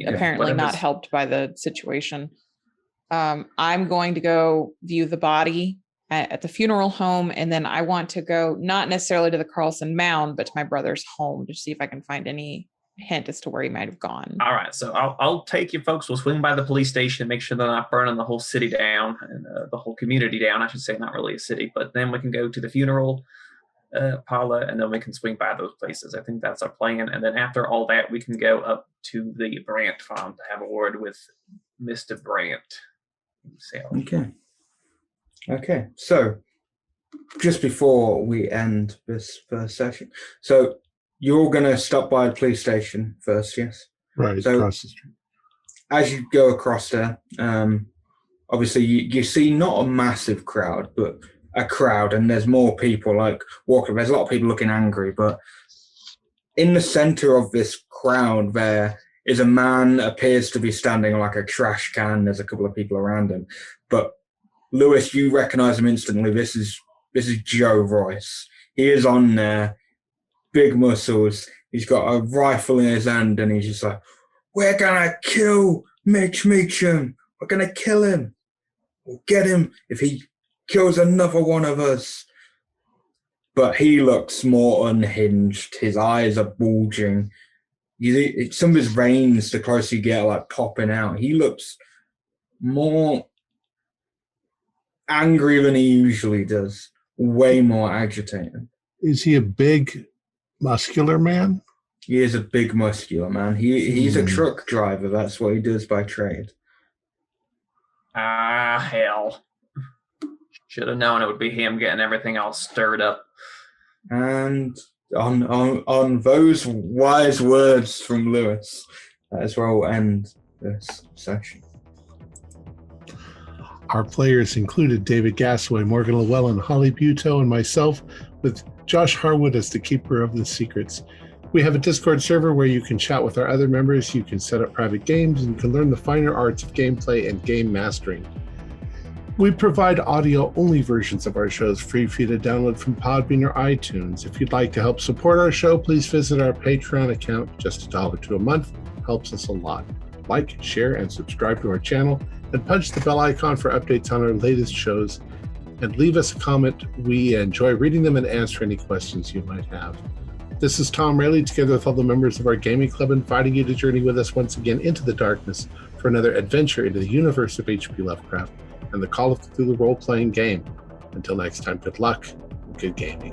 apparently not helped by the situation. I'm going to go view the body at the funeral home, and then I want to go not necessarily to the Carlson Mound, but to my brother's home to see if I can find any hint as to where he might have gone. All right, so I'll take you folks. We'll swing by the police station and make sure they're not burning the whole city down and the whole community down. I should say, not really a city, but then we can go to the funeral parlor, and then we can swing by those places. I think that's our plan. And then after all that, we can go up to the Brandt farm to have a word with Mr. Brandt. Okay. So just before we end this first session, so you're all going to stop by the police station first, yes? Right, so across the street. As you go across there, obviously you see not a massive crowd, but a crowd, and there's more people like walking. There's a lot of people looking angry, but in the center of this crowd there is a man appears to be standing like a trash can. There's a couple of people around him, but Lewis, you recognize him instantly. This is Joe Royce. He is on there, big muscles. He's got a rifle in his hand, and he's just like, "We're gonna kill Mitch Meacham. We're gonna kill him. We'll get him if he kills another one of us." But he looks more unhinged. His eyes are bulging. Some of his veins, the closer you get, are like popping out. He looks more angry than he usually does. Way more agitated. Is he a big, muscular man? He is a big, muscular man. He's a truck driver. That's what he does by trade. Ah, hell. Should have known it would be him getting everything all stirred up. And on those wise words from Lewis, that is where we'll end this session. Our players included David Gasaway, Morgan Llewellyn, Holly Buteau, and myself, with Josh Harwood as the keeper of the secrets. We have a Discord server where you can chat with our other members, you can set up private games, and you can learn the finer arts of gameplay and game mastering. We provide audio-only versions of our shows free for you to download from Podbean or iTunes. If you'd like to help support our show, please visit our Patreon account. Just $1 a month helps us a lot. Like, share, and subscribe to our channel, and punch the bell icon for updates on our latest shows, and leave us a comment. We enjoy reading them and answer any questions you might have. This is Tom Rayleigh, together with all the members of our gaming club, inviting you to journey with us once again into the darkness for another adventure into the universe of H.P. Lovecraft and the Call of Cthulhu role-playing game. Until next time, good luck and good gaming.